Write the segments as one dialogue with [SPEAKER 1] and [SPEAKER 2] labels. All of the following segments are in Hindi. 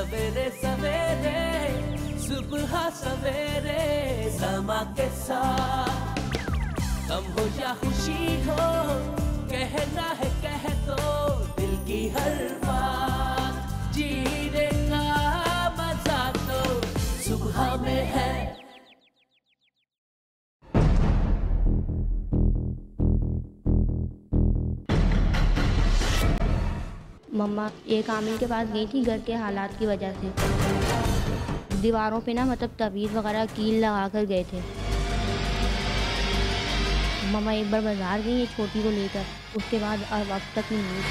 [SPEAKER 1] सवेरे सवेरे सुबह सवेरे समा के साथ गम हो या खुशी हो, कहना है कह दो दिल की हर बात। जीने का मजा तो सुबह में है।
[SPEAKER 2] मम्मा एक आमिर के पास गई थी घर के हालात की वजह से। दीवारों पे ना मतलब तवीज़ वगैरह कील लगा कर गए थे। मम्मा एक बार बाजार गई एक छोटी को लेकर, उसके बाद अब तक ही नहीं।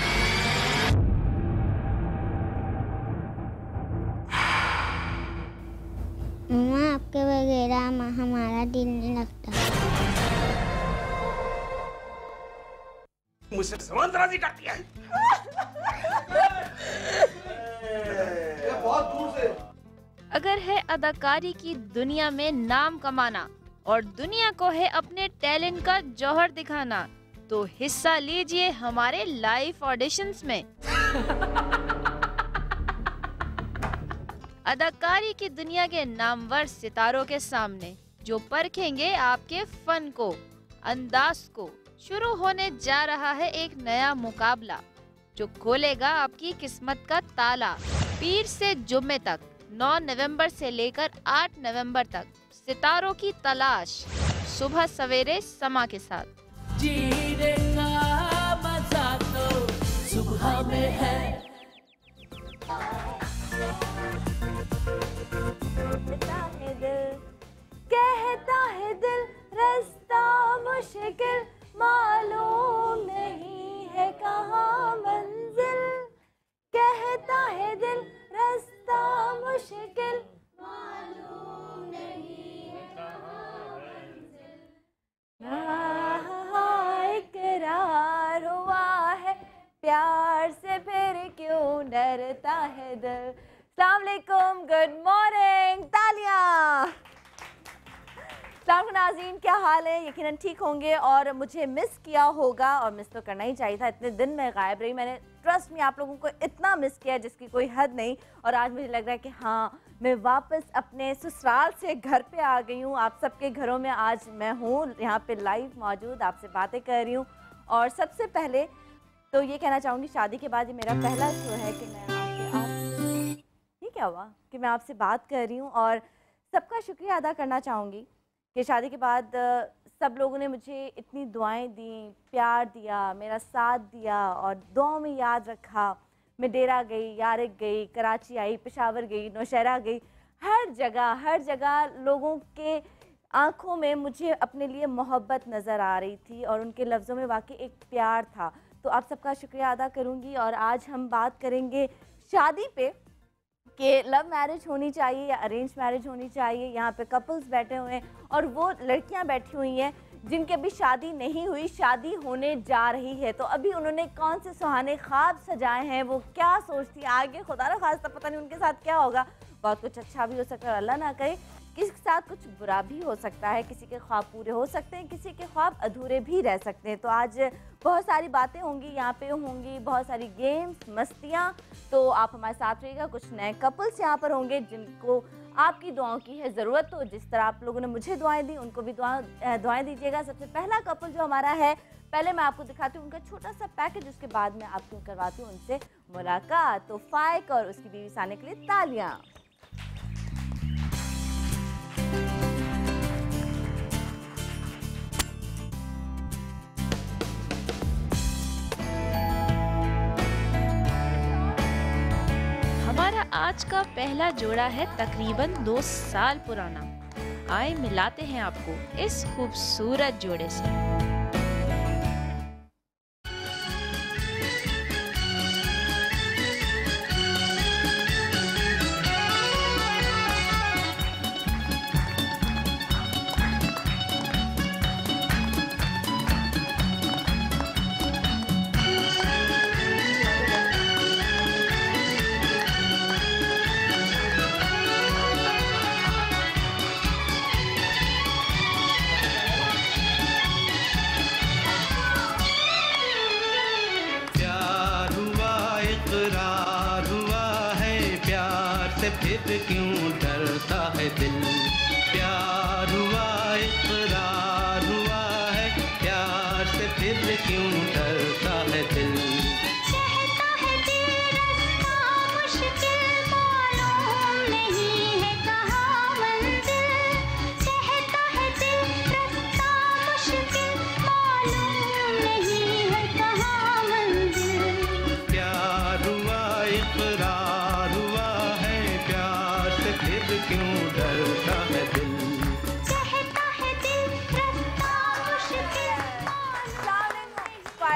[SPEAKER 3] मम्मा आपके वगैरह हमारा दिल नहीं लगता।
[SPEAKER 4] मुझसे समानतराजी करती है। बहुत दूर से।
[SPEAKER 5] अगर है अदाकारी की दुनिया में नाम कमाना और दुनिया को है अपने टैलेंट का जौहर दिखाना, तो हिस्सा लीजिए हमारे लाइव ऑडिशंस में। अदाकारी की दुनिया के नामवर सितारों के सामने जो परखेंगे आपके फन को, अंदाज को। शुरू होने जा रहा है एक नया मुकाबला जो खोलेगा आपकी किस्मत का ताला। पीर से जुम्मे तक 9 नवंबर से लेकर 8 नवंबर तक सितारों की तलाश, सुबह सवेरे समा के साथ।
[SPEAKER 1] जीने का मजा तो सुबह में है।
[SPEAKER 5] कहता है दिल रास्ता मुश्किल, मालूम नहीं है कहाँ मंजिल। कहता है दिल रास्ता मुश्किल, मालूम नहीं है कहाँ मंजिल। इकरार हुआ है प्यार से, फिर क्यों डरता है दिल। अस्सलाम वालेकुम, गुड मॉर्निंग, तालियां। नाज़रीन, क्या हाल है? यकीनन ठीक होंगे और मुझे मिस किया होगा, और मिस तो करना ही चाहिए था। इतने दिन मैं गायब रही, मैंने ट्रस्ट में आप लोगों को इतना मिस किया जिसकी कोई हद नहीं। और आज मुझे लग रहा है कि हाँ, मैं वापस अपने ससुराल से घर पे आ गई हूँ। आप सबके घरों में आज मैं हूँ, यहाँ पे लाइव मौजूद, आपसे बातें कर रही हूँ। और सबसे पहले तो ये कहना चाहूँगी, शादी के बाद ये मेरा पहला शो है कि मैं ये क्या हुआ कि मैं आपसे बात कर रही हूँ। और सबका शुक्रिया अदा करना चाहूँगी कि शादी के बाद सब लोगों ने मुझे इतनी दुआएं दी, प्यार दिया, मेरा साथ दिया और दुआओं में याद रखा। मैं डेरा गई, यारक गई, कराची आई, पेशावर गई, नौशहरा गई, हर जगह लोगों के आंखों में मुझे अपने लिए मोहब्बत नज़र आ रही थी और उनके लफ्ज़ों में वाकई एक प्यार था। तो आप सबका शुक्रिया अदा करूँगी। और आज हम बात करेंगे शादी पे कि लव मैरिज होनी चाहिए या अरेंज मैरिज होनी चाहिए। यहाँ पे कपल्स बैठे हुए हैं और वो लड़कियाँ बैठी हुई हैं जिनकी अभी शादी नहीं हुई, शादी होने जा रही है। तो अभी उन्होंने कौन से सुहाने ख्वाब सजाए हैं, वो क्या सोचती है आगे, खुदा ना खास्ता पता नहीं उनके साथ क्या होगा। बहुत कुछ अच्छा भी हो सकता है, अल्लाह ना करे, किसी के साथ कुछ बुरा भी हो सकता है। किसी के ख्वाब पूरे हो सकते हैं, किसी के ख्वाब अधूरे भी रह सकते हैं। तो आज बहुत सारी बातें होंगी, यहाँ पे होंगी बहुत सारी गेम्स, मस्तियाँ। तो आप हमारे साथ रहिएगा। कुछ नए कपल्स यहाँ पर होंगे जिनको आपकी दुआओं की है ज़रूरत। तो जिस तरह आप लोगों ने मुझे दुआएं दी, उनको भी दुआएं दीजिएगा। सबसे पहला कपल जो हमारा है, पहले मैं आपको दिखाती हूँ उनका छोटा सा पैकेज, उसके बाद मैं आपको करवाती हूँ उनसे मुलाकात। तो फाइक और उसकी बीवी साने के लिए तालियाँ। हमारा आज का पहला जोड़ा है तकरीबन 2 साल पुराना। आए मिलाते हैं आपको इस खूबसूरत जोड़े से।
[SPEAKER 4] फिर क्यों डरता है दिल। प्यार हुआ इकरार हुआ है, प्यार से फिर क्यों डरता है दिल।
[SPEAKER 6] कहता है दिल रास्ता मुश्किल मालूम नहीं है कहाँ मंजिल। कहता है दिल रास्ता मुश्किल मालूम नहीं है कहाँ मंजिल।
[SPEAKER 4] प्यार हुआ इकरार हुआ है, प्यार से फिर क्यों डरता है दिल।
[SPEAKER 6] कहता है दिल रास्ता मुश्किल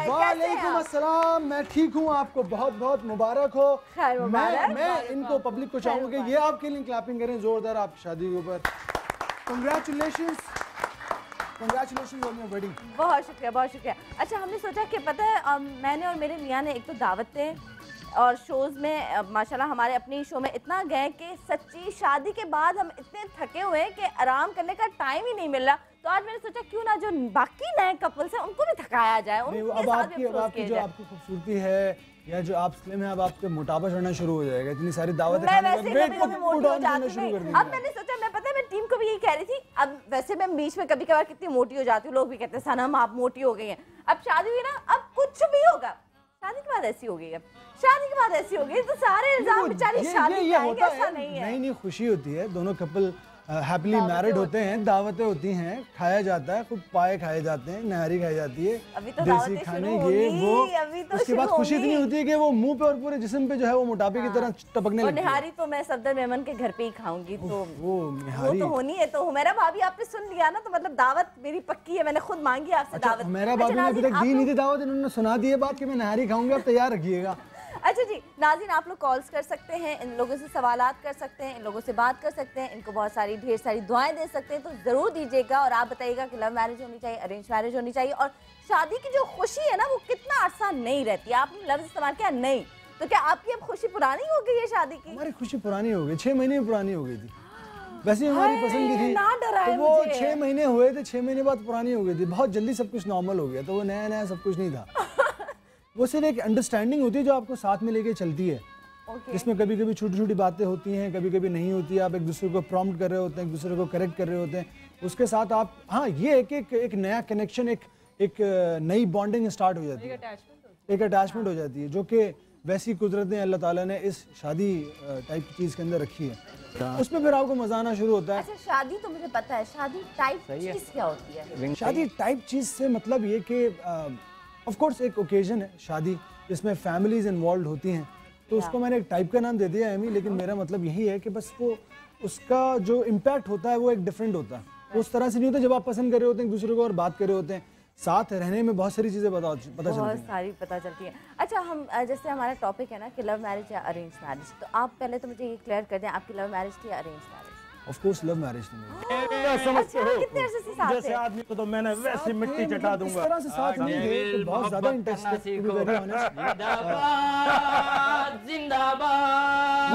[SPEAKER 7] वालेकुम अस्सलाम। मैं ठीक हूँ, आपको बहुत बहुत मुबारक हो।
[SPEAKER 5] खैर मुबारक।
[SPEAKER 7] मैं इनको पब्लिक को चाहूँगा कि ये आपके लिए क्लैपिंग करें जोरदार आपकी शादी के ऊपर। Congratulations on your wedding.
[SPEAKER 5] बहुत शुक्रिया, बहुत शुक्रिया। अच्छा, हमने सोचा कि पता है मैंने और मेरे मियाँ ने एक तो दावतें और शोज़ में माशाल्लाह हमारे अपने शो में इतना गए कि सच्ची शादी के बाद हम इतने थके हुए हैं कि आराम करने का टाइम ही नहीं मिल रहा। तो आज मैंने सोचा क्यों ना जो बाकी नए कपल्स हैं उनको भी थकाया जाए,
[SPEAKER 7] नहीं,
[SPEAKER 5] उनके
[SPEAKER 7] अब
[SPEAKER 5] साथ
[SPEAKER 7] आपकी
[SPEAKER 5] भी अफसोस किया जाए।
[SPEAKER 7] आपकी खूबसूरती है या जो आप स्लिम है, अब आपके मोटापा चढ़ना शुरू हो जाएगा। इतनी सारी दावतें
[SPEAKER 5] मैं
[SPEAKER 7] खाने के
[SPEAKER 5] वैसे
[SPEAKER 7] बाद
[SPEAKER 5] कभी
[SPEAKER 7] वेट
[SPEAKER 5] कभी
[SPEAKER 7] पुट
[SPEAKER 5] मोटी हो
[SPEAKER 7] ऑन करना
[SPEAKER 5] जाती
[SPEAKER 7] शुरू
[SPEAKER 5] हूँ।
[SPEAKER 7] कर
[SPEAKER 5] अब
[SPEAKER 7] देंगे।
[SPEAKER 5] मैंने सोचा, मैं पता है मैं टीम को भी यही कह रही थी। अब वैसे मैं बीच में कभी कभार कितनी मोटी हो जाती हूँ, लोग भी कहते हैं सनम आप मोटी हो गई हैं। अब शादी हुई ना, अब कुछ भी होगा शादी के बाद ऐसी हो गई है, शादी के बाद ऐसी हो गई, तो सारे इल्जाम बेचारी शादी
[SPEAKER 7] ये
[SPEAKER 5] पे आएंगे,
[SPEAKER 7] होता
[SPEAKER 5] ऐसा
[SPEAKER 7] है।
[SPEAKER 5] नहीं है।
[SPEAKER 7] नई नई खुशी होती है, दोनों कपल हैप्पीली मैरिड होते हैं, दावतें होती हैं, खाया जाता है, खूब पाए खाए जाते हैं, नहरी खाई जाती है,
[SPEAKER 5] अभी तो
[SPEAKER 7] देसी
[SPEAKER 5] दावतें
[SPEAKER 7] खाने
[SPEAKER 5] शुरू
[SPEAKER 7] ये
[SPEAKER 5] होंगी,
[SPEAKER 7] वो।
[SPEAKER 5] अभी तो
[SPEAKER 7] उसके बाद
[SPEAKER 5] शुरू
[SPEAKER 7] खुशी इतनी
[SPEAKER 5] होंगी।
[SPEAKER 7] होती है कि वो मुंह पे और पूरे जिस्म पे जो है वो मोटापे की तरह टपकने
[SPEAKER 5] और
[SPEAKER 7] लगती है।
[SPEAKER 5] निहारी तो मैं सफदर मेमन के घर पे ही खाऊंगी, तो
[SPEAKER 7] वो
[SPEAKER 5] वो
[SPEAKER 7] निहारी
[SPEAKER 5] तो होनी है। तो हुमैरा भाभी आपने सुन लिया ना, तो मतलब दावत मेरी पक्की है, मैंने खुद मांगी आपसे दावत।
[SPEAKER 7] मेरा
[SPEAKER 5] अच्छा,
[SPEAKER 7] बाबू ने अभी
[SPEAKER 5] नाज़रीन,
[SPEAKER 7] तक
[SPEAKER 5] आप
[SPEAKER 7] दी
[SPEAKER 5] लोग-
[SPEAKER 7] नहीं थी दावत, इन्होंने सुना दी है बात कि मैं नहारी खाऊंगी, आप तैयार रखिएगा।
[SPEAKER 5] अच्छा जी नाज़रीन, आप लोग कॉल्स कर सकते हैं, इन लोगों से सवालात कर सकते हैं, इन लोगों से बात कर सकते हैं, इनको बहुत सारी ढेर सारी दुआएं दे सकते हैं, तो ज़रूर दीजिएगा। और आप बताइएगा कि लव मैरिज होनी चाहिए, अरेंज मैरिज होनी चाहिए, और शादी की जो खुशी है ना वो कितना अरसा नहीं रहती है। आपने लफ्ज़ इस्तेमाल किया नहीं, तो क्या आपकी अब खुशी पुरानी हो गई है शादी की?
[SPEAKER 7] हमारी खुशी पुरानी हो गई, 6 महीने पुरानी हो गई थी। वैसे ही हमारी पसंद की थी,
[SPEAKER 5] ना डराए
[SPEAKER 7] तो वो
[SPEAKER 5] मुझे।
[SPEAKER 7] 6 महीने हुए थे, 6 महीने बाद पुरानी हो गई थी। बहुत जल्दी सब कुछ नॉर्मल हो गया, तो वो नया नया सब कुछ नहीं था। वो सिर्फ एक अंडरस्टैंडिंग होती है जो आपको साथ में लेके चलती है, जिसमें कभी कभी छोटी छोटी बातें होती हैं, कभी कभी नहीं होती है। आप एक दूसरे को प्रॉम्प्ट कर रहे होते हैं, एक दूसरे को करेक्ट कर रहे होते हैं, उसके साथ आप हाँ ये एक नया कनेक्शन, एक नई बॉन्डिंग स्टार्ट हो जाती है, एक अटैचमेंट हो जाती है, जो कि वैसी कुदरत ने अल्लाह ताला ने इस शादी टाइप की चीज़ के अंदर रखी है। उसमें फिर आपको मजा आना शुरू होता है।
[SPEAKER 5] अच्छा, शादी तो मुझे पता है, शादी टाइप चीज क्या होती है?
[SPEAKER 7] शादी टाइप चीज़ से मतलब ये कि ऑफ कोर्स एक ओकेजन है शादी, जिसमें फैमिलीज इन्वॉल्व होती हैं, तो उसको मैंने एक टाइप का नाम दे दिया एमी, लेकिन मेरा मतलब यही है कि बस वो उसका जो इम्पैक्ट होता है वो एक डिफरेंट होता है। वो उस तरह से नहीं होता जब आप पसंद कर रहे होते हैं एक दूसरे को और बात कर रहे होते हैं, साथ रहने में बहुत सारी चीज़ें पता चलती
[SPEAKER 5] बहुत
[SPEAKER 7] हैं।
[SPEAKER 5] सारी पता चलती है। अच्छा, हम जैसे हमारा टॉपिक है ना कि लव मैरिज या अरेंज मैरिज, तो आप पहले तो मुझे ये क्लियर कर दें, आपकी लव मैरिज थी या arrange marriage?
[SPEAKER 7] Of course love marriage थी मेरी।
[SPEAKER 5] अच्छा, कितने अरसे से साथ
[SPEAKER 8] जैसे
[SPEAKER 5] थे?
[SPEAKER 8] आदमी को तो मैंने वैसी मिट्टी
[SPEAKER 7] मतलब
[SPEAKER 8] चटा
[SPEAKER 7] इस
[SPEAKER 8] दूंगा।
[SPEAKER 7] तरह से साथ नहीं थे कि बहुत ज़्यादा इंटरेस्ट है, to be very honest।
[SPEAKER 1] जिंदाबाद जिंदाबाद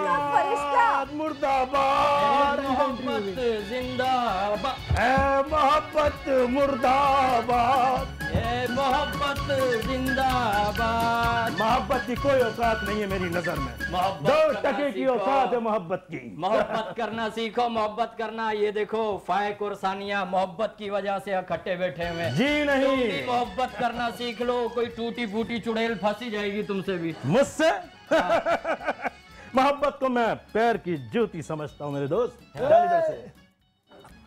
[SPEAKER 5] क्या फरिश्ता!
[SPEAKER 8] मुर्दाबाद
[SPEAKER 1] मोहब्बत जिंदाबाद
[SPEAKER 8] है मोहब्बत मुर्दाबाद।
[SPEAKER 1] ए मोहब्बत जिंदाबाद।
[SPEAKER 8] मोहब्बत की कोई औकात नहीं है मेरी नजर में,
[SPEAKER 1] मोहब्बत
[SPEAKER 8] 2
[SPEAKER 1] करना
[SPEAKER 8] टके की
[SPEAKER 1] सीखो।
[SPEAKER 8] औकात है मोहब्बत की।
[SPEAKER 1] मोहब्बत करना सीखो, मोहब्बत करना। ये देखो फाइक और सानिया मोहब्बत की वजह से इकट्ठे बैठे हुए हैं।
[SPEAKER 8] जी
[SPEAKER 1] तुम भी
[SPEAKER 8] नहीं,
[SPEAKER 1] मोहब्बत करना सीख लो, कोई टूटी फूटी चुड़ैल फंसी जाएगी तुमसे भी।
[SPEAKER 8] मुझसे मोहब्बत को मैं पैर की जूती समझता हूँ मेरे दोस्त। चल इधर से।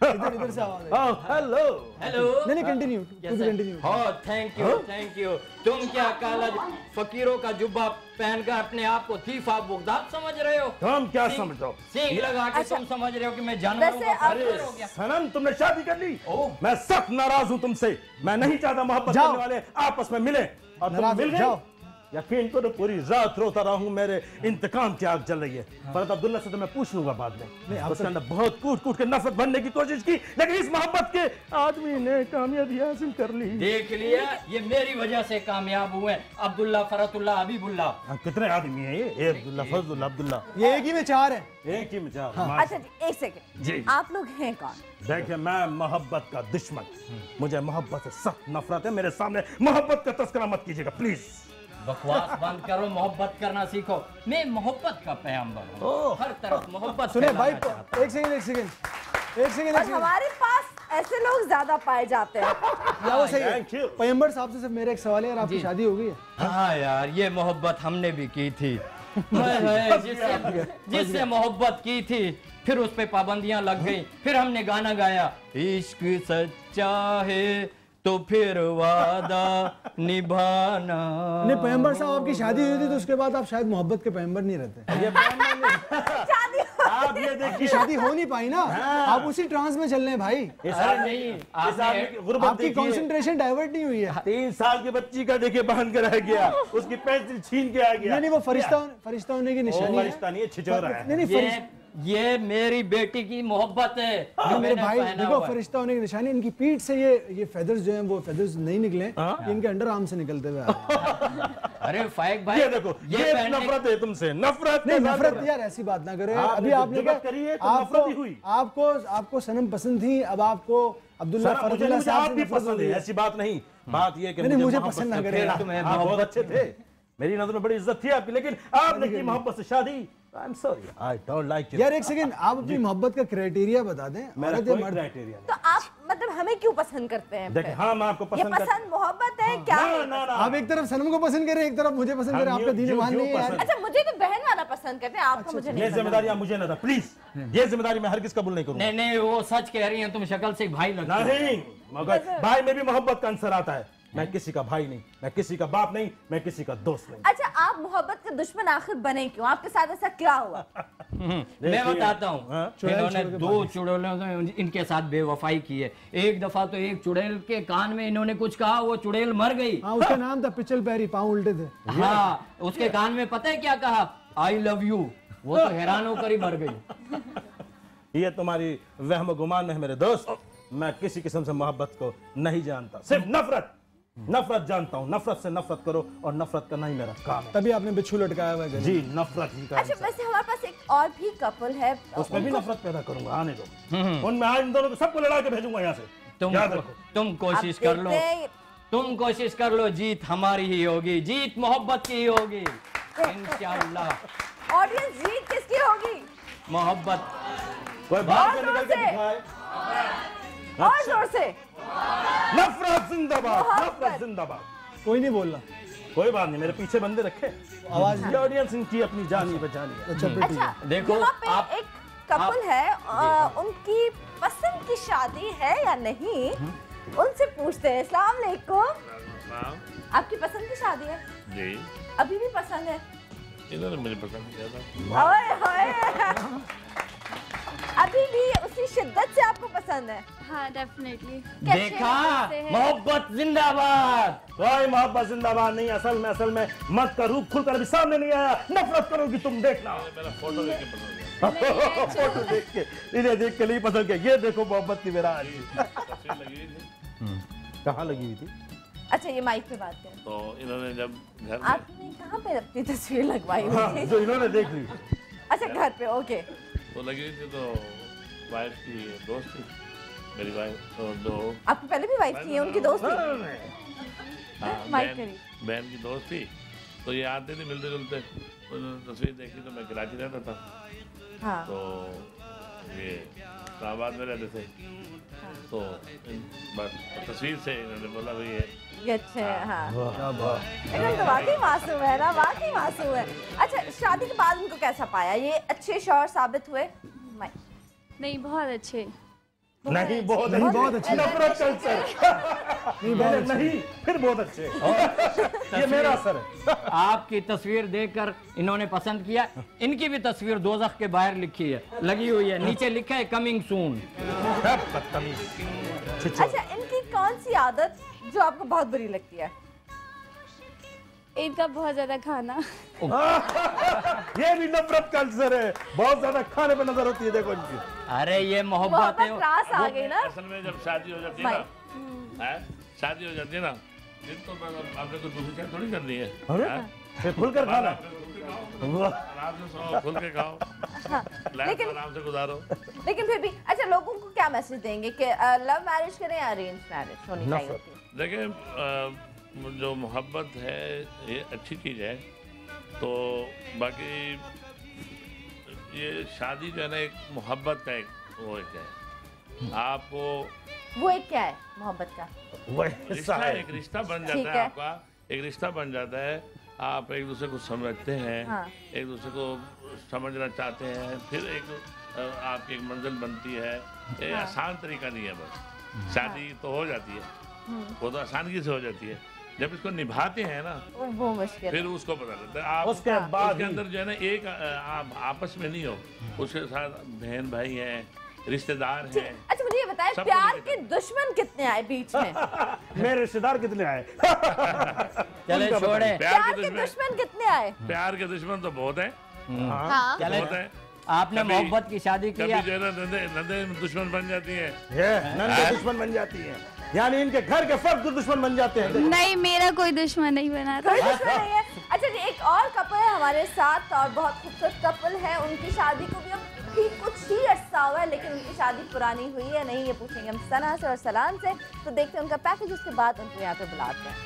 [SPEAKER 7] इधर से आवाज आई।
[SPEAKER 8] Hello
[SPEAKER 1] hello.
[SPEAKER 7] नहीं कंटिन्यू, कंटिन्यू।
[SPEAKER 1] हाँ थैंक यू। तुम क्या काला फकीरों का जुब्बा पहनकर अपने आप को थीफा बुगदाद समझ रहे हो?
[SPEAKER 8] तुम क्या
[SPEAKER 1] सींग-
[SPEAKER 8] समझ रहे हो?
[SPEAKER 1] सींग लगा के
[SPEAKER 5] अच्छा।
[SPEAKER 1] तुम समझ रहे हो कि मैं जानवरों
[SPEAKER 5] वैसे
[SPEAKER 1] का
[SPEAKER 5] आप-
[SPEAKER 1] फकीर हो गया?
[SPEAKER 8] सनम तुमने शादी कर ली?
[SPEAKER 1] ओह।
[SPEAKER 8] मैं सख्त नाराज हूँ तुमसे। मैं नहीं चाहता मोहब्बत
[SPEAKER 7] जाओ।
[SPEAKER 8] करने वाले आपस में मिले, और तुम
[SPEAKER 7] नाराज
[SPEAKER 8] मिल
[SPEAKER 7] हो,
[SPEAKER 8] गए।
[SPEAKER 7] जाओ।
[SPEAKER 8] यकीन करो पूरी रात रोता रहा हूँ, मेरे इंतकाम की आग जल रही है। फरत अब्दुल्ला से तो मैं पूछ लूंगा बाद में। उसके अंदर बहुत कूट कूट के नफरत बनने की कोशिश की, लेकिन इस मोहब्बत के आदमी ने कामयाबी हासिल कर ली।
[SPEAKER 1] देख लिया, ये मेरी वजह से कामयाब हुए। अब्दुल्ला, फरतुल्ला, हबीबुल्ला।
[SPEAKER 8] कितने आदमी हैं ये? अब्दुल्ला, फजलुल्ला, अब्दुल्ला,
[SPEAKER 7] ये एक ही में 4 है।
[SPEAKER 8] एक ही में चार।
[SPEAKER 5] अच्छा जी, एक सेकंड,
[SPEAKER 8] जी।
[SPEAKER 5] आप लोग हैं कौन?
[SPEAKER 8] देखिए मैं मोहब्बत का दुश्मन, मुझे मोहब्बत से सख्त नफरत है। मेरे सामने मोहब्बत का तस्करा मत कीजिएगा प्लीज।
[SPEAKER 1] बकवास बंद करो, मोहब्बत करना सीखो। मैं मोहब्बत का पैगंबर हूँ, हर तरफ मोहब्बत।
[SPEAKER 7] सुने भाई,
[SPEAKER 1] फैलाना
[SPEAKER 7] एक सेकंड।
[SPEAKER 5] और हमारे पास ऐसे लोग ज्यादा पाए जाते हैं।
[SPEAKER 7] या वो सही है। पैगंबर साहब से सिर्फ मेरा एक सवाल है यार, आपकी शादी हो गई है?
[SPEAKER 1] हाँ यार, ये मोहब्बत हमने भी की थी। जिससे मोहब्बत की थी, फिर उस पे पाबंदियां लग गई, फिर हमने गाना गाया, इश्क सच्चा है तो फिर वादा निभाना।
[SPEAKER 7] नहीं, पैगंबर साहब आपकी शादी हुई थी तो उसके बाद आप शायद मोहब्बत के पैगंबर नहीं रहते।
[SPEAKER 8] आप ये देखिए,
[SPEAKER 7] शादी हो नहीं पाई ना, आप उसी ट्रांस में चल रहे हैं भाई।
[SPEAKER 1] नहीं,
[SPEAKER 7] आपकी कंसंट्रेशन डाइवर्ट नहीं हुई है।
[SPEAKER 8] 3 साल की बच्ची का देखिए बांध कर रह गया, उसकी पेंसिल छीन के आ गया।
[SPEAKER 7] नहीं, वो फरिश्ता होने की निशानी है।
[SPEAKER 8] फरिश्ता नहीं है, छिछोरा है।
[SPEAKER 7] नहीं,
[SPEAKER 1] ये मेरी बेटी की मोहब्बत है।
[SPEAKER 7] जो मेरे भाई देखो, फरिश्ता होने की निशानी, इनकी पीठ से ये फेदर्स जो हैं, वो फेदर्स नहीं निकले, ये इनके अंडर आर्म से निकलते हुए आ रहे हैं।
[SPEAKER 1] अरे फाइक भाई,
[SPEAKER 8] ये देखो, ये नफरत है तुमसे, नफरत।
[SPEAKER 7] नहीं, नफरत यार ऐसी बात ना करो। अभी आपने क्या, आपको सनम पसंद थी, अब आपको अब्दुल्ला फरजुल्लाह साहब से नफरत हो गई।
[SPEAKER 8] ऐसी बात नहीं, बात ये कि
[SPEAKER 7] मुझे पसंद ना करे।
[SPEAKER 8] आप बहुत अच्छे थे, मेरी नजर में बड़ी इज्जत थी आपकी, लेकिन आपने की मोहब्बत से शादी। I am sorry, I don't like it.
[SPEAKER 7] यार एक सेकंड, आप अपनी मोहब्बत का क्राइटेरिया बता दें।
[SPEAKER 8] मेरा कोई क्राइटेरिया
[SPEAKER 5] तो आप मतलब हमें क्यों पसंद करते हैं?
[SPEAKER 8] देखिए, हाँ, मैं आपको
[SPEAKER 5] ये पसंद मोहब्बत है क्या?
[SPEAKER 7] आप एक तरफ सनम को पसंद करें, एक तरफ मुझे पसंद करें, आपका दीन ईमान नहीं है यार।
[SPEAKER 5] अच्छा, मुझे तो बहन वाला पसंद करते हैं, आपको मुझे नहीं।
[SPEAKER 8] ये जिम्मेदारी आप मुझे ना था, प्लीज। ये जिम्मेदारी मैं हरगिज़ कबूल नहीं करूंगा।
[SPEAKER 1] नहीं, वो सच कह रही हैं, तुम शक्ल से भाई लगते हो।
[SPEAKER 8] नहीं, मगर भाई में भी मोहब्बत का अंसर आता है। मैं किसी का भाई नहीं, मैं किसी का बाप नहीं, मैं किसी का दोस्त नहीं।
[SPEAKER 5] अच्छा, आप मोहब्बत के दुश्मन आखिर बने क्यों? आपके साथ ऐसा क्या हुआ?
[SPEAKER 1] मैं बताता हूँ। इन्होंने 2 चुड़ैलों से इनके साथ बेवफाई की है। एक दफा तो एक चुड़ैल के कान में इन्होंने कुछ कहा, वो चुड़ैल मर गई।
[SPEAKER 7] हाँ, उसका नाम था पिचल पैरी, पाँव उल्टे थे।
[SPEAKER 1] हाँ, उसके कान में पता है क्या कहा? I love you. वो तो हैरान होकर ही मर गई।
[SPEAKER 8] ये तुम्हारी वहम गुमान में है मेरे दोस्त। मैं किसी किस्म से मोहब्बत को नहीं जानता, सिर्फ नफरत जानता हूँ। नफरत से नफरत करो, और नफरत करना ही मेरा काम है।
[SPEAKER 7] तभी आपने बिच्छू लटकाया हुआ है।
[SPEAKER 8] जी, नफरत ही का।
[SPEAKER 5] अच्छा, वैसे हमारे पास एक और भी कपल है,
[SPEAKER 8] उसमें भी नफरत पैदा करूंगा, आने दो। उनमें आज इन दोनों को सबको लड़ा के भेजूंगा यहाँ से।
[SPEAKER 1] तुम कोशिश कर लो, तुम कोशिश कर लो, जीत हमारी ही होगी, जीत मोहब्बत की ही होगी इंशाअल्लाह।
[SPEAKER 5] ऑडियंस, जीत किसकी होगी?
[SPEAKER 1] मोहब्बत।
[SPEAKER 8] कोई बाहर से निकल के दिखाए।
[SPEAKER 5] और जोर से।
[SPEAKER 8] नफरत जिंदाबाद, नफरत जिंदाबाद।
[SPEAKER 7] कोई नहीं बोल रहा।
[SPEAKER 8] कोई बात नहीं, मेरे पीछे बंदे रखे, आवाज ऑडियंस इनकी अपनी जानी बचानी है।
[SPEAKER 5] अच्छा,
[SPEAKER 1] देखो,
[SPEAKER 5] यहाँ पे एक कपल है, उनकी पसंद की शादी है या नहीं, उनसे पूछते हैं। अस्सलाम वालेकुम, आपकी पसंद की शादी है?
[SPEAKER 9] जी।
[SPEAKER 5] अभी भी पसंद है?
[SPEAKER 9] इन्होंने मुझे पसंद किया था।
[SPEAKER 5] ओए होए, अभी भी उसी शिद्दत से आपको पसंद है?
[SPEAKER 6] हाँ, डेफिनेटली।
[SPEAKER 1] देखा, मोहब्बत जिंदाबाद।
[SPEAKER 8] कोई मोहब्बत जिंदाबाद नहीं। असल में मत का रूप खुलकर अभी सामने नहीं आया। नफरत करोगी तुम, देखना।
[SPEAKER 9] मेरा फोटो देख के पसंद किया।
[SPEAKER 8] फोटो देख के, इन्हें देख के नहीं पसंद किया। ये देखो मोहब्बत की मेरा
[SPEAKER 9] तस्वीर लगी हुई थी।
[SPEAKER 8] कहाँ लगी हुई थी?
[SPEAKER 5] अच्छा, ये माइक पे बात करें।
[SPEAKER 9] तो इन्होंने जब घर में,
[SPEAKER 5] आपने कहाँ पे अपनी तस्वीर लगवाई हुई थी?
[SPEAKER 8] जो इन्होंने देख ली।
[SPEAKER 5] अच्छा, घर पे। ओके।
[SPEAKER 9] वो लगी हुई थी, तो वाइफ की दोस्त थी मेरी वाइफ। तो दो
[SPEAKER 5] आपकी पहले भी वाइफ थी, उनकी दोस्त थी?
[SPEAKER 9] हाँ,
[SPEAKER 5] माइक करी।
[SPEAKER 9] बहन की दोस्त थी, तो ये आते थे मिलते जुलते। तो उन्होंने तस्वीर देखी, तो मैं कराची रहता था।
[SPEAKER 5] हाँ।
[SPEAKER 9] तो ये इस्लामाबाद में रहते थे। तो बस तस्वीर से इन्होंने बोला भाई
[SPEAKER 5] ये अच्छे हैं। हाँ, इन्होंने तो वाकई मासूम है ना, वाकई मासूम है। अच्छा, शादी के बाद उनको कैसा पाया? ये अच्छे शौहर साबित हुए?
[SPEAKER 6] नहीं, बहुत अच्छे।
[SPEAKER 8] नहीं, बहुत अच्छे। नफरत कल्चर। नहीं, फिर बहुत अच्छे। ये मेरा असर है।
[SPEAKER 1] आपकी तस्वीर देखकर इन्होंने पसंद किया। इनकी भी तस्वीर दोज़ख के बाहर लिखी है, लगी हुई है, नीचे लिखा है कमिंग सून।
[SPEAKER 5] अच्छा, इनकी कौन सी आदत जो आपको बहुत बुरी लगती है?
[SPEAKER 6] इनका बहुत ज्यादा खाना।
[SPEAKER 8] ये भी नफरत का अल्सर है, बहुत ज्यादा खाने पे नजर होती है। देखो इनकी।
[SPEAKER 1] अरे ये मोहब्बत है।
[SPEAKER 5] क्लास आ गई ना।
[SPEAKER 9] असल में जब शादी हो जाती है ना, शादी हो जाती है ना, दिन तो आपने कुछ दूसरी चीज थोड़ी करनी है।
[SPEAKER 8] फिर खुल कर खाना,
[SPEAKER 9] आराम से सो, खुल के खाओ, लाइफ आराम से गुजारो।
[SPEAKER 5] लेकिन फिर भी अच्छा, लोगों को क्या मैसेज देंगे कि लव मैरिज करें या अरेंज मैरिज होनी चाहिए?
[SPEAKER 9] देखिए, जो मोहब्बत है ये अच्छी चीज़ है। तो बाकी ये शादी जो है ना एक मोहब्बत का एक वो एक है। आपको
[SPEAKER 5] वो एक क्या है मोहब्बत का?
[SPEAKER 9] रिश्ता है, एक रिश्ता बन जाता है आपका, एक रिश्ता बन जाता है। आप एक दूसरे को समझते हैं,
[SPEAKER 5] हाँ।
[SPEAKER 9] एक दूसरे को समझना चाहते हैं, फिर एक आपकी एक मंजिल बनती है। ये आसान तरीका नहीं है, बस शादी तो हो जाती है, वो तो आसानी से हो जाती है। जब इसको निभाते हैं ना
[SPEAKER 5] वो मुश्किल,
[SPEAKER 9] फिर उसको पता लगता है। आप
[SPEAKER 8] उसके बाद
[SPEAKER 9] उसके अंदर जो है ना एक आप आपस में नहीं हो, उसके साथ बहन भाई हैं, रिश्तेदार हैं।
[SPEAKER 5] अच्छा मुझे ये बताएं,
[SPEAKER 9] सब
[SPEAKER 5] प्यार
[SPEAKER 9] कुछ
[SPEAKER 5] के दुश्मन कितने आए बीच में?
[SPEAKER 8] मेरे रिश्तेदार कितने आए?
[SPEAKER 1] चले छोड़े।
[SPEAKER 5] प्यार के दुश्मन कितने आए?
[SPEAKER 9] प्यार के दुश्मन तो बहुत है,
[SPEAKER 5] हाँ।
[SPEAKER 9] बहुत है।
[SPEAKER 1] आपने मोहब्बत की शादी की,
[SPEAKER 9] कभी जो है ना नंदे दुश्मन बन जाती है,
[SPEAKER 8] नंदे दुश्मन बन जाती है, यानी इनके घर के फर्द दुश्मन बन जाते हैं।
[SPEAKER 6] नहीं, मेरा कोई दुश्मन नहीं बना था।
[SPEAKER 5] कोई दुश्मन नहीं है। अच्छा जी, एक और कपल है हमारे साथ और बहुत खूबसूरत कपल है। उनकी शादी को भी अब ठीक कुछ ही अर्सा हुआ है, लेकिन उनकी शादी पुरानी हुई है नहीं, ये पूछेंगे हम सना से और सलाम से। तो देखते हैं उनका पैकेज, उसके बाद उनको यहाँ पे बुलाते हैं।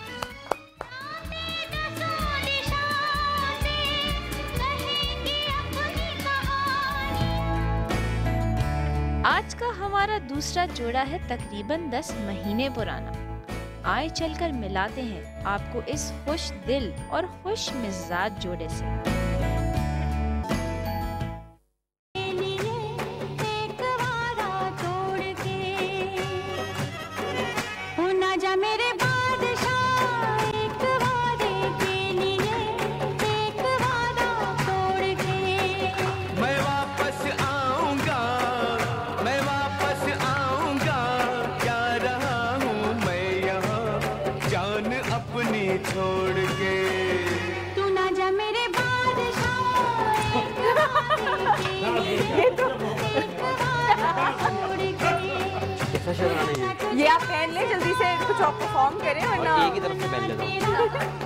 [SPEAKER 10] आज का हमारा दूसरा जोड़ा है तकरीबन 10 महीने पुराना। आए चलकर मिलाते हैं आपको इस खुश दिल और खुश मिजाज जोड़े से।
[SPEAKER 5] ये आप पहन ले जल्दी से, कुछ और परफॉर्म करें वरना
[SPEAKER 11] एक ही तरफ से पहन लेता हूं,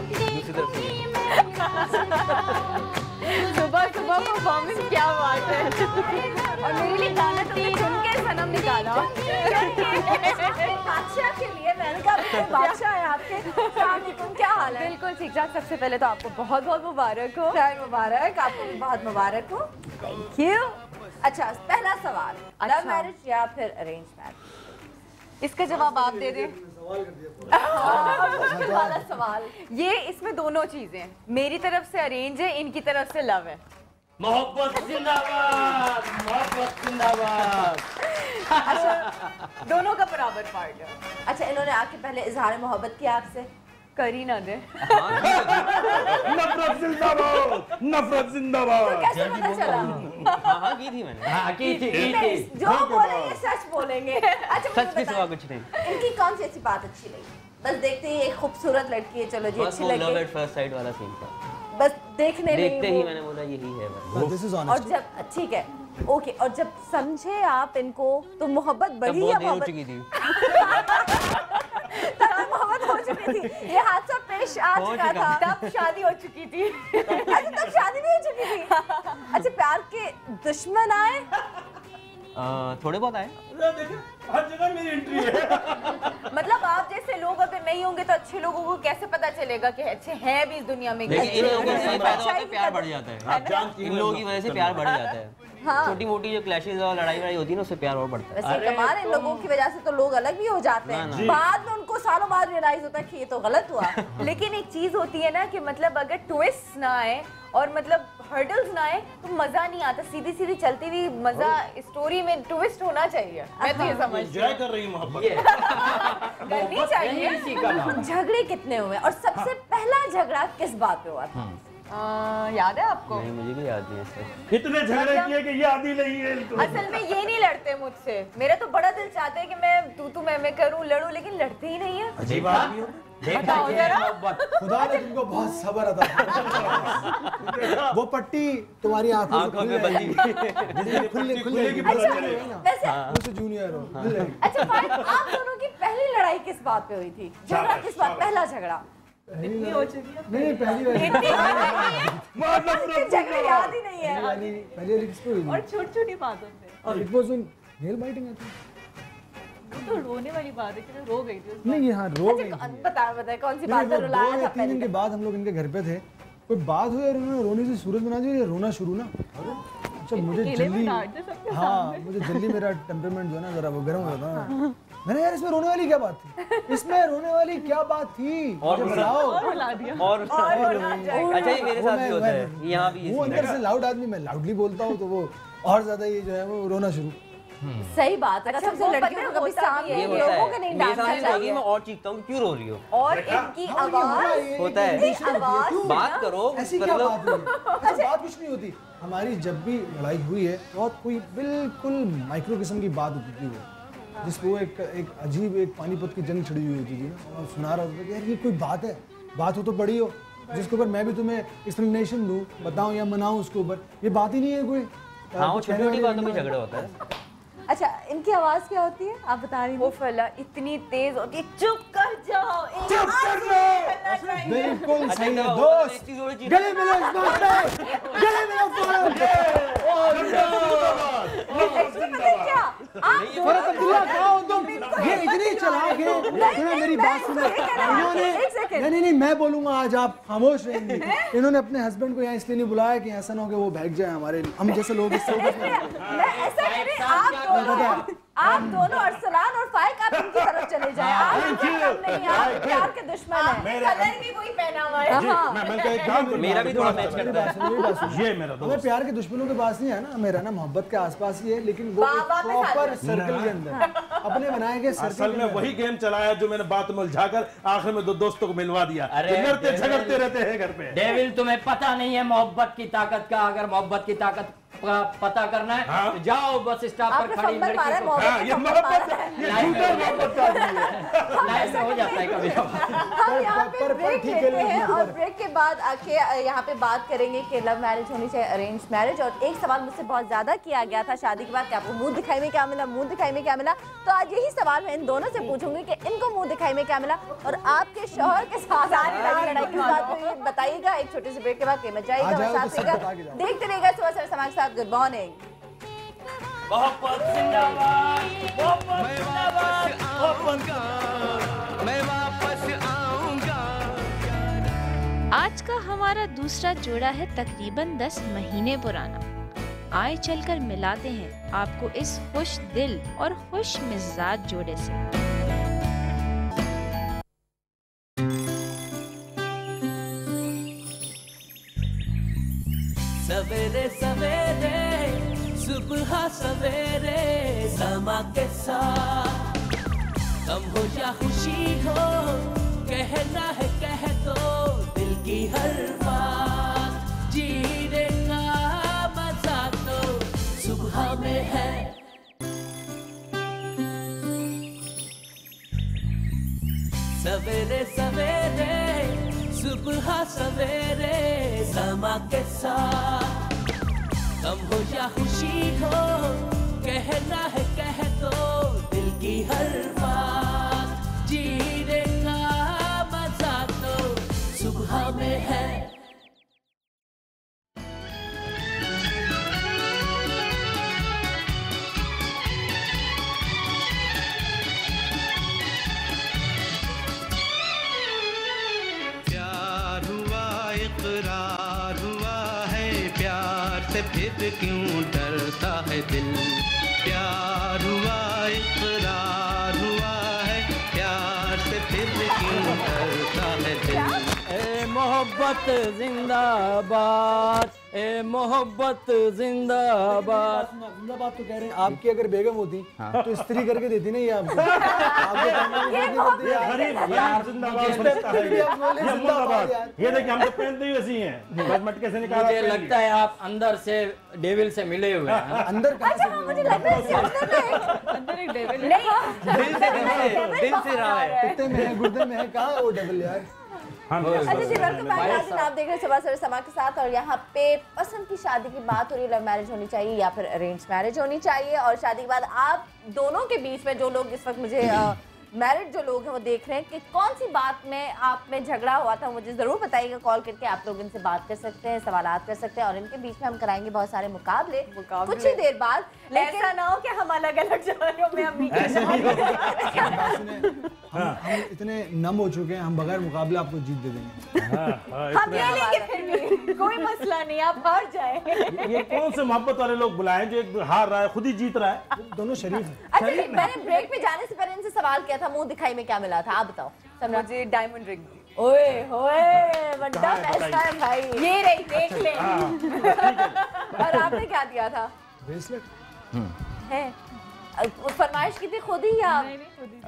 [SPEAKER 11] दूसरी तरफ से।
[SPEAKER 5] सुबह सुबह परफॉर्मेंस क्या बात है। और मेरे लिए गाना तुमने चुन के सनम निकाला बादशाह के लिए। मैंने कहा बादशाह है आपके। अस्सलाम, क्या हाल है? बिल्कुल ठीक ठाक। सबसे पहले तो आपको बहुत बहुत मुबारक हो। मुबारक, आपको भी बहुत मुबारक हो। Thank you. अच्छा, पहला सवाल, लव मैरिज या फिर अरेंज मैरिज? इसका जवाब आप दे दें। वाला सवाल, ये इसमें दोनों चीजें, मेरी तरफ से अरेंज है, इनकी तरफ से लव है।
[SPEAKER 1] मोहब्बत जिंदाबाद, मोहब्बत जिंदाबाद।
[SPEAKER 5] अच्छा, दोनों का बराबर पार्ट है। अच्छा, इन्होंने आके पहले इजहार मोहब्बत किया आपसे? करी ना दे।
[SPEAKER 8] नफरत जिंदाबाद, नफरत जिंदाबाद।
[SPEAKER 5] तो कैसे पता चला?
[SPEAKER 11] हाँ की थी मैंने।
[SPEAKER 1] हाँ की थी।
[SPEAKER 5] जो बोलेंगे सच बोलेंगे। अच्छा,
[SPEAKER 11] सच के सिवा कुछ नहीं।
[SPEAKER 5] इनकी कौन सी ऐसी बात अच्छी लगी? बस देखते ही एक खूबसूरत लड़की है, चलो जी अच्छी लगी।
[SPEAKER 11] लव एट फर्स्ट साइट वाला सीन था।
[SPEAKER 5] बस देखने
[SPEAKER 11] ही मैंने बोला यही है बस।
[SPEAKER 5] और जब ठीक है, ओके, और जब समझे आप इनको तो मोहब्बत बढ़ी या मोहब्बत
[SPEAKER 11] चुकी थी?
[SPEAKER 5] तब मोहब्बत हो चुकी थी, ये हादसा पेश आ चुका था, तब शादी हो चुकी थी। अच्छा, तब शादी नहीं हो चुकी थी। अच्छा, प्यार के दुश्मन आए?
[SPEAKER 11] थोड़े बहुत आए।
[SPEAKER 8] हर जगह मेरी एंट्री है।
[SPEAKER 5] मतलब आप जैसे लोग अगर नहीं होंगे तो अच्छे लोगों को कैसे पता चलेगा कि अच्छे हैं भी इस दुनिया में?
[SPEAKER 11] लेकिन इन लोगों से पैदा होकर प्यार बढ़ जाता है। इन लोगों की वजह से प्यार बढ़ जाता है।
[SPEAKER 5] हाँ।
[SPEAKER 11] छोटी मोटी जो क्लैशेस और लड़ाई होती है ना, उससे प्यार और बढ़ता है।
[SPEAKER 5] वैसे कमाल है, इन लोगों की वजह से तो लोग अलग भी हो जाते हैं, बाद में उनको सालों बाद रियलाइज होता है कि ये तो गलत हुआ। लेकिन एक चीज होती है ना कि मतलब अगर ट्विस्ट ना आए और मतलब हर्डल्स ना आए तो मजा नहीं आता। सीधी सीधी चलती हुई मजा, स्टोरी में ट्विस्ट होना चाहिए। मैं तो ये समझती हूं।
[SPEAKER 8] कर रही मोहब्बत
[SPEAKER 5] करनी चाहिए। झगड़े कितने हुए और सबसे पहला झगड़ा किस बात पे हुआ था? याद है आपको?
[SPEAKER 11] नहीं, मुझे भी याद नहीं है सर।
[SPEAKER 8] इतने झगड़े किए कि याद ही नहीं है इनको।
[SPEAKER 5] असल में ये नहीं लड़ते मुझसे, मेरा तो बड़ा दिल चाहता है कि मैं तू मैं करूं, लड़ूं, लेकिन लड़ते ही नहीं है।
[SPEAKER 8] अजीब आदमी हो।
[SPEAKER 5] बताओ जरा।
[SPEAKER 7] खुदा ने तुमको बहुत सब्र अता किया। वो पट्टी तुम्हारी आंखों में बंदी खुलेगी वैसे जूनियर हो।
[SPEAKER 5] अच्छा फाइन, आप दोनों की पहली लड़ाई किस बात पे हुई थी? झगड़ा किस बात? पहला झगड़ा इतनी हो चुकी है?
[SPEAKER 7] नहीं, पहली बार
[SPEAKER 5] झगड़े याद ही नहीं है।
[SPEAKER 7] पहली वाली किस पे हुई?
[SPEAKER 5] और छोटी छोटी बातों पे।
[SPEAKER 7] और it was on nail biting I think.
[SPEAKER 5] तो रोने वाली बात है कि मैं रो गई थी उसमें।
[SPEAKER 7] नहीं यहाँ रो गई
[SPEAKER 5] अच्छा, बता कौन सी बात है? रुलाया था
[SPEAKER 7] 3 दिन के बाद हम लोग इनके घर पे थे, कोई बात हुई और उन्होंने रोने से सूरत बना दी, रोना शुरू ना। अच्छा मुझे जल्दी, हाँ मुझे जल्दी मेरा टेम्परामेंट जो है ना जरा वो गर्म हो जाता है। मैंने यार इसमें रोने वाली क्या बात थी, इसमें रोने वाली क्या बात थी,
[SPEAKER 11] और
[SPEAKER 7] बताओ।
[SPEAKER 11] और अच्छा ये मेरे साथ भी होता है, यहाँ भी
[SPEAKER 7] वो अंदर से लाउड आदमी, मैं लाउडली बोलता हूँ तो वो और ज्यादा ये जो है वो रोना शुरू।
[SPEAKER 5] सही बात है। सबसे लड़कियों को कभी सामने लोगों के नहीं डांटना चाहिए।
[SPEAKER 11] मैं और चीखता हूँ क्यों रो रही हो,
[SPEAKER 5] और इनकी आवाज
[SPEAKER 11] होता है, बात करो,
[SPEAKER 7] ऐसी क्या बात हुई? ऐसी बात कुछ नहीं होती। हमारी जब भी लड़ाई हुई है बहुत कोई बिल्कुल माइक्रो किस्म की बात होती थी वो, जिसपे वो एक अजीब एक पानीपत की जंग छिड़ी हुई होती थी ना, और सुना रहा होता था यार ये कोई बात है, बात हो तो बड़ी हो जिसके ऊपर मैं भी तुम्हें एक्सप्लेनेशन दूँ, बताऊँ या मनाऊँ उसके ऊपर, ये बात ही नहीं है कोई।
[SPEAKER 11] हाँ छोटी छोटी बातों में झगड़ा होता है।
[SPEAKER 5] अच्छा इनकी आवाज क्या होती है आप बता रही? वो फला इतनी तेज होती है, चुप कर जाओ,
[SPEAKER 7] चुप कर लो। बिल्कुल सही है दोस्त, गले मिलो इस बात पे, गले मिलो फौरन। फरत अब्दुल्ला कहाँ हो तुम? ये इतनी चालाक है, सुनो मेरी बात सुनो। इन्होंने नहीं मैं बोलूंगा आज आप खामोश रहेंगी। इन्होंने अपने हस्बैंड को यहाँ इसलिए नहीं बुलाया कि ऐसा ना हो कि वो भाग जाए हमारे, हम जैसे लोग इससे
[SPEAKER 5] आप दोनों अरसलान और फाइक आप इनकी तरफ चले जाएं। आप नहीं, आप प्यार के दुश्मन हैं। कलर भी वही पहना हुआ है।
[SPEAKER 11] मेरा भी थोड़ा मैच करता है।
[SPEAKER 7] ये मेरा दोस्त प्यार के दुश्मनों के पास नहीं है ना, मेरा ना मोहब्बत के आसपास ही है, लेकिन वो प्रॉपर सर्कल के अंदर अपने बनाए गए सर्कल
[SPEAKER 8] में वही गेम चलाया जो मैंने बात में उलझाकर आखिर में 2 दोस्तों को मिलवा दिया। लड़ते झगड़ते रहते हैं घर पे।
[SPEAKER 1] डेविल तुम्हें पता नहीं है मोहब्बत की ताकत का, अगर मोहब्बत की ताकत पता करना है तो जाओ बस स्टॉप पर खड़ी लड़की को,
[SPEAKER 8] ये मोहब्बत
[SPEAKER 1] लाइफ में हो जाता है कभी।
[SPEAKER 5] हम यहाँ पे ब्रेक लेते हैं और ब्रेक के बाद आके यहाँ पे बात करेंगे कि लव मैरिज होनी चाहिए अरेंज मैरिज। और एक सवाल मुझसे बहुत ज्यादा किया गया था शादी के बाद कि आपको मुंह दिखाई में क्या मिला, मुंह दिखाई में क्या मिला, तो आज यही सवाल मैं इन दोनों से पूछूंगी कि इनको मुंह दिखाई में क्या मिला और आपके शौहर के साथ लड़ाई की बात बताइएगा। एक छोटे से ब्रेक के बाद कीमत जाएगा, देखते रहिएगा सुबह से समाज के साथ। Good morning.
[SPEAKER 1] मोहब्बत जिंदाबाद, मोहब्बत जिंदाबाद, मैं वापस आऊंगा।
[SPEAKER 10] आज का हमारा दूसरा जोड़ा है तकरीबन 10 महीने पुराना। आए चलकर मिलाते हैं आपको इस खुश दिल और खुश मिजाज जोड़े से।
[SPEAKER 12] सवेरे सवेरे सुबह सवेरे समा के साथ गम हो या खुशी हो, कहना है कह दो दिल की हर बात, जीने का मजा तो सुबह में है। सवेरे सवेरे सुबह सवेरे समा के साथ गम हो या खुशी हो, कहना है कह दो दिल की हर बात, जीने का मजा तो सुबह में है।
[SPEAKER 4] फिर क्यों डरता है दिल, प्यार हुआ इकरार हुआ है, प्यार से फिर क्यों डरता है दिल।
[SPEAKER 1] ए मोहब्बत जिंदाबाद, ए मोहब्बत जिंदाबाद।
[SPEAKER 7] जिंदाबाद तो कह रहे हैं, आपकी अगर बेगम होती तो इस्त्री करके देती ना ये आपको।
[SPEAKER 8] ये देखिए हम तो पहनते ही वैसी हैं, मटके से निकाल।
[SPEAKER 1] मुझे लगता है आप अंदर से डेविल से मिले हुए हैं।
[SPEAKER 7] अंदर
[SPEAKER 5] मुझे लगता है अंदर एक डेविल नहीं,
[SPEAKER 11] दिल से रहा है,
[SPEAKER 7] कुत्ते में है, गुर्दे में है, कहाँ है वो डेविल यार।
[SPEAKER 5] अच्छा जी, वेलकम बैक। आप देख रहे हैं सुबह से समा के साथ और यहाँ पे पसंद की शादी की बात हो रही है। लव मैरिज होनी चाहिए या फिर अरेंज मैरिज होनी चाहिए, और शादी के बाद आप दोनों के बीच में जो लोग इस वक्त मुझे मैरिड जो लोग हैं वो देख रहे हैं कि कौन सी बात में आप में झगड़ा हुआ था, मुझे ज़रूर बताइएगा कॉल करके। आप लोग इनसे बात कर सकते हैं, सवालात कर सकते हैं, और इनके बीच में हम कराएंगे बहुत सारे मुकाबले कुछ ही देर बाद। लेकिन ऐसा ना हो कि हम अलग अलग जगहों में हम
[SPEAKER 7] इतने नम हो चुके हैं, हम बगैर मुकाबले आपको जीत दे देंगे।
[SPEAKER 5] हम ले लेंगे फिर भी, कोई मसला नहीं, आप हार जाए।
[SPEAKER 8] ये कौन से मोहब्बत वाले लोग बुलाएं जो एक हार रहा है खुद ही जीत रहा है?
[SPEAKER 7] दोनों शरीफ हैं।
[SPEAKER 5] अच्छा, मैंने ब्रेक पे जाने से पहले इनसे सवाल किया था मुंह दिखाई में क्या मिला था, आप बताओ। मुझे डायमंड रिंग। ओए होए, बड़ा पैसा है भाई, ये रही, देख ले। और आपने क्या दिया था?
[SPEAKER 7] ब्रेसलेट
[SPEAKER 5] है। फरमाइश की थी खुद ही या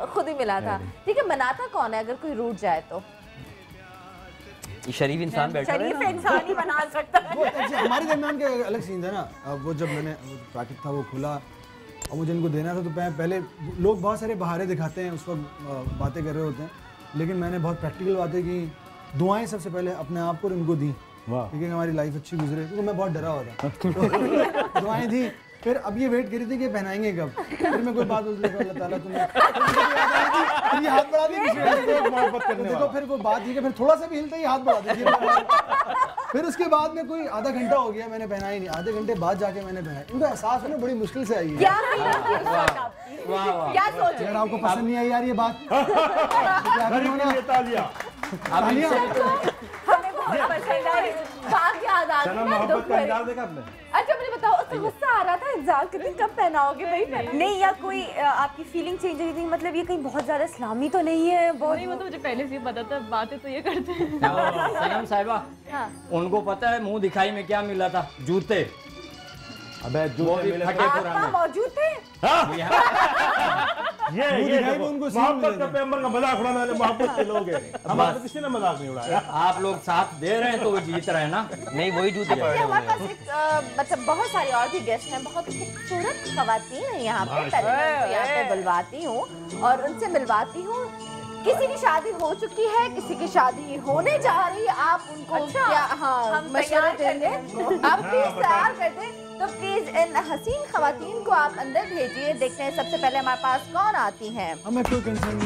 [SPEAKER 5] खुद ही मिला था? ठीक है, मनाता कौन है अगर कोई रूठ जाए तो?
[SPEAKER 11] शरीफ इंसान बैठा है,
[SPEAKER 5] शरीफ इंसान ही बना सकता है।
[SPEAKER 7] वो हमारे दरमियान के अलग सीन था ना। वो जब मैंने पैकेट था वो खुला और मुझे इनको देना था, तो पहले लोग बहुत सारे बहारे दिखाते हैं, उस वक्त बातें कर रहे होते हैं, लेकिन मैंने बहुत प्रैक्टिकल बातें की। दुआएं सबसे पहले अपने आप को इनको दी, ठीक है, हमारी लाइफ अच्छी गुजरे, क्योंकि मैं बहुत डरा हुआ था। दुआएं दी, फिर अब ये वेट करी थी कि पहनाएंगे कब। फिर मैं कोई बात अल्लाह ताला तुम्हें ये हाथ बढ़ा दी, देखो फिर वो बात ही कि फिर थोड़ा सा भी हिलता ही हाथ बढ़ा दीजिए। फिर उसके बाद में कोई आधा घंटा हो गया, मैंने पहना ही नहीं। आधे घंटे बाद जाके मैंने पहना। इनको एहसास है ना, बड़ी मुश्किल से आई है।
[SPEAKER 5] क्या सोच?
[SPEAKER 7] अगर आपको पसंद नहीं आई यार ये बात,
[SPEAKER 5] अच्छा मुझे बताओ, उससे गुस्सा आ रहा था इंसान के दिन कब पहनाओगे भाई? नहीं, या कोई आपकी फीलिंग चेंज हुई थी? मतलब ये कहीं बहुत ज्यादा इस्लामी तो नहीं है? बहुत
[SPEAKER 6] नहीं, मतलब मुझे पहले से पता था, बातें तो ये करते हैं।
[SPEAKER 1] सनम साहिबा, उनको पता है मुंह दिखाई में क्या मिला था? जूते।
[SPEAKER 8] अबे जूते मिले
[SPEAKER 5] थे, मौजूद थे।
[SPEAKER 8] ये मोहब्बत का पैगंबर का मजाक उड़ाने वाले मोहब्बत के लोग हैं। हमारा तो किसी ने मजाक नहीं उड़ाया।
[SPEAKER 1] आप लोग साथ दे रहे हैं तो वो जीत रहे हैं ना।
[SPEAKER 11] नहीं, वही जूते पड़ रहे हैं।
[SPEAKER 5] हमारे पास एक मतलब बहुत सारे और भी गेस्ट हैं, बहुत खूबसूरत खवातीन हैं यहाँ पे। पहले मैं उनको यहाँ पे बुलवाती हूँ और उनसे मिलवाती हूँ। किसी की शादी हो चुकी है, किसी की शादी होने जा रही है। आप उनको क्या हम मशवरा देंगे? आप प्लीज तैयार कर दें। तो प्लीज इन हसीन खवातीन को आप अंदर भेजिए। देखते हैं सबसे पहले हमारे पास कौन आती हैं।
[SPEAKER 7] हमें कोई कंसर्न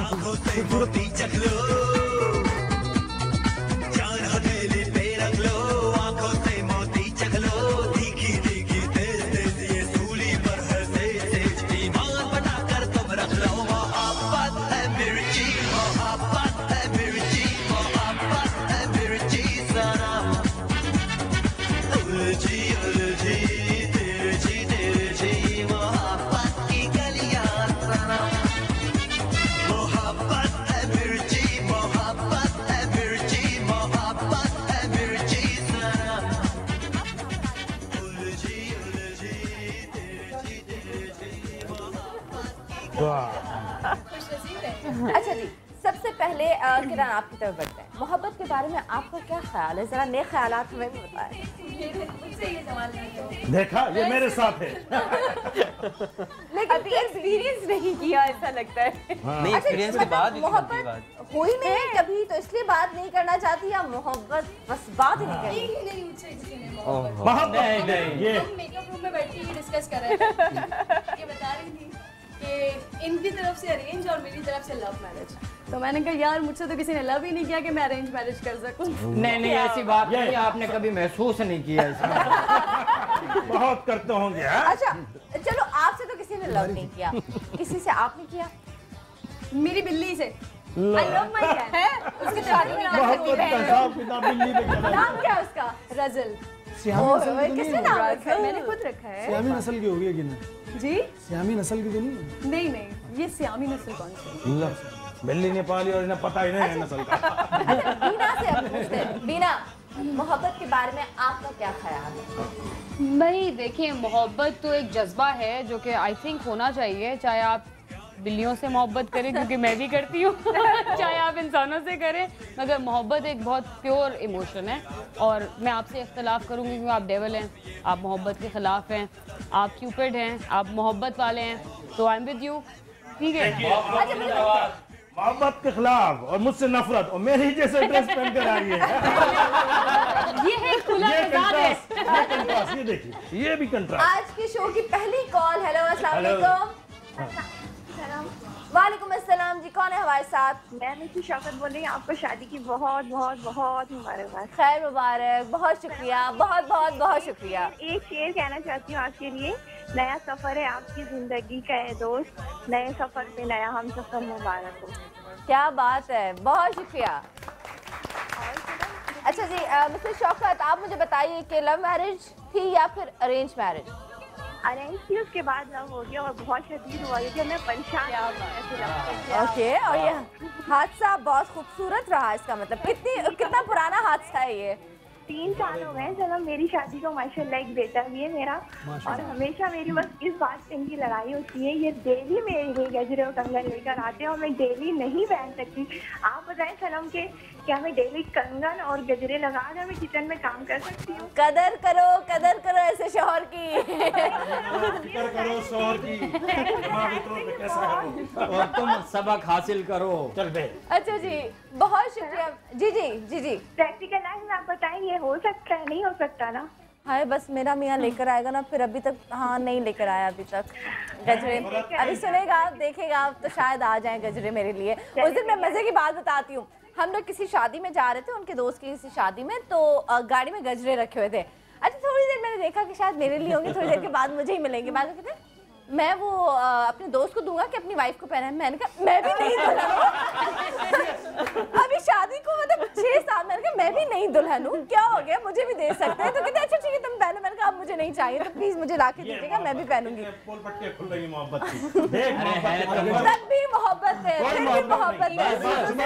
[SPEAKER 5] अच्छा जी, सबसे पहले किरण आपकी तरफ बढ़ते हैं। मोहब्बत के बारे में आपका क्या ख्याल है? जरा नए ख्यालात हमें भी बताएं।
[SPEAKER 8] देखा, ये मेरे साथ है।
[SPEAKER 5] लेकिन अभी एक्सपीरियंस नहीं किया ऐसा लगता है।
[SPEAKER 11] नहीं, एक्सपीरियंस के बाद
[SPEAKER 5] मोहब्बत हुई नहीं कभी, तो इसलिए बात नहीं करना चाहती, या मोहब्बत बस बात ही नहीं करनी?
[SPEAKER 8] मोहब्बत नहीं, ये
[SPEAKER 6] मेकअप रूम में बैठ के डिस्कस कर रहे थे। ये बता रही थी कि इनकी तरफ से अरेंज और मेरी तरफ से लव मैरिज। तो मैंने कहा यार मुझसे तो किसी ने लव ही नहीं किया कि मैं अरेंज मैरिज कर सकूं।
[SPEAKER 1] नहीं, ऐसी बात नहीं, आपने कभी महसूस नहीं किया इसमें।
[SPEAKER 8] बहुत करते होंगे।
[SPEAKER 5] अच्छा चलो, आपसे तो किसी ने लव नहीं किया, किसी से आपने किया?
[SPEAKER 6] मेरी बिल्ली से। I love my cat। है उसकी शादी में नाम क्या है उसका? रजल।
[SPEAKER 5] किसने नाम रखा है?
[SPEAKER 6] मैंने खुद रखा है।
[SPEAKER 7] सियामी नस्ल की होगी कि नहीं?
[SPEAKER 6] जी,
[SPEAKER 7] सियामी नस्ल की तो नहीं?
[SPEAKER 6] नहीं नहीं, ये सियामी नस्ल कौन सी?
[SPEAKER 8] बिल्ली नेपाली और इन्हें पता ही नहीं है नस्ल का।
[SPEAKER 5] बीना से अब पूछते हैं। बीना, मोहब्बत के बारे में आपका क्या ख्याल है?
[SPEAKER 13] भाई देखिए, मोहब्बत तो एक जज्बा है जो कि आई थिंक होना चाहिए, चाहे आप बिल्लियों से मोहब्बत करें, क्योंकि मैं भी करती हूँ, चाहे आप इंसानों से करें, मगर मोहब्बत एक बहुत प्योर इमोशन है। और मैं आपसे इख्तलाफ करूँगी क्योंकि आप डेविल हैं, आप मोहब्बत के ख़िलाफ़ हैं, आप क्यूपिड हैं, आप मोहब्बत वाले हैं, तो आई एम विद यू। ठीक है,
[SPEAKER 8] मोहब्बत के खिलाफ और मुझसे नफरत, और मेरी जैसे ड्रेस पहन कर आई है।
[SPEAKER 13] ये है खुला मजाक है।
[SPEAKER 8] ये देखिए, ये भी कंट्रास्ट।
[SPEAKER 5] आज के शो की पहली कॉल। हेलो, अस्सलाम वालेकुम। वालेकुम अस्सलाम जी, कौन है हमारे साथ?
[SPEAKER 14] मैं मिस्टर शौकत बोल रही हूँ। आपको शादी की बहुत बहुत बहुत मुबारकबाद।
[SPEAKER 5] खैर मुबारक, बहुत शुक्रिया, बहुत बहुत बहुत शुक्रिया।
[SPEAKER 14] एक शेर कहना चाहती हूँ आपके लिए। नया सफ़र है आपकी ज़िंदगी का है दोस्त, नए सफ़र पे नया हम सफ़र मुबारक हो।
[SPEAKER 5] क्या बात है, बहुत शुक्रिया। अच्छा जी मिस्टर शौकत, आप मुझे बताइए कि लव मैरिज थी या फिर अरेंज मैरिज?
[SPEAKER 14] अरेंज थी, उसके बाद लव हो गया और बहुत शदीद हुआ क्योंकि मैं परेशान।
[SPEAKER 5] ओके, और ये हादसा बहुत खूबसूरत रहा, इसका मतलब कितना पुराना हादसा है ये?
[SPEAKER 14] 3 साल हो गए चलो मेरी शादी को, माशाल्लाह एक बेटा भी है मेरा। और हमेशा मेरी बस इस बात से इनकी लड़ाई होती है, ये डेली मेरे लिए गजरे और कंगन लेकर आते हैं और मैं डेली नहीं पहन सकती। आप बताएं सनम के क्या मैं डेली कंगन और गजरे लगा कर मैं किचन में काम कर सकती हूँ?
[SPEAKER 5] कदर करो ऐसे शौहर की।
[SPEAKER 8] करो शौहर की।
[SPEAKER 1] और तुम सबक हासिल करो।
[SPEAKER 8] चल बे।
[SPEAKER 5] अच्छा जी, बहुत शुक्रिया। जी
[SPEAKER 14] प्रैक्टिकल लाइफ में आप बताएं ये हो सकता है, नहीं हो सकता ना?
[SPEAKER 5] हाय बस मेरा मियाँ लेकर आएगा ना, फिर अभी तक नहीं लेकर आया अभी तक गजरे। अभी सुनेगा देखेगा तो शायद आ जाए गजरे मेरे लिए। उस दिन मैं मजे की बात बताती हूँ, हम लोग किसी शादी में जा रहे थे, उनके दोस्त की किसी शादी में, तो गाड़ी में गजरे रखे हुए थे। अच्छा थोड़ी देर मैंने देखा कि शायद मेरे लिए होंगे, थोड़ी देर के बाद मुझे ही मिलेंगे। बाद में कहते मैं वो अपने दोस्त को दूंगा कि अपनी वाइफ को पहना। मैंने कहा मैं भी नहीं दुल्हन हूँ। अभी शादी को मतलब 6 साल। मैंने कहा मैं भी नहीं दुल्हन हूँ, क्या हो गया, मुझे भी दे सकते हैं? तो कहते अच्छा ठीक है तुम पहनो। मैंने कहा अब मुझे नहीं चाहिए, तो प्लीज मुझे ला के दीजिएगा, मैं भी पहनूंगी। तब भी मोहब्बत है, फिर भी मोहब्बत है,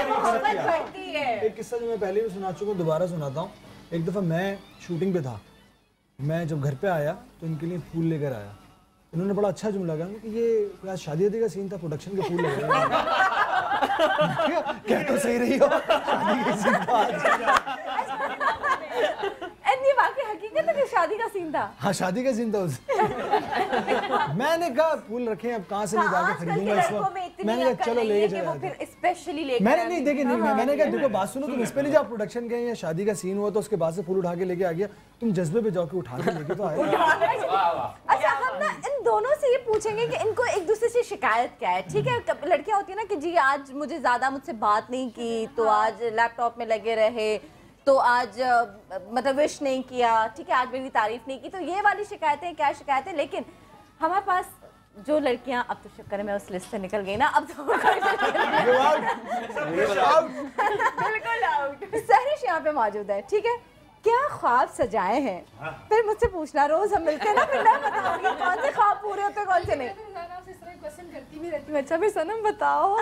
[SPEAKER 5] मोहब्बत बढ़ती है।
[SPEAKER 7] एक किस्सा जो मैं पहले भी सुना चुका हूँ, दोबारा सुनाता हूँ। एक दफ़ा मैं शूटिंग पे था, मैं जब घर पे आया तो इनके लिए फूल लेकर आया। इन्होंने बड़ा अच्छा जुमला कहा कि ये आज शादी का सीन था, प्रोडक्शन के फूल लगे। क्या तो सही रही हो, शादी का सीन था।
[SPEAKER 5] ये वाकई हकीकत है कि शादी का सीन था?
[SPEAKER 7] हाँ शादी का सीन था मैंने कहा फूल रखे हैं, अब कहाँ से निकाल के खरीदूंगा इस वक्त। मैंने कहा चलो ले जाओ,
[SPEAKER 5] स्पेशली लेके
[SPEAKER 7] मैंने नहीं देखे नहीं। मैंने कहा देखो बात सुनो, तुम इस पे नहीं जाओ, प्रोडक्शन के या शादी का सीन हुआ तो उसके बाद से फूल उठा के लेके आ गया, तुम जज्बे पे जाओ के उठा के लेके तो आए।
[SPEAKER 5] अच्छा हम ना इन दोनों से ये पूछेंगे कि इनको एक दूसरे से शिकायत क्या है, ठीक है? लड़कियां होती है ना कि जी आज मुझे ज्यादा मुझसे बात नहीं की, तो आज लैपटॉप में लगे रहे, तो आज मतलब विश नहीं किया, ठीक है, आज मेरी तारीफ नहीं की, तो ये वाली शिकायतें क्या शिकायतें। लेकिन हमारे पास जो लड़कियां, अब तो शुक्र है मैं उस लिस्ट से निकल गई ना, अब तो बिल्कुल आउट। सहरिश यहाँ पे मौजूद है, ठीक है? क्या ख्वाब सजाए हैं? फिर मुझसे पूछना, रोज हम मिलते हैं ना, फिर मैं बताऊंगी कौन से ख्वाब पूरे होते हैं कौन से नहीं।
[SPEAKER 6] क्वेश्चन करती भी रहती हूँ। अच्छा फिर सनम बताओ।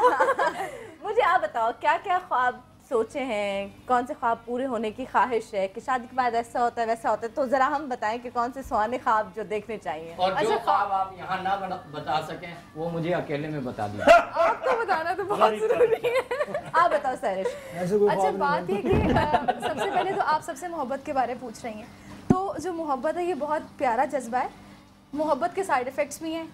[SPEAKER 5] मुझे आप बताओ क्या क्या ख्वाब सोचे हैं, कौन से ख्वाब पूरे होने की ख्वाहिश है कि शादी के बाद ऐसा होता है वैसा होता है, तो जरा हम बताएं कि कौन से सुहाने ख्वाब जो देखने चाहिए।
[SPEAKER 1] और जो ख्वाब आप यहाँ ना बता सकें वो मुझे अकेले में बता दिया।
[SPEAKER 6] आपको बताना तो बहुत जरूरी है।
[SPEAKER 5] आप बताओ सहरिश।
[SPEAKER 6] अच्छा बात ये कि सबसे पहले तो आप सबसे मोहब्बत के बारे में पूछ रही हैं, तो जो मोहब्बत है ये बहुत प्यारा जज्बा है। मोहब्बत के साइड इफ़ेक्ट्स भी हैं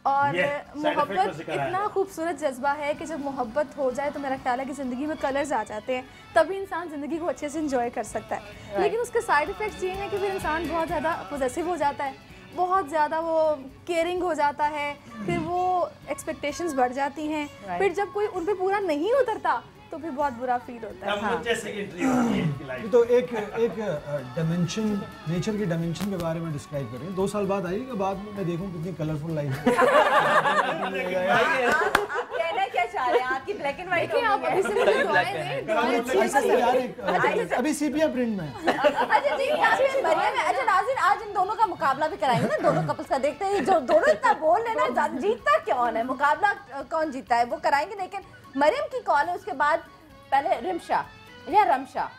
[SPEAKER 6] और मोहब्बत इतना खूबसूरत जज्बा है कि जब मोहब्बत हो जाए तो मेरा ख्याल है कि ज़िंदगी में कलर्स आ जाते हैं, तभी इंसान ज़िंदगी को अच्छे से इंजॉय कर सकता है। लेकिन उसके साइड इफ़ेक्ट्स ये हैं कि फिर इंसान बहुत ज़्यादा पॉसेसिव हो जाता है, बहुत ज़्यादा वो केयरिंग हो जाता है, फिर वो एक्सपेक्टेशंस बढ़ जाती हैं, फिर जब कोई उन पर पूरा नहीं उतरता तो फिर बहुत बुरा फील होता है। हाँ।
[SPEAKER 7] तो एक डायमेंशन, नेचर की डायमेंशन के बारे में डिस्क्राइब करें। 2 साल बाद आइएगा, बाद में मैं देखूं कितनी कलरफुल लाइफ है।
[SPEAKER 5] आप कहना क्या चाह रहे हैं? आपकी ब्लैक एंड व्हाइट
[SPEAKER 6] आप अभी से मुझे दुआएं दें।
[SPEAKER 7] अभी सीपिया प्रिंट में।
[SPEAKER 5] अच्छा जी, अच्छा नाज़रीन आज इन दोनों का मुकाबला भी कराएंगे ना, दोनों कपल्स का। देखते हैं जो दोनों इतना बोल रहे ना, जीतता कौन है, मुकाबला कौन जीतता है वो कराएंगे। लेकिन मरियम की कॉल है, उसके बाद पहले रिमशा या रमशा।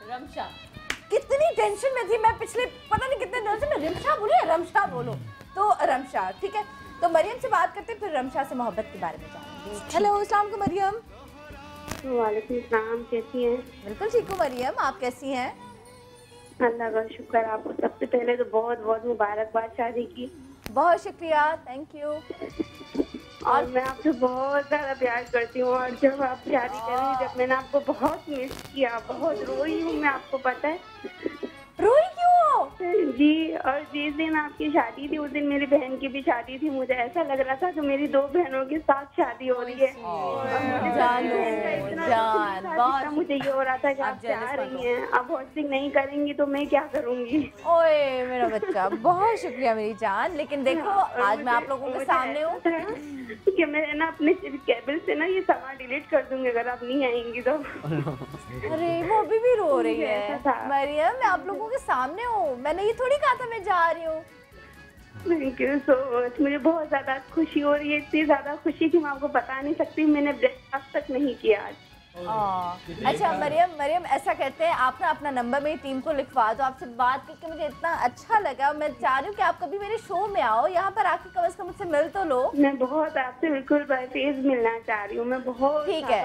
[SPEAKER 5] कितनी टेंशन में थी मैं पिछले पता नहीं कितने दिनों से, मैं रिमशा बोलूं या रमशा बोलूं, तो रमशा ठीक है। तो मरियम से बात करते हैं, फिर रमशा से मोहब्बत के बारे में जानेंगे। हेलो अस्सलाम वालेकुम मरियम।
[SPEAKER 14] वालेकुम सलाम, कैसी हैं?
[SPEAKER 5] बिल्कुल ठीक हूँ मरियम, आप कैसी हैं?
[SPEAKER 14] अल्लाह का शुक्र। आपको सबसे पहले तो बहुत बहुत मुबारकबाद शादी की।
[SPEAKER 5] बहुत शुक्रिया, थैंक यू।
[SPEAKER 14] और मैं आपसे बहुत ज़्यादा प्यार करती हूँ, और जब आप शादी करें, जब मैंने आपको बहुत मिस किया, बहुत रोई हूँ मैं, आपको पता है?
[SPEAKER 5] रोई क्यों?
[SPEAKER 14] जी, और जिस दिन आपकी शादी थी उस दिन मेरी बहन की भी शादी थी। मुझे ऐसा लग रहा था कि मेरी 2 बहनों के साथ शादी हो रही है।
[SPEAKER 5] जान,
[SPEAKER 14] मुझे ये हो रहा था कि आप जा रही हैं, अब होस्टिंग नहीं करेंगी तो मैं क्या करूँगी।
[SPEAKER 5] ओए मेरा बच्चा, बहुत शुक्रिया मेरी जान। लेकिन देखो आज मैं आप लोगों के सामने हूँ
[SPEAKER 14] कि मैं ना अपने केबल से ना ये सामान डिलीट कर दूंगी अगर आप नहीं आएंगी तो।
[SPEAKER 5] अरे वो अभी भी रो रही है। मरियम, मैं आप लोगों के सामने हूँ, मैंने ये थोड़ी कहा था मैं जा रही हूँ।
[SPEAKER 14] थैंक यू सो मच, मुझे बहुत ज्यादा खुशी हो रही है, इतनी ज्यादा खुशी कि मैं आपको बता नहीं सकती। मैंने ब्रेकफास्ट तक नहीं किया आज।
[SPEAKER 5] अच्छा मरियम ऐसा करते हैं, आप ना अपना नंबर मेरी टीम को लिखवा दो। आपसे बात करके मुझे इतना अच्छा लगा। मैं चाह रही हूँ कि आप कभी मेरे शो में आओ, यहाँ पर आके कम से कम मुझसे मिल तो लो।
[SPEAKER 14] मैं बहुत आपसे बिल्कुल फेस मिलना चाह रही हूँ, मैं बहुत।
[SPEAKER 5] ठीक है,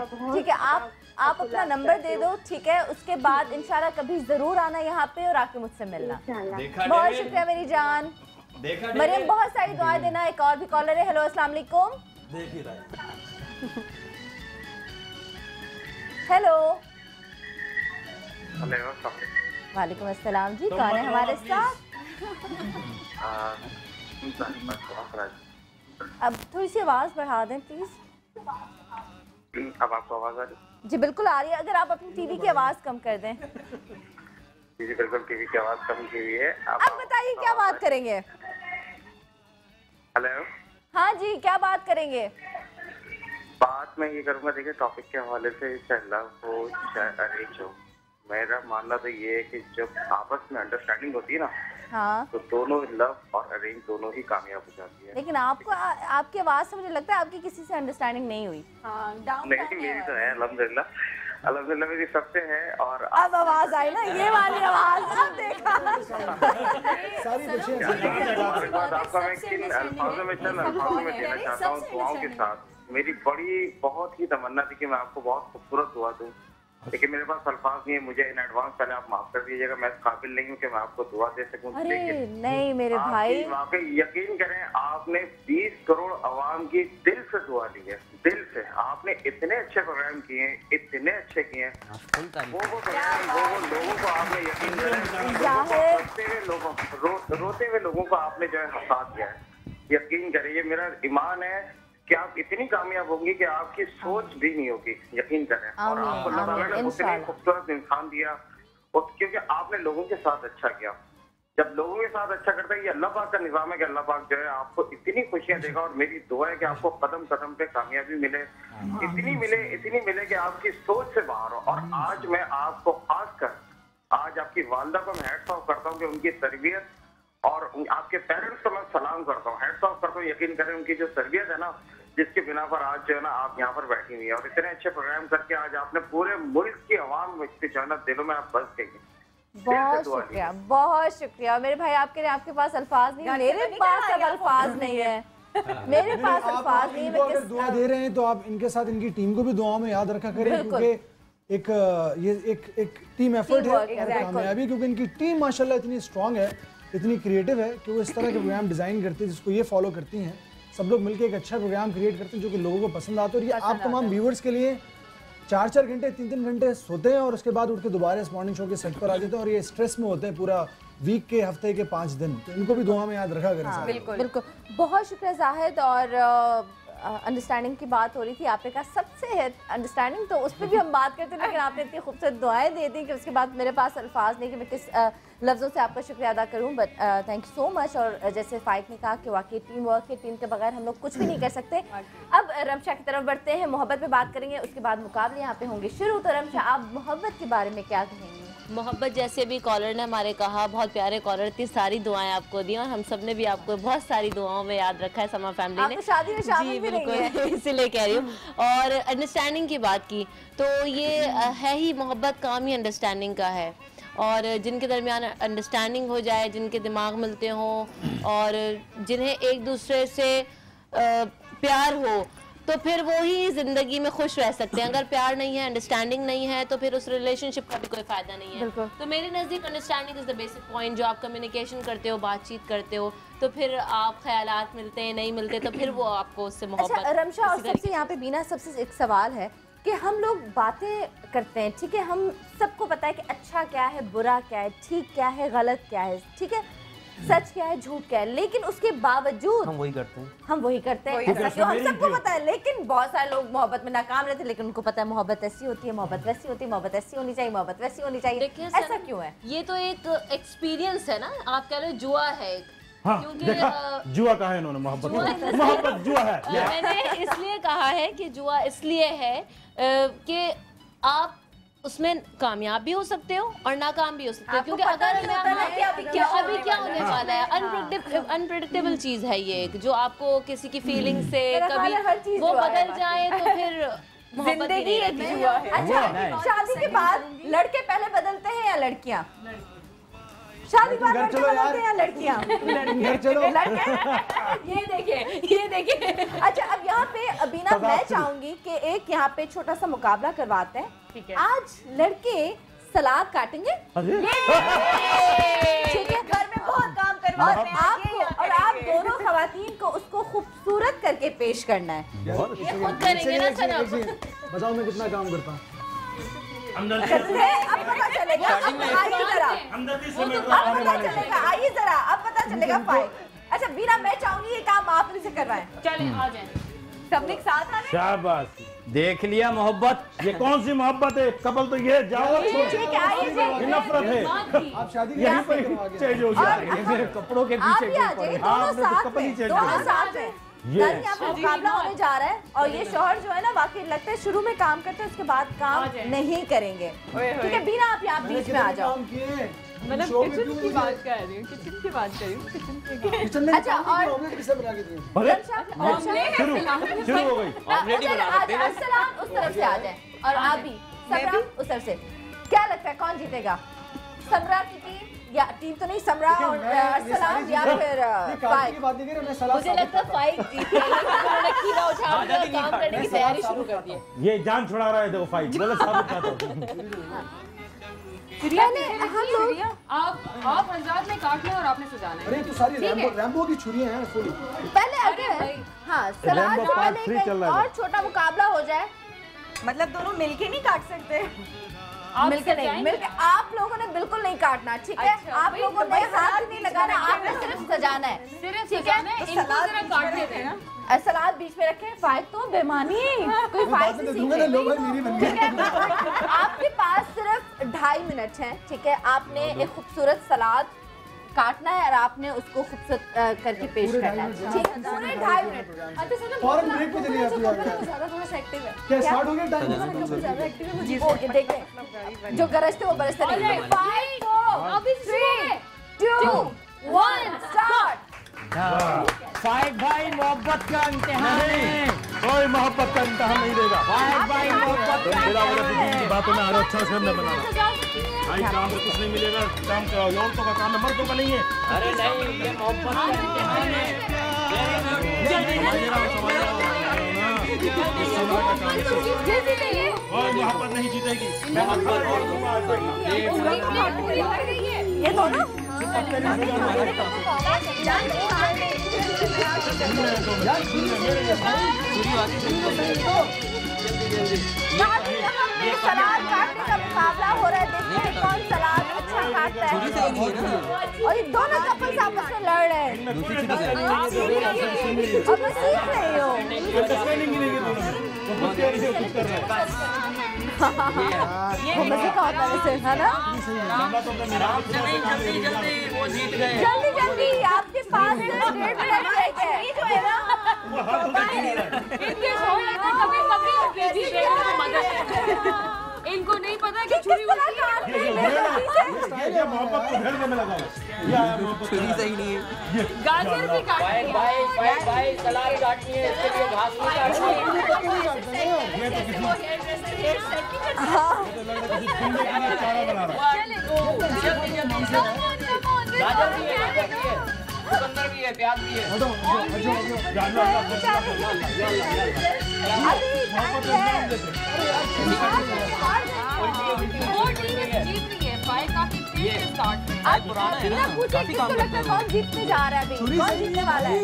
[SPEAKER 5] आप अपना नंबर दे दो, ठीक है। उसके बाद इंशाल्लाह कभी जरूर आना यहाँ पे और आके मुझसे मिलना। बहुत शुक्रिया मेरी जान। मरियम, बहुत सारी दुआएं देना। एक और भी कॉलर है। हेलो, अस्सलाम वालेकुम। हेलो। वालेकुम अस्सलाम जी, कौन है हमारे साथ? अब थोड़ी सी आवाज बढ़ा दें प्लीज।
[SPEAKER 15] अब आपको आवाज आ रही?
[SPEAKER 5] जी बिल्कुल आ रही है। अगर आप अपनी टीवी की आवाज कम कर दें।
[SPEAKER 15] जी बिल्कुल, टीवी की आवाज कम की हुई है।
[SPEAKER 5] अब बताइए क्या बात करेंगे?
[SPEAKER 15] हेलो।
[SPEAKER 5] हाँ जी, क्या बात करेंगे?
[SPEAKER 15] बात मैं ये करूंगा, देखिए टॉपिक के हवाले से लव हो चाहे अरेंज हो, मेरा मानना तो ये है कि जब आपस में अंडरस्टैंडिंग होती है ना,
[SPEAKER 5] हाँ,
[SPEAKER 15] तो दोनों लव और अरेंज दोनों ही कामयाब हो जाती है।
[SPEAKER 5] लेकिन आपको आपकी आवाज से मुझे लगता है आपकी किसी से अंडरस्टैंडिंग नहीं हुई।
[SPEAKER 15] नहीं, मेरी तो है अल्हम्दुलिल्लाह मेरी सबसे है। और
[SPEAKER 5] अब आवाज आई ना, ये वाली आवाज, अब देखा।
[SPEAKER 15] आपका मैं किन अल्फाजों में देना चाहता हूँ दुआओं के साथ। मेरी बहुत ही तमन्ना थी कि मैं आपको बहुत खूबसूरत दुआ दूं, लेकिन मेरे पास अल्फाज नहीं है। मुझे इन एडवांस पहले आप माफ कर दीजिएगा, मैं काबिल नहीं हूँ कि मैं आपको दुआ दे सकूं।
[SPEAKER 5] अरे नहीं मेरे भाई,
[SPEAKER 15] वाकई यकीन करें, आपने 20 करोड़ अवाम की दिल से दुआ ली है, दिल से। आपने इतने अच्छे प्रोग्राम किए हैं, इतने अच्छे किए हैं। वो लोगों को आपने यकीन करें, रोते हुए लोगों को आपने जो है हंसा दिया है। यकीन करिए, मेरा ईमान है कि आप इतनी कामयाब होंगी कि आपकी सोच भी नहीं होगी। यकीन करें। और आपको अल्लाह ताला ने उतने खूबसूरत इंसान दिया, क्योंकि आपने लोगों के साथ अच्छा किया। जब लोगों के साथ अच्छा करता है, ये अल्लाह पाक का निज़ाम है कि अल्लाह पाक जो है आपको इतनी खुशियां देगा। और मेरी दुआ है कि आपको कदम कदम पे कामयाबी मिले, इतनी मिले कि आपकी सोच से बाहर हो। और आज मैं आपको खासकर आज आपकी वालदा को मैं हैट्स ऑफ करता हूँ कि उनकी तरबियत, और आपके पेरेंट्स को मैं सलाम करता हूँ, हैट्स ऑफ करता हूँ। यकीन करें, उनकी जो तरबियत है ना, जिसके बिना पर आज जो है ना आप यहाँ पर बैठी हुई है, और इतने अच्छे प्रोग्राम करके आज आपने पूरे मुल्क की आवाम के जो है ना दिलों में आप बस गई।
[SPEAKER 5] बहुत शुक्रिया मेरे भाई। आपके पास अल्फाज नहीं, मेरे पास अब अल्फाज नहीं है। मेरे पास अल्फाज नहीं है।
[SPEAKER 7] अगर दुआ दे रहे हैं तो आप इनके साथ इनकी टीम को भी दुआओं में याद रखा करें, क्योंकि एक टीम एफर्ट है कामयाबी, क्योंकि इनकी टीम माशाल्लाह इतनी स्ट्रांग है, इतनी क्रिएटिव है कि वो इस तरह के प्रोग्राम डिज़ाइन करती है जिसको ये फॉलो करती हैं। सब लोग मिलकर एक अच्छा प्रोग्राम क्रिएट करते हैं जो कि लोगों को पसंद आता है। और ये आप तमाम व्यूवर्स के लिए 4-4 घंटे 3-3 घंटे सोते हैं और उसके बाद उठ के दोबारा इस मॉर्निंग शो के सेट पर आ जाते हैं, और ये स्ट्रेस में होते हैं पूरा वीक के हफ्ते के 5 दिन। तो इनको भी दुआ में याद रखा करें।
[SPEAKER 5] बिल्कुल। बहुत शुक्रिया जाहिद। और अंडरस्टैंडिंग की बात हो रही थी, आपने कहा सबसे है अंडरस्टैंडिंग, तो उस पर भी हम बात करते हैं, लेकिन आपने इतनी खूबसूरत दुआएं दे दी कि उसके बाद मेरे पास अल्फाज नहीं कि मैं किस लफ्ज़ों से आपका शुक्रिया अदा करूं। But thank you so much. और जैसे फाइक ने कहा कि वाकई टीम वर्क है, टीम के बगैर हम लोग कुछ भी नहीं कर सकते। अब रमशा की तरफ बढ़ते हैं, मोहब्बत पे बात करेंगे, उसके बाद मुकाबले यहाँ पे होंगे शुरू। तो रमशा, आप मोहब्बत के बारे में क्या कहेंगे?
[SPEAKER 16] मोहब्बत, जैसे भी कॉलर ने हमारे कहा, बहुत प्यारे कॉलर, इतनी सारी दुआएं आपको दी और हम सब ने भी आपको बहुत सारी दुआओं में याद रखा है। समा फैमिली ने
[SPEAKER 5] शादी में शामिल भी नहीं है,
[SPEAKER 16] इसीलिए कह रही हूँ। और अंडरस्टैंडिंग की बात की तो ये है ही, मोहब्बत काम ही अंडरस्टैंडिंग का है। और जिनके दरमियान अंडरस्टैंडिंग हो जाए, जिनके दिमाग मिलते हों और जिन्हें एक दूसरे से प्यार हो, तो फिर वो ही ज़िंदगी में खुश रह सकते हैं। अगर प्यार नहीं है, अंडरस्टैंडिंग नहीं है, तो फिर उस रिलेशनशिप का भी कोई फ़ायदा नहीं है। तो मेरे नज़दीक understanding is the basic point. जो आप कम्युनिकेशन करते हो, बातचीत करते हो, तो फिर आप ख्यालात मिलते हैं, नहीं मिलते, तो फिर वो आपको उससे मोहब्बत।
[SPEAKER 5] रमशा, और सबसे यहाँ पे बीना, सबसे एक सवाल है कि हम लोग बातें करते हैं, ठीक है, हम सबको पता है कि अच्छा क्या है, बुरा क्या है, ठीक क्या है, गलत क्या है, ठीक है, सच क्या है, झूठ क्या है, लेकिन उसके बावजूद
[SPEAKER 11] हम वही करते हैं।
[SPEAKER 5] ऐसा क्यों? हम सबको पता है, लेकिन बहुत सारे लोग मोहब्बत में नाकाम रहते हैं, लेकिन उनको पता है मोहब्बत ऐसी होती है, मोहब्बत वैसी होती है, मोहब्बत ऐसी होनी चाहिए, मोहब्बत वैसी होनी चाहिए। ऐसा क्यों है?
[SPEAKER 16] ये तो एक एक्सपीरियंस है ना, आप कह रहे हो जुआ है एक।
[SPEAKER 8] हाँ, देखा जुआ कहा है इन्होंने, मोहब्बत जुआ है।
[SPEAKER 16] मैंने इसलिए कहा है कि जुआ इसलिए है कि आप उसमें कामयाब भी हो सकते हो और नाकाम भी हो सकते हो, क्योंकि अगर अभी क्या होने वाला है, अनप्रेडिक्टेबल चीज है ये, जो आपको किसी की फीलिंग से कभी वो बदल जाए तो फिर
[SPEAKER 5] जिंदगी एक जुआ है। अच्छा, शादी के बाद लड़के पहले बदलते हैं या लड़कियां? शादी के बाद लड़के बदलते हैं या लड़कियां? ये देखिए। अच्छा, अब यहाँ पे अबीना मैं चाहूंगी कि एक यहाँ पे छोटा सा मुकाबला करवाते हैं। ठीक है, आज लड़के सलाद काटेंगे, ठीक है, घर में बहुत काम करवाते हैं आपको, और आप दोनों खवातीन को उसको खूबसूरत करके पेश करना है। ये खुद करेंगे ना सर?
[SPEAKER 7] बताओ मैं कितना काम करता हूँ।
[SPEAKER 5] अब पता चलेगा, आइए जरा, अब पता चलेगा फाइट। अच्छा बीना, मैं चाहूंगी ये काम आप से करवाएं।
[SPEAKER 13] चलिए आ जाएं,
[SPEAKER 5] सबने साथ आ।
[SPEAKER 8] शाबाश,
[SPEAKER 1] देख लिया मोहब्बत।
[SPEAKER 8] ये कौन सी मोहब्बत है? कपल तो ये जाओ, नफरत है।
[SPEAKER 7] आप शादी
[SPEAKER 8] यहीं पर चेंज हो गया,
[SPEAKER 1] कपड़ों के पीछे
[SPEAKER 5] दोनों साथ में यहाँ पे मुकाबला होने जा रहा है, और ये शौहर जो है ना, वाकई लगता है शुरू में काम करते हैं, उसके बाद काम नहीं करेंगे। ठीक है बीना, आप यहाँ बीच में आ जाओ।
[SPEAKER 13] मतलब किचन की बात कर रही हूँ, किचन की बात कर रही हूँ, किचन में।
[SPEAKER 5] अच्छा, और
[SPEAKER 8] शुरू हो गई।
[SPEAKER 5] अरसलान उस तरफ से आ जाए और आप भी समरा उस तरफ से। क्या लगता है कौन जीतेगा? समरा की टीम या टीम तो नहीं, समरा और अरसलान या फिर फाइट?
[SPEAKER 16] मुझे लगता है फाइट जीतेगी, उन्होंने खीरा उठा के काम करने की तैयारी शुरू कर दी है।
[SPEAKER 8] ये जान छुड़ा रहा है, देखो फाइट गलत साबित करता हूं।
[SPEAKER 13] हम लोग आप हंजात में काटना है और आपने सजाना है।
[SPEAKER 7] अरे तो सारी रैम्बो की छुरियां हैं फुल।
[SPEAKER 5] पहले अगर हाँ सलाद और छोटा मुकाबला हो जाए, मतलब दोनों मिलके नहीं काट सकते? मिलके नहीं, मिलके आप लोगों ने बिल्कुल नहीं काटना, ठीक है? आप लोगों ने हाथ नहीं लगाना, आपने सिर्फ सजाना है, ठीक है?
[SPEAKER 13] सलाद काट देते हैं ना,
[SPEAKER 5] सलाद बीच में रखें। फाइट तो बेमानी, कोई फाइट से सीखे। आपके पास सिर्फ 2.5 मिनट हैं, ठीक है? आपने एक खूबसूरत सलाद काटना है और आपने उसको खूबसूरत करके पेश करना है, ठीक है? पूरे 2.5 मिनट।
[SPEAKER 7] अच्छा सर, फौरन ब्रेक पे चलिए आप।
[SPEAKER 6] ज़्यादा थोड़ा सा एक्टिव है।
[SPEAKER 7] क्या स्टार्ट हो गया टाइम?
[SPEAKER 6] ज़्यादा एक्टिव है मुझे।
[SPEAKER 5] ओके, देखें जो गरजते वो बरसते नहीं। 5 4 3 2 1 स्टार्ट।
[SPEAKER 1] फाइट भाई मोहब्बत का इम्तिहान है,
[SPEAKER 8] कोई मोहब्बत का इम्तिहान नहीं देगा।
[SPEAKER 1] फाइट भाई मोहब्बत का
[SPEAKER 8] इम्तिहान की बातों में आ रहा, अच्छा से हमने बनाना भाई, काम में कुछ नहीं मिलेगा, काम का औरतों का काम है, मर्दों का नहीं है।
[SPEAKER 1] अरे नहीं, ये मोहब्बत का इम्तिहान है।
[SPEAKER 8] कोई मोहब्बत नहीं जीतेगी।
[SPEAKER 5] ये दोनों सलाद काटने का मुकाबला हो रहा है, देखते हैं कौन सलाद अच्छा काटता है। और ये दोनों कपल्स आपस में लड़ रहे हैं। अब मैं सीख रही हूँ। वो मजे का होता है वैसे, है ना? जल्दी जल्दी, आपके पास 1.5 मिनट है जो है ना,
[SPEAKER 13] इनको नहीं पता कि छुरी
[SPEAKER 8] मोहब्बत को घर में लगाओ,
[SPEAKER 11] छुरी सही नहीं है।
[SPEAKER 13] गाजर भी काटनी है
[SPEAKER 1] भाई सलाद काटनी है, इसके लिए घास नहीं काटनी है। चुकंदर भी है, प्याज भी है।
[SPEAKER 5] कौन जीतने जा रहा है अभी? कौन जीतने वाला है?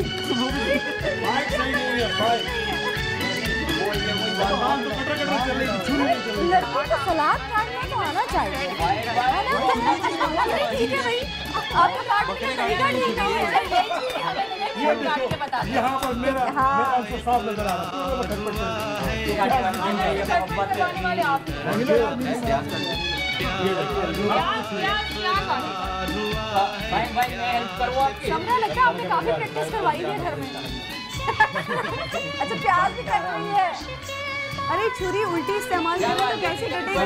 [SPEAKER 5] लड़कों को सलाद काटना तो आना चाहिए, है ना? ठीक है भाई, आपका काटने का तरीका ठीक नहीं है। काट के बता दो।
[SPEAKER 8] यहाँ पर मेरा आंसर साफ नजर आ रहा
[SPEAKER 6] समझा लगता है आपने काफी प्रैक्टिस करवाई है घर में।
[SPEAKER 5] अच्छा प्याज भी कट रही है।
[SPEAKER 6] अरे छुरी उल्टी इस्तेमाल करें तो कैसे कटेगी?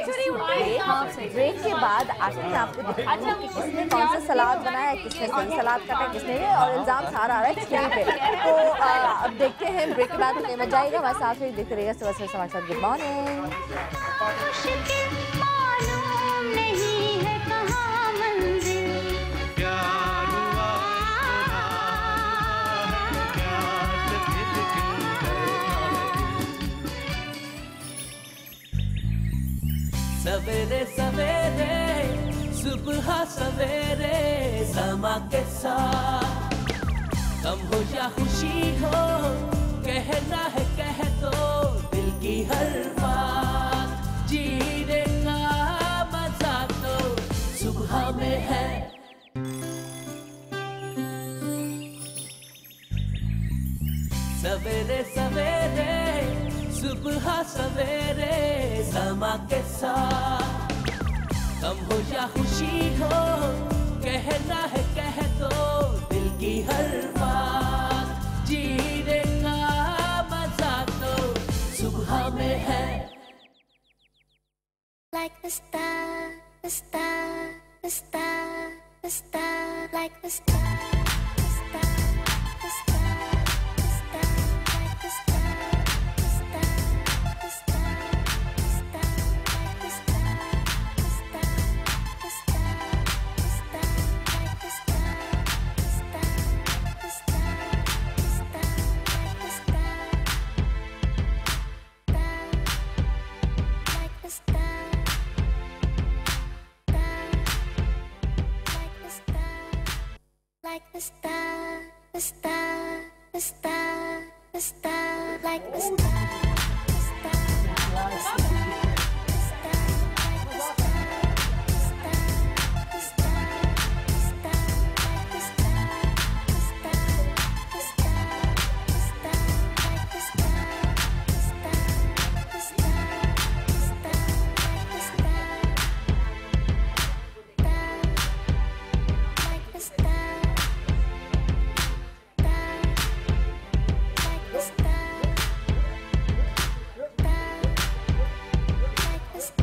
[SPEAKER 6] छुरी उल्टी
[SPEAKER 5] ब्रेक के बाद आखिर में आपको दिखाऊंगी कि किसने कौन सा सलाद बनाया, किसने सही सलाद काटा, किसने नहीं, और इल्जाम सारा आ रहा है छुरी पे। तो अब देखते हैं ब्रेक के बाद हमें मजा आएगा। हमारे साथ ही देखते रहिएगा सुबह से समाचार। Good morning.
[SPEAKER 12] सवेरे सवेरे सुबह सवेरे समा के साथ गम हो या खुशी हो, कहना है कह दो दिल की हर बात। जीने का मजा तो सुबह में है। सवेरे सवेरे सुबह सवेरे समा के साथ गम हो या खुशी हो, कहना है कह दो दिल की हर बात। जीने का मजा तो सुबह में है।
[SPEAKER 3] Like the star, the star, the star, the star, like the star, the star, the star, the star, like the star, the star, the star, the star, like the star, the star, the star, the star, like the star, the star, the star, the star, like the star, like the star. Like the star, the star, the star, the star, like the star, the star, the star, the star, like the star, the star, the star, the star, like the star, the star, the star, the star, like the star, the star, the star, the star, like the star, like the star.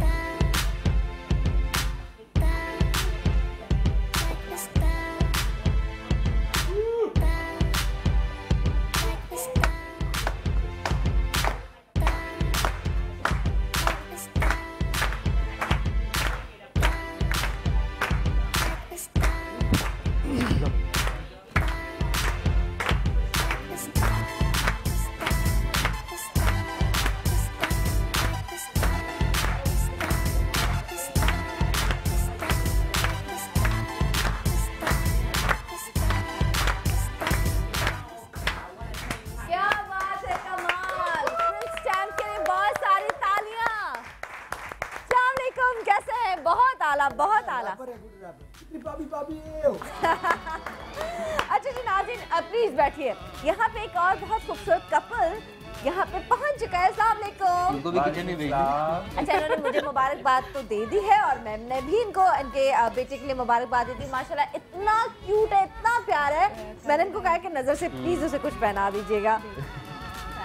[SPEAKER 5] बहुत आला। अच्छा जी नाज़रीन, प्लीज बैठिए। यहाँ पे एक और बहुत खूबसूरत कपल यहाँ पे पहुँच चुका है। अस्सलाम वालेकुम।
[SPEAKER 11] उनको भी किचन में भेज दीजिए।
[SPEAKER 5] अच्छा, इन्होंने मुझे मुबारकबाद तो दे दी है और मैम ने भी इनको इनके बेटे के लिए मुबारकबाद दी थी। माशाल्लाह इतना क्यूट है, इतना प्यार है। मैंने इनको कहा कि नजर से प्लीज उसे कुछ पहना दीजिएगा।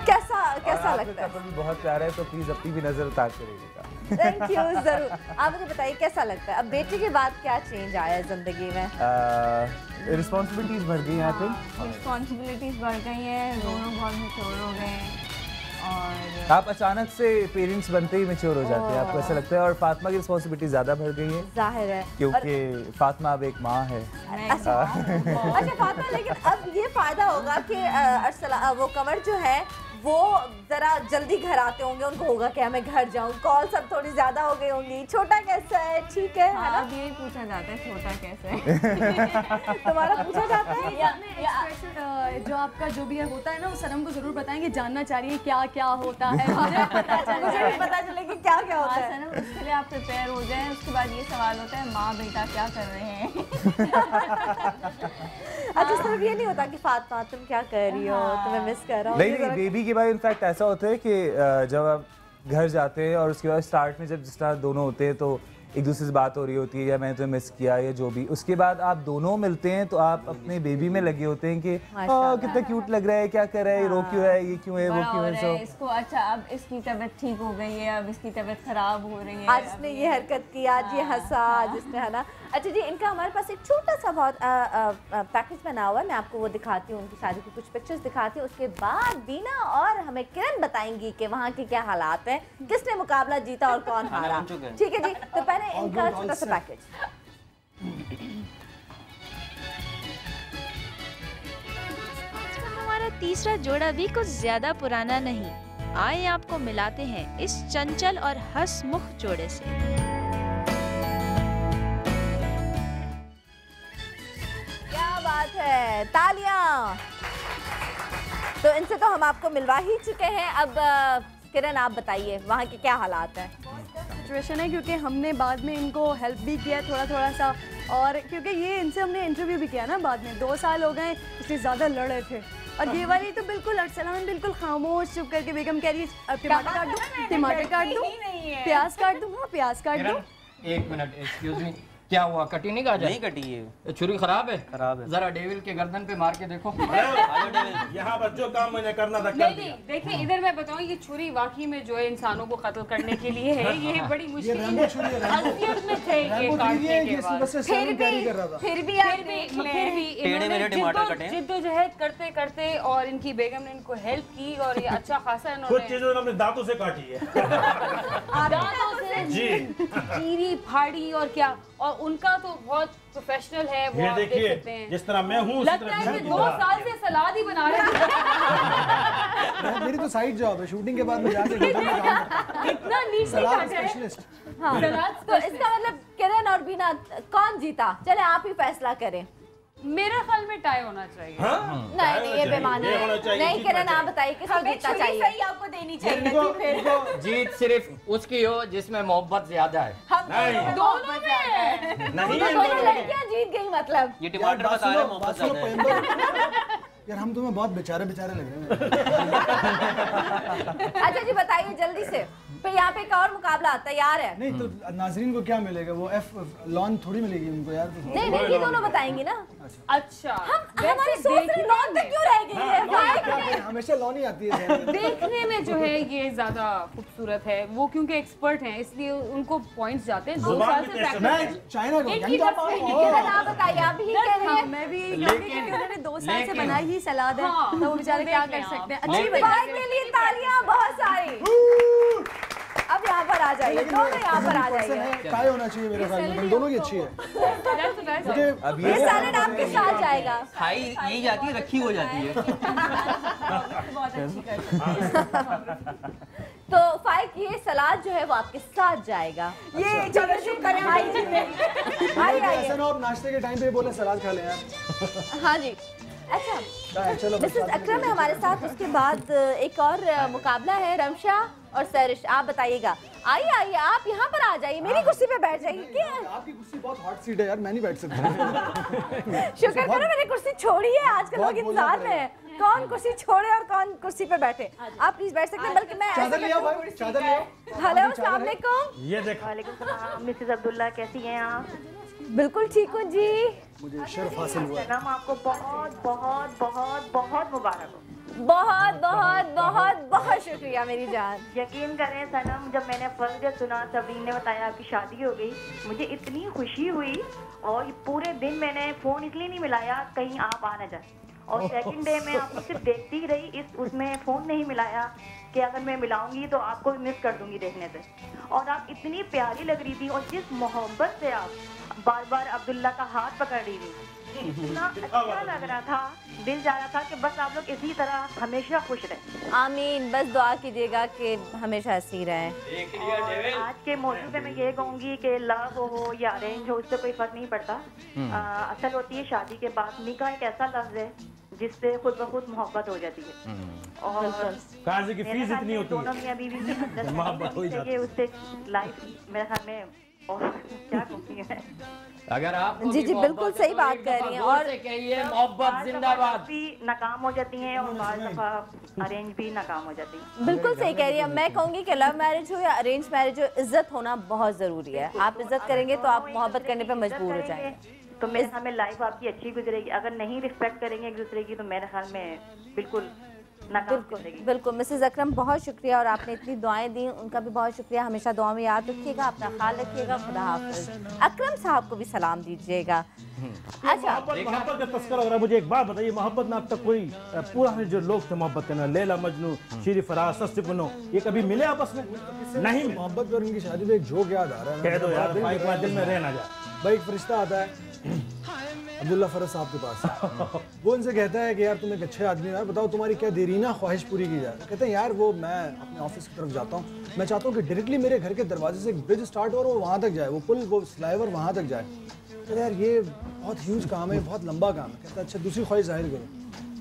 [SPEAKER 5] कैसा लगता है?
[SPEAKER 17] बहुत प्यारा है, तो प्लीज अपनी भी नजर उतार कर रखिएगा।
[SPEAKER 5] थैंक यू, जरूर। आप मुझे बताइए कैसा लगता है? अब बेटे के बाद क्या चेंज आया है जिंदगी में?
[SPEAKER 17] रिस्पॉन्सिबिलिटीज बढ़ गई हैं। आई थिंक
[SPEAKER 18] रिस्पॉन्सिबिलिटीज बढ़ गई हैं, दोनों बहुत मैच्योर हो गए हैं। और
[SPEAKER 17] आप अचानक से पेरेंट्स बनते ही मैच्योर हो जाते हैं, आपको ऐसा लगता है। और फातिमा की रिस्पॉन्सिबिलिटी ज्यादा बढ़ गई है,
[SPEAKER 5] जाहिर है,
[SPEAKER 17] क्योंकि फातिमा अब एक माँ है।
[SPEAKER 5] अच्छा फातिमा, लेकिन अब ये फायदा होगा कि वो कमर जो है वो जरा जल्दी घर आते होंगे, उनको होगा कि मैं घर जाऊं, कॉल सब थोड़ी ज्यादा हो गई होंगी, छोटा कैसा है, ठीक है ना?
[SPEAKER 18] अब यही पूछा जाता है छोटा कैसा है।
[SPEAKER 5] तुम्हारा पूछा जाता है
[SPEAKER 6] जो आपका जो भी होता है ना, वो सनम को जरूर बताएंगे, जानना चाह रही है क्या क्या होता है, मुझे
[SPEAKER 5] पता चले कि क्या क्या होता है।
[SPEAKER 18] सनम उसके लिए आप प्रिपेयर हो जाएं। उसके बाद ये सवाल होता है माँ बेटा क्या कर रहे हैं।
[SPEAKER 5] अच्छा सिर्फ ये नहीं होता कि फातिमा तुम क्या कर रही हो, तुम्हें मिस कर रहा हूँ।
[SPEAKER 17] नहीं, बेबी के बाद इनफैक्ट ऐसा होता है कि जब आप घर जाते हैं और उसके बाद स्टार्ट में जब जिस तरह दोनों होते हैं तो एक दूसरे से बात हो रही होती है या मैंने तुम्हें मिस किया या जो भी, उसके बाद आप दोनों मिलते हैं तो आप अपने बेबी में लगे होते हैं कि कितना क्यूट लग रहा है, क्या कर रहा है, रो क्यों रहा है, ये क्यों है, वो क्यों है। सो
[SPEAKER 18] इसको अच्छा अब इसकी तबीयत ठीक हो गई है, अब इसकी तबीयत खराब हो रही है,
[SPEAKER 5] आज इसने ये हरकत की, आज ये हंसा, आज इसने, है ना। अच्छा जी, इनका हमारे पास एक छोटा सा बहुत पैकेज बना हुआ है, मैं आपको वो दिखाती हूँ, उनकी शादी की कुछ पिक्चर्स दिखाती हूँ। उसके बाद बीना और हमें किरण बताएंगी कि वहाँ के क्या हालात हैं, किसने मुकाबला जीता और कौन हारा। ठीक है जी, तो पहले इनका छोटा सा पैकेज।
[SPEAKER 10] हमारा तीसरा जोड़ा भी कुछ ज्यादा पुराना नहीं। आइए आपको मिलाते हैं इस चंचल और हंसमुख जोड़े से।
[SPEAKER 5] क्या बात है, तालियां। तो इनसे तो हम आपको मिलवा ही चुके हैं। अब किरण आप बताइए वहाँ के क्या हालात हैं।
[SPEAKER 6] सिचुएशन है क्योंकि हमने बाद में इनको हेल्प भी किया थोड़ा सा, और क्योंकि ये इनसे हमने इंटरव्यू भी किया ना बाद में, 2 साल हो गए इससे ज़्यादा लड़ रहे थे। और ये वाली तो बिल्कुल अरसलान बिल्कुल खामोश चुप करके बेगम कह रही है टमाटर काट दूं, टमाटर काट दूं, प्याज काट दूं, हाँ प्याज काट दूं।
[SPEAKER 1] एक मिनट, एक्सक्यूज मी, क्या हुआ, कटी नहीं काजा?
[SPEAKER 11] नहीं कटी है।
[SPEAKER 1] छुरी खराब है?
[SPEAKER 11] खराब है।
[SPEAKER 1] जरा डेविल के गर्दन पे मार के देखो।
[SPEAKER 8] यहाँ पर जो काम मैंने करना था कर दिया।
[SPEAKER 13] देखिए इधर मैं बताऊँ, ये छुरी वाकई में जो है इंसानों को कत्ल करने के लिए है, ये बड़ी मुश्किल असलियत में थे ये काटने के बाद। फिर भी जिद्दोजहद करते करते और इनकी बेगम ने इनको हेल्प की और ये अच्छा खासा
[SPEAKER 8] कुछ चीजों अपने दांतों से काटी है।
[SPEAKER 13] दांतों से चीरी फाड़ी और क्या, और उनका तो बहुत प्रोफेशनल है, वो आप देख सकते हैं।
[SPEAKER 8] जिस तरह मैं हूँ
[SPEAKER 13] लगता है कि 2 साल से सलाद ही बना रहे हैं।
[SPEAKER 7] मेरी तो साइड जॉब है, शूटिंग के बाद मैं जाके
[SPEAKER 13] इतना नीचे काटा है।
[SPEAKER 5] हाँ, तो इसका मतलब किरण और बीना कौन जीता, चले आप ही फैसला करें।
[SPEAKER 13] मेरे ख्याल में टाई होना चाहिए।
[SPEAKER 5] नहीं ये बेमानी है। नहीं किरण आप बताइए किसको जीतना चाहिए।
[SPEAKER 18] सही आपको देनी चाहिए।
[SPEAKER 1] जीत सिर्फ उसकी हो जिसमें मोहब्बत ज्यादा है।
[SPEAKER 5] दोनों में दोनों लड़कियां जीत गई मतलब।
[SPEAKER 11] ये टमाटर बता रहे हैं मोहब्बत ज्यादा है।
[SPEAKER 7] यार हम तुम्हें बहुत बेचारे लग रहे हैं।
[SPEAKER 5] अच्छा जी बताइए जल्दी से, फिर यहाँ पे एक और मुकाबला तैयार है।
[SPEAKER 7] नहीं तो नाजरीन को क्या मिलेगा, वो लॉन थोड़ी मिलेगी उनको यार।
[SPEAKER 5] नहीं ये दोनों बताएंगी ना।
[SPEAKER 13] अच्छा
[SPEAKER 5] हमारी सोच में लॉन तक क्यों रह गई है?
[SPEAKER 7] हमेशा लॉन ही आती है।
[SPEAKER 13] देखने में जो है ये ज्यादा खूबसूरत है, वो क्योंकि एक्सपर्ट हैं इसलिए उनको पॉइंट्स जाते हैं। 2 साल से
[SPEAKER 7] चाइना
[SPEAKER 5] आप बताइए, आप ही कह रहे हैं।
[SPEAKER 6] मैं भी उन्होंने 2 साल से बनाई ही सलाद है, तो वो बेचारे क्या कर सकते हैं। अच्छी
[SPEAKER 5] बात के लिए तालियां बहुत सारी। अब यहाँ पर आ जाइए, दोनों यहाँ पर आ जाइए।
[SPEAKER 7] टाई होना चाहिए मेरे ख्याल में, दोनों की अच्छी है।
[SPEAKER 5] ये सैलेड आपके साथ जाएगा।
[SPEAKER 11] खाई यही जाती है, रखी हो जाती है।
[SPEAKER 18] बहुत अच्छी करती
[SPEAKER 5] तो फाइक ये सलाद जो है वो आपके साथ जाएगा। ये चलो शुक्र है।
[SPEAKER 7] आइए आप नाश्ते के टाइम पे बोले सलाद खा लें यार।
[SPEAKER 5] हाँ जी अच्छा मिसेस अकरम है हमारे साथ। उसके बाद एक और मुकाबला है, रमशा और सरिश। आप बताइएगा। आइए आइए आप यहाँ पर आ जाइए, मेरी कुर्सी पे बैठ जाइए। क्या
[SPEAKER 7] आपकी कुर्सी बहुत हॉट सीट है यार, मैं नहीं बैठ सकता।
[SPEAKER 5] शुक्र करो मैंने कुर्सी छोड़ी है, आजकल लोग इंतजार में है कौन कुर्सी छोड़े और कौन कुर्सी पे बैठे। आप प्लीज बैठ सकते हैं, बल्कि मैं
[SPEAKER 7] चादर ले आओ भाई, चादर ले आओ।
[SPEAKER 5] हेलो अस्सलाम वालेकुम।
[SPEAKER 8] ये देखो।
[SPEAKER 14] वालेकुम सलाम मिसेस अब्दुल्ला, कैसी हैं आप?
[SPEAKER 5] बिल्कुल ठीक हूँ जी।
[SPEAKER 7] मुझे शर्फ हासिल हुआ है।
[SPEAKER 14] सलाम आपको बहुत बहुत बहुत बहुत मुबारक हो।
[SPEAKER 5] बहुत बहुत बहुत बहुत शुक्रिया मेरी जान।
[SPEAKER 14] यकीन करें सनम, जब मैंने फर्स्ट डे सुना सबरीन ने बताया आपकी शादी हो गई, मुझे इतनी खुशी हुई और पूरे दिन मैंने फ़ोन इसलिए नहीं मिलाया कहीं आप आ ना जाए, और सेकंड डे में आपको सिर्फ देखती ही रही, इस उसमें फ़ोन नहीं मिलाया कि अगर मैं मिलाऊंगी तो आपको मिस कर दूंगी देखने से। और आप इतनी प्यारी लग रही थी और जिस मोहब्बत से आप बार बार अब्दुल्ला का हाथ पकड़ रही थी इतना अच्छा लग रहा था, दिल जा रहा था कि बस आप लोग इसी तरह हमेशा खुश रहें।
[SPEAKER 5] आमीन। बस दुआ कीजिएगा कि हमेशा ऐसे ही रहें।
[SPEAKER 14] और आज के मौजू पे मैं ये कहूँगी कि लव हो या अरेंज हो, उससे कोई फर्क नहीं पड़ता। असल होती है शादी के बाद। निकाह एक ऐसा लफ्ज है जिससे खुद ब खुद मोहब्बत हो जाती है। और
[SPEAKER 8] काजी की फीस इतनी होती है,
[SPEAKER 14] दोनों मियां बीवी की
[SPEAKER 8] मोहब्बत हो
[SPEAKER 14] चाहिए, उससे लाइफ मेरे ख्याल में और क्या कहती है।
[SPEAKER 1] अगर आप
[SPEAKER 5] जी जी बिल्कुल सही बात कर रही हैं। और
[SPEAKER 1] कहिए मोहब्बत जिंदाबाद
[SPEAKER 14] भी नाकाम हो जाती हैं और बाज़ दफ़ा अरेंज भी नाकाम हो जाती हैं।
[SPEAKER 5] बिल्कुल सही कह रही है। मैं कहूँगी कि लव मैरिज हो या अरेंज मैरिज हो, इज्जत होना बहुत ज़रूरी है। आप इज्जत करेंगे तो आप मोहब्बत करने पर मजबूर हो जाएंगे,
[SPEAKER 14] तो मेरे ख्याल में लाइफ आपकी अच्छी गुजरेगी। अगर नहीं रिस्पेक्ट करेंगे एक दूसरे की तो मेरे ख्याल में बिल्कुल
[SPEAKER 5] बिल्कुल। मिसेस अकरम बहुत शुक्रिया, और आपने इतनी दुआएं दी उनका भी बहुत शुक्रिया। हमेशा दुआ में याद रखिएगा, अपना ख्याल रखिएगा। खुदा हाफिज़। अकरम साहब को भी सलाम दीजिएगा। अच्छा,
[SPEAKER 8] मोहब्बत का तस्करा हो रहा है। मुझे एक बात बताइए, मोहब्बत में अब तक कोई पुराने जो लोग थे मोहब्बत करना, लैला मजनू, शीरी फराज, सस्ती पुनो, ये कभी मिले आपस में? नहीं।
[SPEAKER 7] मोहब्बत पर उनकी शादी में एक जोक याद आ रहा है,
[SPEAKER 8] कह दो यार, भाई दिल में रहना जा।
[SPEAKER 7] भाई एक फरिश्ता आता है अब्दुल्ला फरज साहब के पास। वो उनसे कहता है कि यार तुम एक अच्छे आदमी हो, बताओ तुम्हारी क्या देरीना ख्वाहिश पूरी की जाए। कहते हैं यार वो मैं अपने ऑफिस की तरफ जाता हूँ, मैं चाहता हूँ कि डायरेक्टली मेरे घर के दरवाजे से एक ब्रिज स्टार्ट हो और वो वहाँ तक जाए, वो पुल, वो फ्लाईओवर वहाँ तक जाए। कहते यार ये बहुत ह्यूज काम है, बहुत लंबा काम है। कहता अच्छा दूसरी ख्वाहिश जाहिर करो।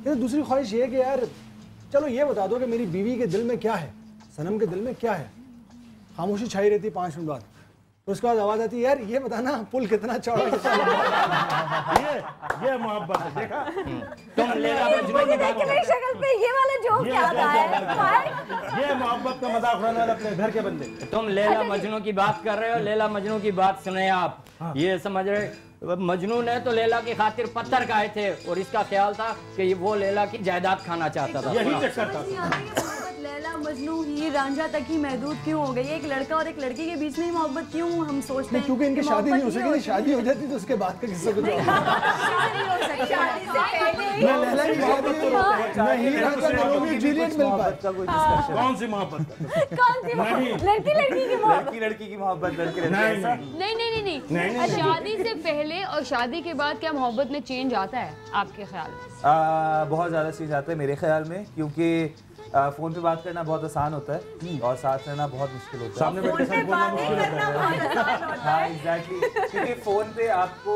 [SPEAKER 7] कहते दूसरी ख्वाहिश ये है कि यार चलो ये बता दो कि मेरी बीवी के दिल में क्या है, सनम के दिल में क्या है। खामोशी छाई रहती 5 मिनट बाद, तो उसके बाद आवाज आती है यार ये बताना पुल कितना चौड़ा
[SPEAKER 8] ये मोहब्बत है। देखा
[SPEAKER 5] तुम लैला मजनू की बात कर, शक्ल पे ये वाला जोक याद आया।
[SPEAKER 8] ये मोहब्बत का मजाक उड़ाने वाले अपने घर के बंदे।
[SPEAKER 1] तुम लैला मजनू की बात कर रहे हो, लैला मजनू की बात सुने आप। ये समझ रहे, मजनू ने तो लैला की खातिर पत्थर खाए थे और इसका ख्याल था कि वो लैला की जायदाद खाना चाहता था।
[SPEAKER 18] लैला मजनू हीर रांझा तक ही महदूद क्यों हो गई? एक लड़का और एक लड़की के बीच में ही मोहब्बत क्यों हम सोचते हैं?
[SPEAKER 7] क्योंकि इनकी शादी नहीं हो सकी। शादी हो जाती तो उसके बाद का किस्सा कुछ
[SPEAKER 8] कौन सी मोहब्बत?
[SPEAKER 17] लड़की की मोहब्बत,
[SPEAKER 13] नहीं। शादी से पहले और शादी के बाद क्या मोहब्बत में चेंज आता है आपके ख्याल में?
[SPEAKER 17] बहुत ज़्यादा चेंज आता है मेरे ख्याल में, क्योंकि फ़ोन पे बात करना बहुत आसान होता है और साथ रहना बहुत मुश्किल होता है।
[SPEAKER 8] सामने बैठ के बोलना मुश्किल होता है।
[SPEAKER 17] हाँ एग्जैक्टली, क्योंकि फ़ोन पे आपको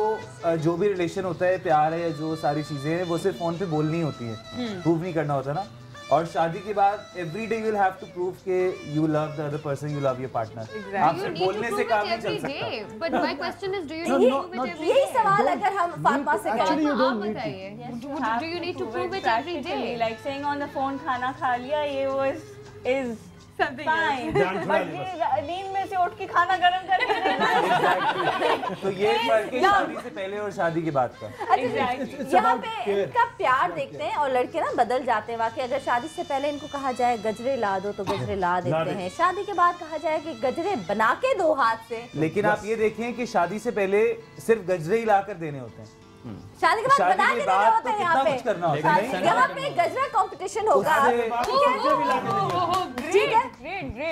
[SPEAKER 17] जो भी रिलेशन होता है, प्यार है या जो सारी चीज़ें हैं, वो सिर्फ फ़ोन पे बोलनी होती है, प्रूव नहीं करना होता ना। और शादी के बाद every day you will have to prove के you love the other person, you love your partner. आप सिर्फ बोलने से काम नहीं चल सकता।
[SPEAKER 13] But my question is, do you need to prove it every day?
[SPEAKER 5] यही सवाल अगर हम फातिमा से करें,
[SPEAKER 13] आप बताइए, do you need to prove it every day?
[SPEAKER 18] Like saying on the phone खाना खा लिया, ये वो इज फाइन, बट ये नींद में से उठ के खाना गरम करके देना।
[SPEAKER 17] तो ये फर्क है शादी से पहले और शादी के बाद का।
[SPEAKER 5] यहाँ पे इनका प्यार देखते हैं और लड़के ना बदल जाते हैं। वाकई अगर शादी से पहले इनको कहा जाए गजरे ला दो तो गजरे ला देते हैं, शादी के बाद कहा जाए कि गजरे बना के दो हाथ से।
[SPEAKER 17] लेकिन आप ये देखें कि शादी से पहले सिर्फ गजरे ही लाकर देने होते हैं,
[SPEAKER 5] शादी के बाद बना के देने होते हैं। यहाँ पे
[SPEAKER 17] कुछ करना होता है।
[SPEAKER 5] यहाँ पे गजरा कंपटीशन होगा, ठीक है?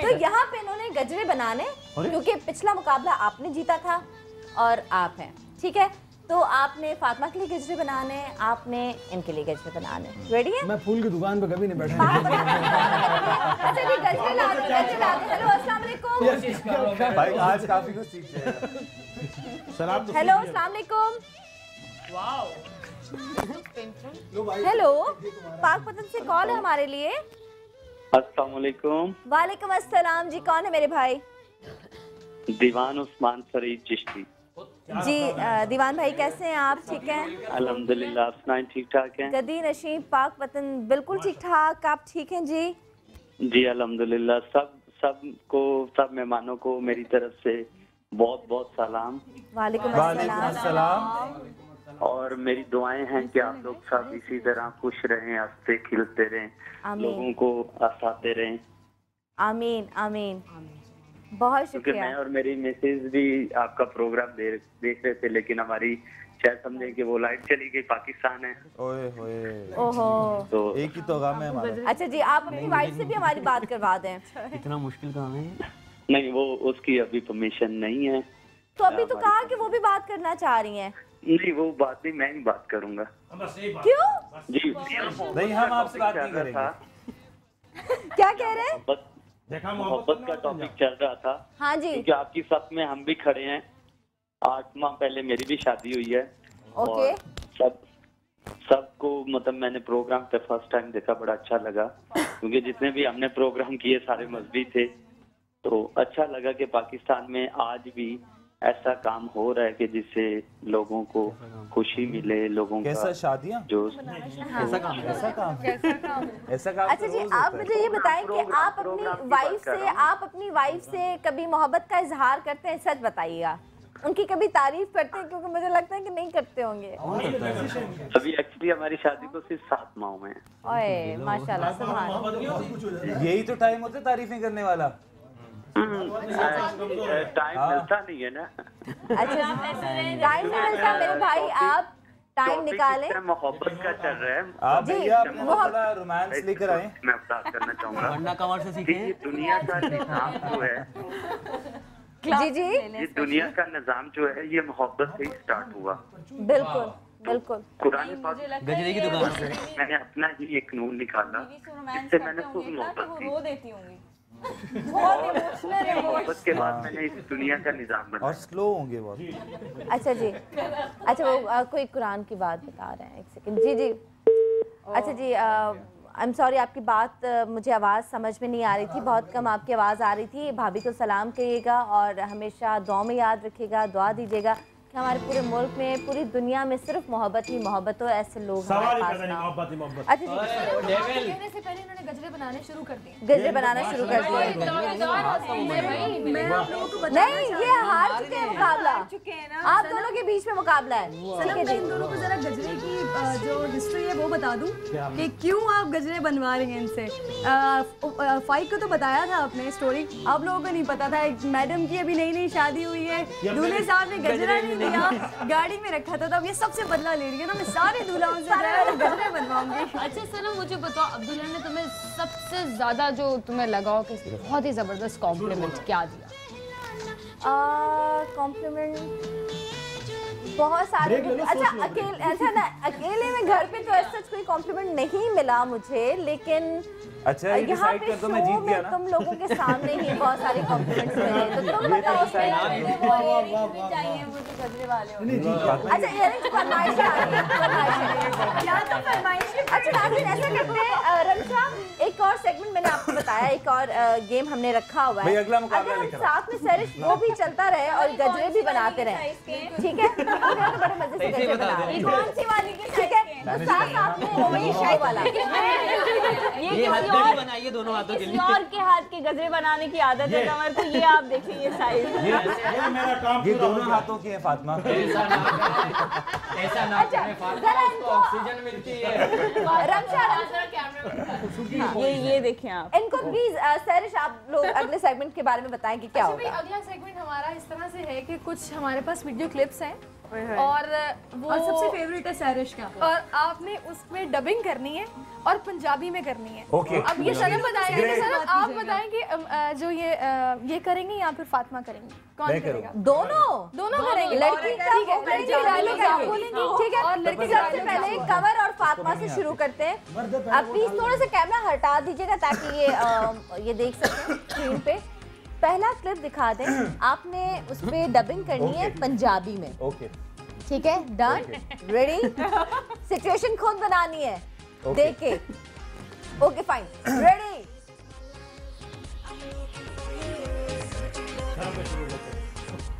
[SPEAKER 5] तो यहाँ पे इन्होंने गजरे बनाने, क्योंकि पिछला मुकाबला आपने जीता था और आप हैं, ठीक है? तो आपने फातिमा के लिए गजरे बनाने, आपने इनके लिए गजरे बनाने। रेडी है?
[SPEAKER 7] मैं फूल की दुकान पे कभी नहीं बैठा।
[SPEAKER 5] अच्छा जी, गजरे ला दो, गजरे ला दो। हेलो अस्सलाम वालेकुम।
[SPEAKER 17] भाई आज काफी कुछ सीख जाएगा।
[SPEAKER 5] हेलो अस्सलाम वालेकुम। हेलो, पाकपतन से कॉल है हमारे लिए।
[SPEAKER 19] अस्सलाम वालेकुम।
[SPEAKER 5] वालेकुम अस्सलाम जी, कौन है मेरे भाई?
[SPEAKER 19] दीवान उस्मान फरीद चिश्ती
[SPEAKER 5] जी। दीवान भाई कैसे हैं आप? ठीक हैं
[SPEAKER 19] अल्हम्दुलिल्लाह, आप सुनाएं ठीक ठाक हैं?
[SPEAKER 5] गदी नशीब पाक वतन बिल्कुल ठीक ठाक, आप ठीक हैं जी?
[SPEAKER 19] जी अल्हम्दुलिल्लाह, सब मेहमानों को मेरी तरफ से बहुत बहुत सलाम।
[SPEAKER 5] वालेकुम अस्सलाम।
[SPEAKER 19] और मेरी दुआएं हैं कि आप लोग सब इसी तरह खुश रहें, हंसते खिलते रहें, लोगों को हंसाते रहें।
[SPEAKER 5] आमीन आमीन। बहुत
[SPEAKER 19] क्योंकि
[SPEAKER 5] शुक्रिया।
[SPEAKER 19] मैं और मेरी मिसेज भी आपका प्रोग्राम देख रहे थे, लेकिन हमारी शायद समझे कि वो लाइट चली गई, पाकिस्तान है।
[SPEAKER 17] ओए होए।
[SPEAKER 5] ओहो।
[SPEAKER 19] तो
[SPEAKER 17] एक ही तो गम है हमारा।
[SPEAKER 5] अच्छा जी, आप अपनी वाइफ से भी हमारी बात करवा दें।
[SPEAKER 19] इतना मुश्किल काम है? नहीं, वो उसकी अभी परमिशन नहीं है।
[SPEAKER 5] तो अभी तो कहा कि वो भी बात करना चाह रही हैं।
[SPEAKER 19] नहीं वो बात नहीं, मैं ही बात करूंगा।
[SPEAKER 5] क्यों?
[SPEAKER 19] जी
[SPEAKER 17] नहीं, हम आपसे बात नहीं करेंगे।
[SPEAKER 5] क्या कह रहे हैं?
[SPEAKER 19] मोहब्बत का टॉपिक चल रहा था।
[SPEAKER 5] हाँ जी।
[SPEAKER 19] क्योंकि आपकी साथ में हम भी खड़े हैं। 8 माह पहले मेरी भी शादी हुई है।
[SPEAKER 5] ओके।
[SPEAKER 19] और सबको मतलब मैंने प्रोग्राम पे फर्स्ट टाइम देखा, बड़ा अच्छा लगा क्योंकि जितने भी हमने प्रोग्राम किए सारे मजहबी थे। तो अच्छा लगा कि पाकिस्तान में आज भी ऐसा काम हो रहा है कि जिससे लोगों को खुशी मिले, लोगों
[SPEAKER 17] कैसा शादियाँ
[SPEAKER 19] जो
[SPEAKER 17] ऐसा काम
[SPEAKER 5] अच्छा जी, आप मुझे ये बताएं कि आप अपनी वाइफ से कभी मोहब्बत का इजहार करते हैं? सच बताइएगा, उनकी कभी तारीफ करते हैं? क्योंकि मुझे लगता है कि नहीं करते होंगे।
[SPEAKER 19] अभी एक्चुअली हमारी शादी को सिर्फ 7 माह में।
[SPEAKER 5] ओए माशाल्लाह, सुभान।
[SPEAKER 17] यही तो टाइम होता है तारीफें करने वाला।
[SPEAKER 19] टाइम मिलता नहीं है ना।
[SPEAKER 5] अच्छा, टाइम नहीं मिलता मेरे भाई, आप टाइम निकालें।
[SPEAKER 19] मोहब्बत का चल रहा है।
[SPEAKER 17] आप भैया अपना रोमांस लेकर आए।
[SPEAKER 19] मैं बात करना चाहूँगा कि दुनिया का निजाम जो है,
[SPEAKER 5] जी जी,
[SPEAKER 19] ये दुनिया का निजाम जो है ये मोहब्बत से ही स्टार्ट हुआ।
[SPEAKER 5] बिल्कुल बिल्कुल।
[SPEAKER 19] कुरान पाक
[SPEAKER 11] गजरे की दुकान से
[SPEAKER 19] मैंने अपना ही एक नूर निकाला जिससे मैंने खूब मोहब्बत की।
[SPEAKER 18] रो देती होंगी।
[SPEAKER 19] मोहब्बत के बाद मैंने इस दुनिया का निजाम बनाया।
[SPEAKER 17] और स्लो होंगे बहुत।
[SPEAKER 5] अच्छा जी, अच्छा वो कोई कुरान की बात बता रहे हैं, एक सेकंड। जी जी, अच्छा जी, आई एम सॉरी, आपकी बात मुझे आवाज़ समझ में नहीं आ रही थी, बहुत कम आपकी आवाज़ आ रही थी। भाभी को सलाम कहिएगा और हमेशा दुआ में याद रखिएगा, दुआ दीजिएगा कि हमारे पूरे मुल्क में, पूरी दुनिया में सिर्फ मोहब्बत ही मोहब्बत हो, ऐसे लोग हमारे पास ना हो। अच्छा जी,
[SPEAKER 6] कहने से पहले इन्होंने गजरे बनाने शुरू कर दिए।
[SPEAKER 5] गजरे बनाना शुरू कर दिए। नहीं, ये हार चुके हैं मुकाबला, आप दोनों के बीच में मुकाबला है।
[SPEAKER 6] सनम, मैं इन दोनों को जरा गजरे की जो हिस्ट्री है वो बता दूं कि क्यों आप गजरे बनवा रहे हैं इनसे। फाइक को तो बताया था आपने स्टोरी, आप लोगों को नहीं पता था। एक मैडम की अभी नई नई शादी हुई है, दूल्हे साहब ने गजरा नहीं दिया, गाड़ी में रखा था, तो अब ये सबसे बदला ले रही है ना। मैं सारे दूल्हाओं से गजरे बनवाऊंगी।
[SPEAKER 13] अच्छा सनम, मुझे बताओ अब्दुल्ला ने तुम्हें सबसे ज्यादा जो तुम्हें लगा कि बहुत ही जबरदस्त कॉम्प्लीमेंट क्या दिया?
[SPEAKER 5] कॉम्प्लीमेंट बहुत सारे। अच्छा ना, अकेले में घर पे तो ऐसा कोई कॉम्प्लीमेंट नहीं मिला मुझे, लेकिन
[SPEAKER 17] अच्छा यहाँ पे
[SPEAKER 5] तो मैं जीत गया ना। तुम लोगों के सामने ही बहुत सारे कॉम्प्लीमेंट्स मिले, तो तुम बताओ। चाहिए मुझे गजरे वाले। अच्छा इयरिंग्स फरमाइश आ गई, या तो फरमाइश। अच्छा नाज़रीन, ऐसा करते हैं रमशा, एक और सेगमेंट मैंने आपको बताया, एक और गेम हमने रखा हुआ है। अगर हम साथ में सरिश वो भी चलता रहे और गजरे भी बनाते रहे, ठीक है? तो बड़े मजे से गजरे बना रहे हैं। कौन सी वाली की? ठीक है, तो साथ में वही शाही वाला।
[SPEAKER 11] ये बनाइए दोनों हाथों के लिए।
[SPEAKER 18] और के हाथ के गजरे बनाने की आदत है कमर को, ये आप देखिए ये साइज।
[SPEAKER 17] ये मेरा काम, ये दोनों हाथों की है फातिमा।
[SPEAKER 1] ऐसा ना करें फातिमा, उसको ऑक्सीजन मिलती है।
[SPEAKER 18] ये देखें आप।
[SPEAKER 5] इनको प्लीज सरिश, आप लोग अगले सेगमेंट के बारे में बताएं कि क्या होगा।
[SPEAKER 6] अगला सेगमेंट हमारा इस तरह से है कि कुछ हमारे पास वीडियो क्लिप्स हैं और वो सबसे फेवरेट है सैरिश का, और आपने उसमें डबिंग करनी है और पंजाबी में करनी है।
[SPEAKER 17] ओके।
[SPEAKER 6] अब ये सनम बताएंगे। सनम आप बताएं कि जो ये करेंगे या फिर फातिमा करेंगी, कौन करेगा? दोनों करेंगे।
[SPEAKER 5] लड़की का बोलेंगी, ठीक है? और लड़की सबसे पहले कवर और फातिमा से शुरू करते हैं। आप प्लीज थोड़ा सा कैमरा हटा दीजिएगा ताकि ये देख सकें स्क्रीन पे। पहला क्लिप दिखा दें, आपने उस पे डबिंग करनी है पंजाबी में।
[SPEAKER 17] ओके,
[SPEAKER 5] ठीक है? Done, ready? सिचुएशन खुद बनानी है देख के। Okay fine, ready?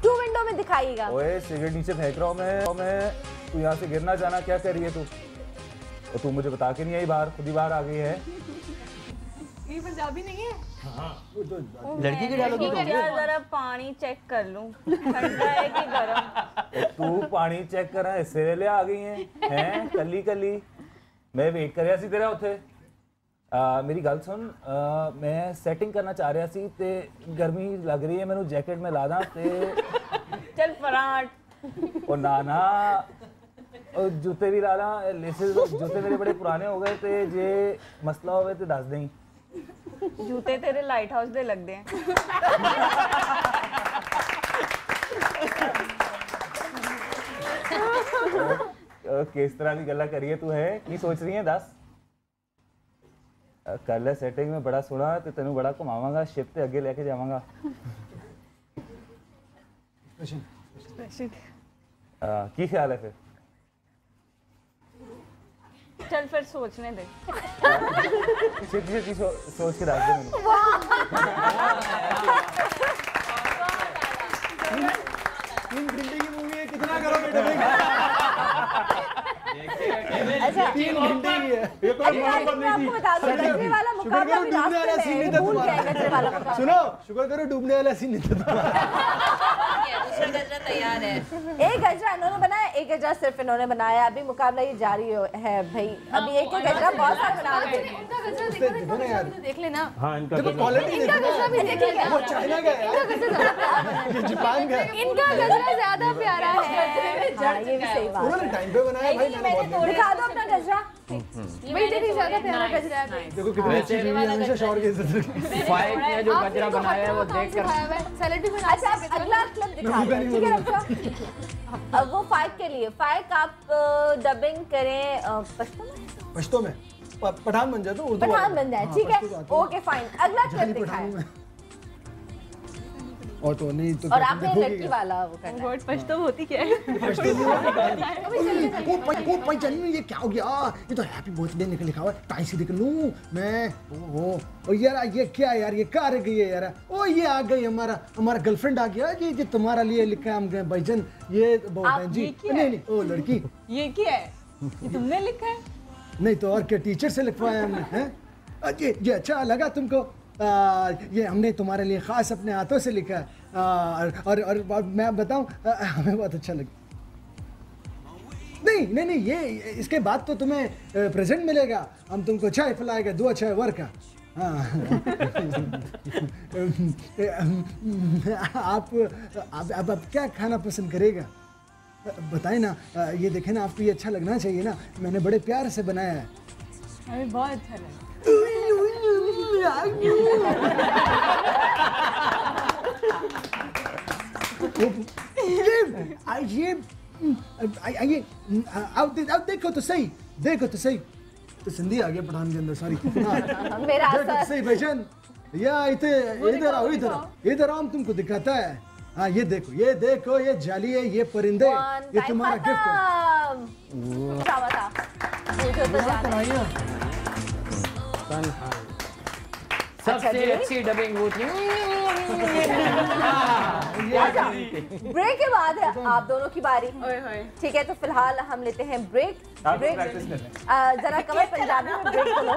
[SPEAKER 5] Two window में दिखाइएगा।
[SPEAKER 17] ओए सिगरेट नीचे फेंक रहा हूँ मैं। तू यहाँ से गिरना जाना क्या कर रही है तू? और तू मुझे बता के नहीं आई, बाहर खुद ही बाहर आ गई है।
[SPEAKER 6] ये पंजाबी नहीं है।
[SPEAKER 11] लड़की के डालोगी तो
[SPEAKER 18] जरा पानी चेक कर लूं, ठंडा है कि गर्म।
[SPEAKER 17] तू पानी चेक कर रहा है, इससे वेले आ गई हैं कली। मैं वेट कर रहा सी तेरा उथे। मेरी गल सुन, मैं सेटिंग करना चाह रहा सी ते गर्मी लग रही है, मैनू जैकेट में ला दा ते
[SPEAKER 18] चल फराट।
[SPEAKER 17] और ना और जूते भी ला ला, लेसेस जूते मेरे बड़े पुराने हो गए ते जे मसला होवे ते दस दें।
[SPEAKER 18] जूते तेरे लाइट हाउस दे लगते हैं।
[SPEAKER 17] किस तरह की गल्ला करिए तू है की सोच रही है दस कर ले सेटिंग में बड़ा सोना ते तेनू बड़ा घुमावांगा शिप ते अगे लेके जावांगा की ख्याल है फिर
[SPEAKER 18] चल फिर सोचने दे
[SPEAKER 17] छेती सोच के रख दे
[SPEAKER 7] तीन घंटे की मूवी है कितना करो बेटा
[SPEAKER 5] अच्छा
[SPEAKER 7] 3 घंटे की है
[SPEAKER 8] ये कोई मोहब्बत नहीं थी
[SPEAKER 5] डूबने वाला मुकाबला भी
[SPEAKER 7] डूबने वाला सीन नहीं था तुम्हारा सुनो शुक्र करो डूबने वाला सीन नहीं था तुम्हारा
[SPEAKER 16] दूसरा गजरा तैयार है
[SPEAKER 5] एक गजरा इन्होंने बनाया एक गजरा सिर्फ इन्होंने बनाया अभी मुकाबला ये जारी है भाई अभी एक गजरा बहुत सारे बना रहे थे
[SPEAKER 6] उनका गजरा देखो ना यार देख लेना
[SPEAKER 8] हां इनका
[SPEAKER 7] देखो क्वालिटी
[SPEAKER 6] इनका गजरा भी देखिए
[SPEAKER 7] वो चाइना का है ये जापान का है
[SPEAKER 6] इनका गजरा ज्यादा प्यारा है
[SPEAKER 5] ये भी सही बात
[SPEAKER 7] उन्होंने टाइम पे बनाया भाई मैंने बहुत
[SPEAKER 5] दिखा दो अपना गजरा
[SPEAKER 6] भाई देखिए ज्यादा प्यारा गजरा है
[SPEAKER 7] देखो कितनी अच्छी मूवी है हमेशा शौर के इज्जत रखी
[SPEAKER 1] फाइव ने जो गजरा बनाया है वो देखकर
[SPEAKER 6] सेलिब्रिटी बना
[SPEAKER 5] अच्छा अगला क्लिप दिखा दो ठीक है रक्षा अब वो फाइव के लिए फाइव आप डबिंग करें
[SPEAKER 7] पश्तो में पठान बन जाए तो उर्दू
[SPEAKER 5] पठान बन जाए ठीक है ओके फाइन अगला क्लिप दिखाएं
[SPEAKER 7] और तो नहीं तो
[SPEAKER 5] और आपने लड़की वाला वो करना
[SPEAKER 18] वर्ड पश्तो होती क्या है
[SPEAKER 7] वो पहचान ये क्या हो गया ये तो हैप्पी बर्थडे लिखा हुआ है टाई से देख लूं मैं ओ यार ये क्या यार ये क्या रह गई है यार ओ ये आ गई हमारा गर्लफ्रेंड आ गया जी तुम्हारा लिए लिखा है हम गए भाईजान ये बहन जी नहीं ओ लड़की
[SPEAKER 18] ये क्या है ये तुमने लिखा है
[SPEAKER 7] नहीं तो और क्या टीचर से लिखवाया हमने हैं ये अच्छा लगा तुमको ये हमने तुम्हारे लिए खास अपने हाथों से लिखा है और मैं बताऊं हमें बहुत अच्छा लगा नहीं ये इसके बाद तो तुम्हें प्रेजेंट मिलेगा हम तुमको चाय पिलाएगा 2 चाय वर का आप क्या खाना पसंद करेगा बताएं ना ये देखें ना आपको ये अच्छा लगना चाहिए ना मैंने बड़े प्यार से बनाया है
[SPEAKER 18] हमें बहुत अच्छा लगा
[SPEAKER 7] ये अब देखो तो सही तो सिंधी आ गया पठान के अंदर सॉरी
[SPEAKER 5] मेरा
[SPEAKER 7] सही भाईजान या इधर आओ तुमको दिखाता है हाँ ये देखो ये जाली है ये परिंदे ये तुम्हारा गिफ्ट
[SPEAKER 5] है
[SPEAKER 1] सबसे अच्छी डबिंग वो थी
[SPEAKER 5] ब्रेक के बाद है आप दोनों की बारी ठीक है तो फिलहाल हम लेते हैं ब्रेक जरा कमर पंजाबी में ब्रेक लो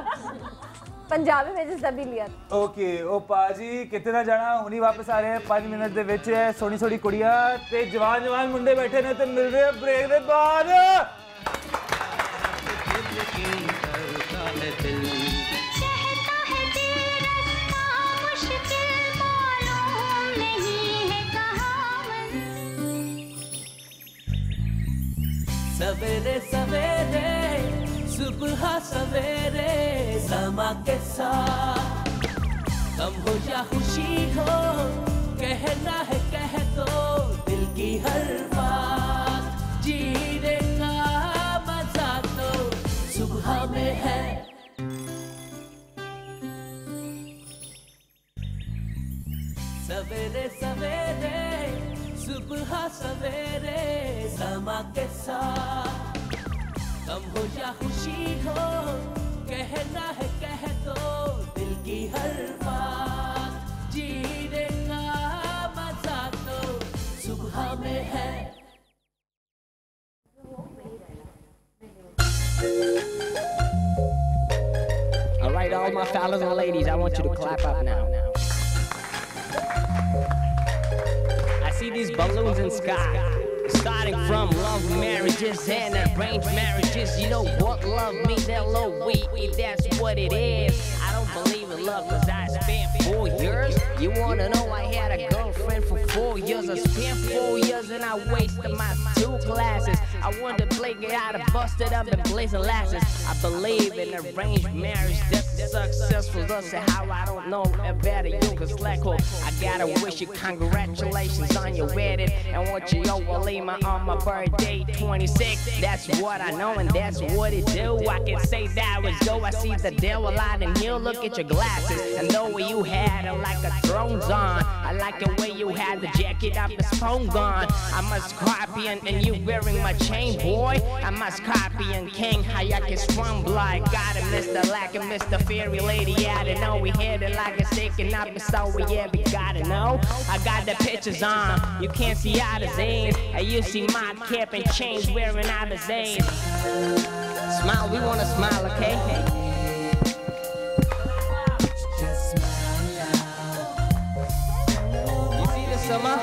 [SPEAKER 5] पंजाबी में जिस दबी लिया
[SPEAKER 17] ओके ओ पाजी कितना जाना हुनी वापस आ रहे हैं 5 मिनट दे विच सोनी सोनी कुड़ियां ते जवान मुंडे बैठे ने ते मिल रहे ब्रेक दे बाद
[SPEAKER 12] सवेरे सवेरे सुबह सवेरे समा के साथ गम हो या खुशी हो कहना है कह दो दिल की हर बात जीने का मजा तो सुबह में है सवेरे सवेरे सुबह सवेरे समा के साथ गम हो या खुशी हो कहना है कह दो दिल की हर बात जीने का मजा तो सुबह में है
[SPEAKER 1] All right, all my fellas and ladies, I want you to clap up now. I see these balloons in sky, starting from love marriages and arranged marriages. You know what love means, L-O-V-E, that's what it is. I don't believe in love cause I spent 4 years. You wanna know I had a girlfriend for 4 years. I spent 4 years and I wasted my 2 classes.
[SPEAKER 12] I wanted to play it out and busted up and blazing lashes. I believe in arranged marriage, that's a successful. That's how I don't know if better you can slack hole. I gotta wish you congratulations on your wedding and want you over Lima on my birthday 26. That's what I know and that's what it do. I can say that was though I see the devil out in you. Look at your glasses and the way you had it like a throne's on. I like the way you had the jacket up the phone gone. I'm a scorpion and you wearing my chain, boy. I'm a scorpion king, how you can swim like. Gotta miss the lack and miss the fairy lady. Yeah, I know we hit it like a stick and up and so we yeah, we gotta know. I got the pictures on, you can't see out of Zane. And you see my cap and chains wearing out of Zane. Smile, we wanna smile, okay? You see this, Summer?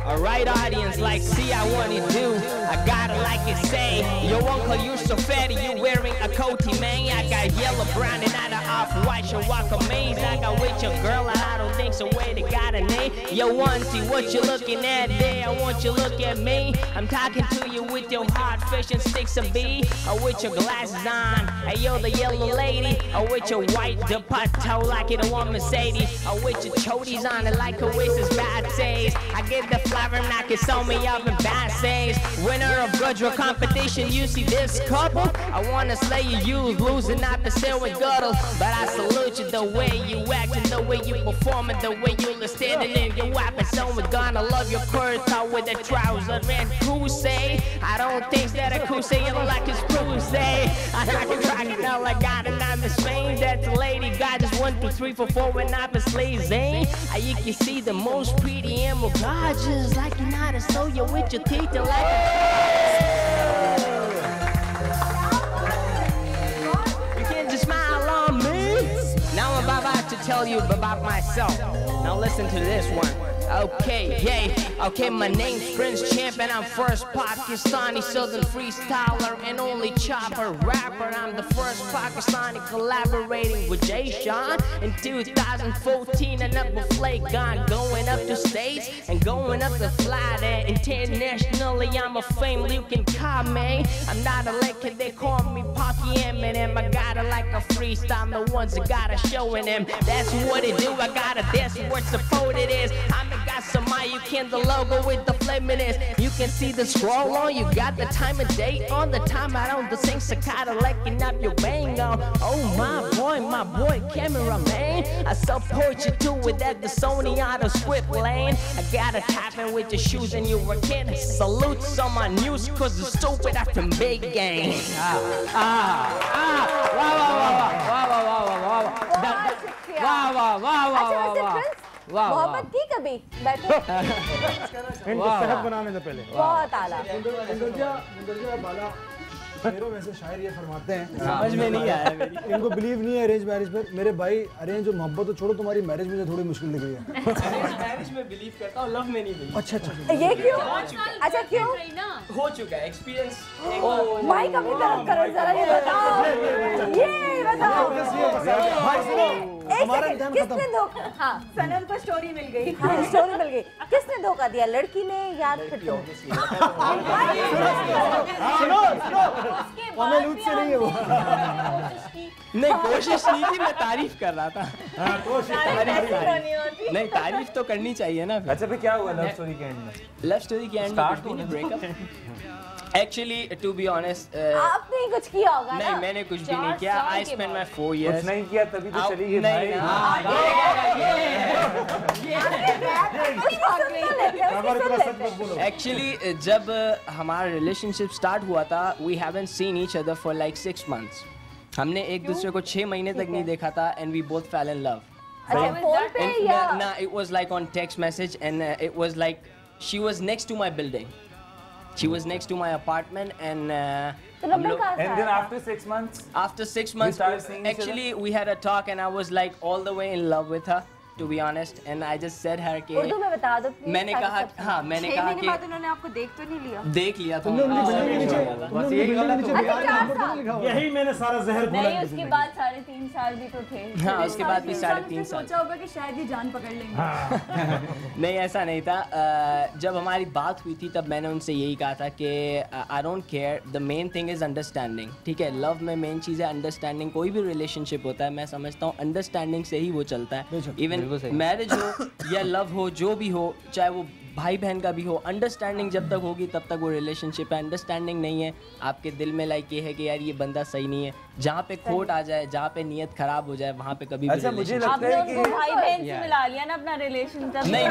[SPEAKER 12] Alright, audience, like, see, I wanna do. I gotta like it, say. Your uncle, you so fatty, you wearing a coatie, man. I got yellow, brown, and not an off-white. You walk a maze, I got with your girl, and I don't think so. Where they got a name? Yo, auntie, what you looking at there? I want you look at me. I'm talking to you with your hard fish and sticks of bee, or with your glasses on. Hey, yo, the yellow lady, or with your white dupato like it a woman Mercedes, or with your choties on it like Oasis bad says. I get the flower, knock it on me up in bad says. Winner of Grudge competition, you see this couple? I wanna slay you, losing not the sale with Guddle. But I salute you the way you act and the way you perform and the way you standing in your weapon. So we're gonna love your curtain with the trouser and crusade. I don't think that a crusade like it's crusade. I can track it down like God and I'm the Spain. That's the lady God just 1, 2, 3, 4, 4 and I'm a slave Zane. You can see the most pretty and more gorgeous, like you're not a soul, you with your teeth and like you can't just smile on me. Now I'm about to tell you about myself. Now listen to this one. Okay, yay. Okay, my name's Prince Champ and I'm first Pakistani Southern freestyler and only chopper rapper. I'm the first Pakistani collaborating with Jay Sean in 2014 and up with Flake Gone, going up to states and going up to fly there. Internationally, I'm a fame you can call me. I'm not a licker, they call me Pocky Eminem. I got it like a freestyle, the ones that got a show in them. That's what it do, I got it, that's what support it is. I'm got some you can the logo with the flaming is. You can see the scroll on, you got the time and date on the time I don't the same cicada licking up your bang on. Oh my boy, cameraman. I support you too with that the Sony auto script lane. I gotta tap in with your shoes and you were kidding. Salutes on my news cause it's stupid after big game.
[SPEAKER 5] वाह मोहब्बत की कभी बैठो
[SPEAKER 8] इनको सेहत बनाने से पहले
[SPEAKER 5] बहुत आला
[SPEAKER 7] मेरे वैसे शायर ये फरमाते हैं
[SPEAKER 1] समझ में नहीं आया मेरी
[SPEAKER 7] इनको बिलीव नहीं है अरेंज मैरिज पर मेरे भाई अरेंज और मोहब्बत तो छोड़ो तुम्हारी मैरिज मुझे थोड़ी मुश्किल लग रही है
[SPEAKER 1] मैरिज में बिलीव करता हूँ लव में नहीं बिलीव
[SPEAKER 7] अच्छा
[SPEAKER 5] ये क्यों अच्छा क्यों
[SPEAKER 1] हो चुका है एक्सपीरियंस
[SPEAKER 5] माइक अपनी तरफ करो जरा ये बताओ
[SPEAKER 7] भाई सुनो हमारा
[SPEAKER 5] किसने धोखा हाँ
[SPEAKER 18] सनम को स्टोरी मिल गई
[SPEAKER 5] हाँ स्टोरी मिल गई किसने धोखा दिया लड़की ने या फिर तुम
[SPEAKER 7] सुनो हमें लूट से नहीं है वो
[SPEAKER 1] नहीं कोशिश नहीं थी मैं तारीफ कर रहा था नहीं तारीफ तो करनी चाहिए ना
[SPEAKER 17] अच्छा फिर क्या हुआ लव स्टोरी के एंड में
[SPEAKER 1] लव स्टोरी के एंड में breakup Actually, to be honest,
[SPEAKER 5] आपने कुछ किया होगा ना?
[SPEAKER 1] नहीं मैंने कुछ भी नहीं किया. I spent my 4 years.
[SPEAKER 17] कुछ नहीं किया तभी तो चली गई भाई.
[SPEAKER 1] Actually, जब हमारा relationship start हुआ था, we haven't seen each other for like 6 months. हमने एक दूसरे को 6 महीने तक नहीं देखा था, and we both fell in love. Nah, it was like on text message, and it was like she was next to my building. She was next to my apartment, and
[SPEAKER 17] then after 6 months,
[SPEAKER 1] we actually we had a talk, and I was like all the way in love with her.
[SPEAKER 20] to be honest, and I just said her कि
[SPEAKER 5] उर्दू में बता दो please,
[SPEAKER 20] मैंने कहा हाँ मैंने कहा कि
[SPEAKER 5] बाद उन्होंने आपको देख तो नहीं लिया?
[SPEAKER 20] देख लिया था
[SPEAKER 8] बस यही गलत यही मैंने सारा जहर घोला।
[SPEAKER 18] नहीं उसके बाद 3.5 साल भी तो थे।
[SPEAKER 20] हाँ उसके बाद भी 3.5 साल
[SPEAKER 6] सोचा होगा कि शायद ये जान पकड़ लेंगे।
[SPEAKER 20] नहीं ऐसा नहीं था। जब हमारी बात हुई थी तब मैंने उनसे यही कहा था कि I don't care, the main thing is understanding. ठीक है, लव में मेन चीज़ है अंडरस्टैंडिंग। कोई भी रिलेशनशिप होता है मैं समझता हूँ अंडरस्टैंडिंग से ही वो चलता है। इवन मैरिज हो या लव हो, जो भी हो, चाहे वो भाई बहन का भी हो, अंडरस्टैंडिंग जब तक होगी तब तक वो रिलेशनशिप है। अंडरस्टैंडिंग नहीं है, आपके दिल में लाइक ये है कि यार ये बंदा सही नहीं है, जहाँ पे खोट आ जाए, जहाँ पे नियत खराब हो जाए, वहाँ पे कभी
[SPEAKER 17] अच्छा, मुझे लगता है कि
[SPEAKER 18] भाई बहन से मिला लिया ना अपना रिलेशन।
[SPEAKER 20] नहीं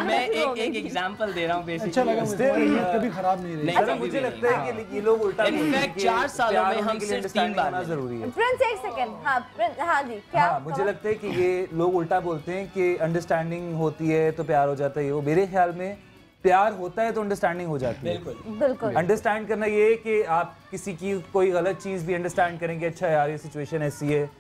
[SPEAKER 20] मैं एक एग्जांपल दे रहा हूँ बेसिकली।
[SPEAKER 7] अच्छा लगा मुझे, कभी खराब नहीं रही।
[SPEAKER 17] अच्छा मुझे लगता है कि ये लोग उल्टा
[SPEAKER 20] इनफैक्ट 4 सालों में हम सिर्फ 3 बार
[SPEAKER 17] जरूरी है।
[SPEAKER 5] प्रिंस एक सेकंड। हाँ प्रिंस, हाँ जी क्या?
[SPEAKER 17] मुझे लगता है कि ये लोग उल्टा बोलते हैं कि अंडरस्टैंडिंग होती है तो प्यार हो जाता है। वो मेरे ख्याल में प्यार होता है तो अंडरस्टैंडिंग हो जाती है।
[SPEAKER 5] बिल्कुल।
[SPEAKER 17] अंडरस्टैंड करना ये है कि आप किसी की कोई गलत चीज़ भी अंडरस्टैंड करेंगे, अच्छा यार ये सिचुएशन ऐसी है,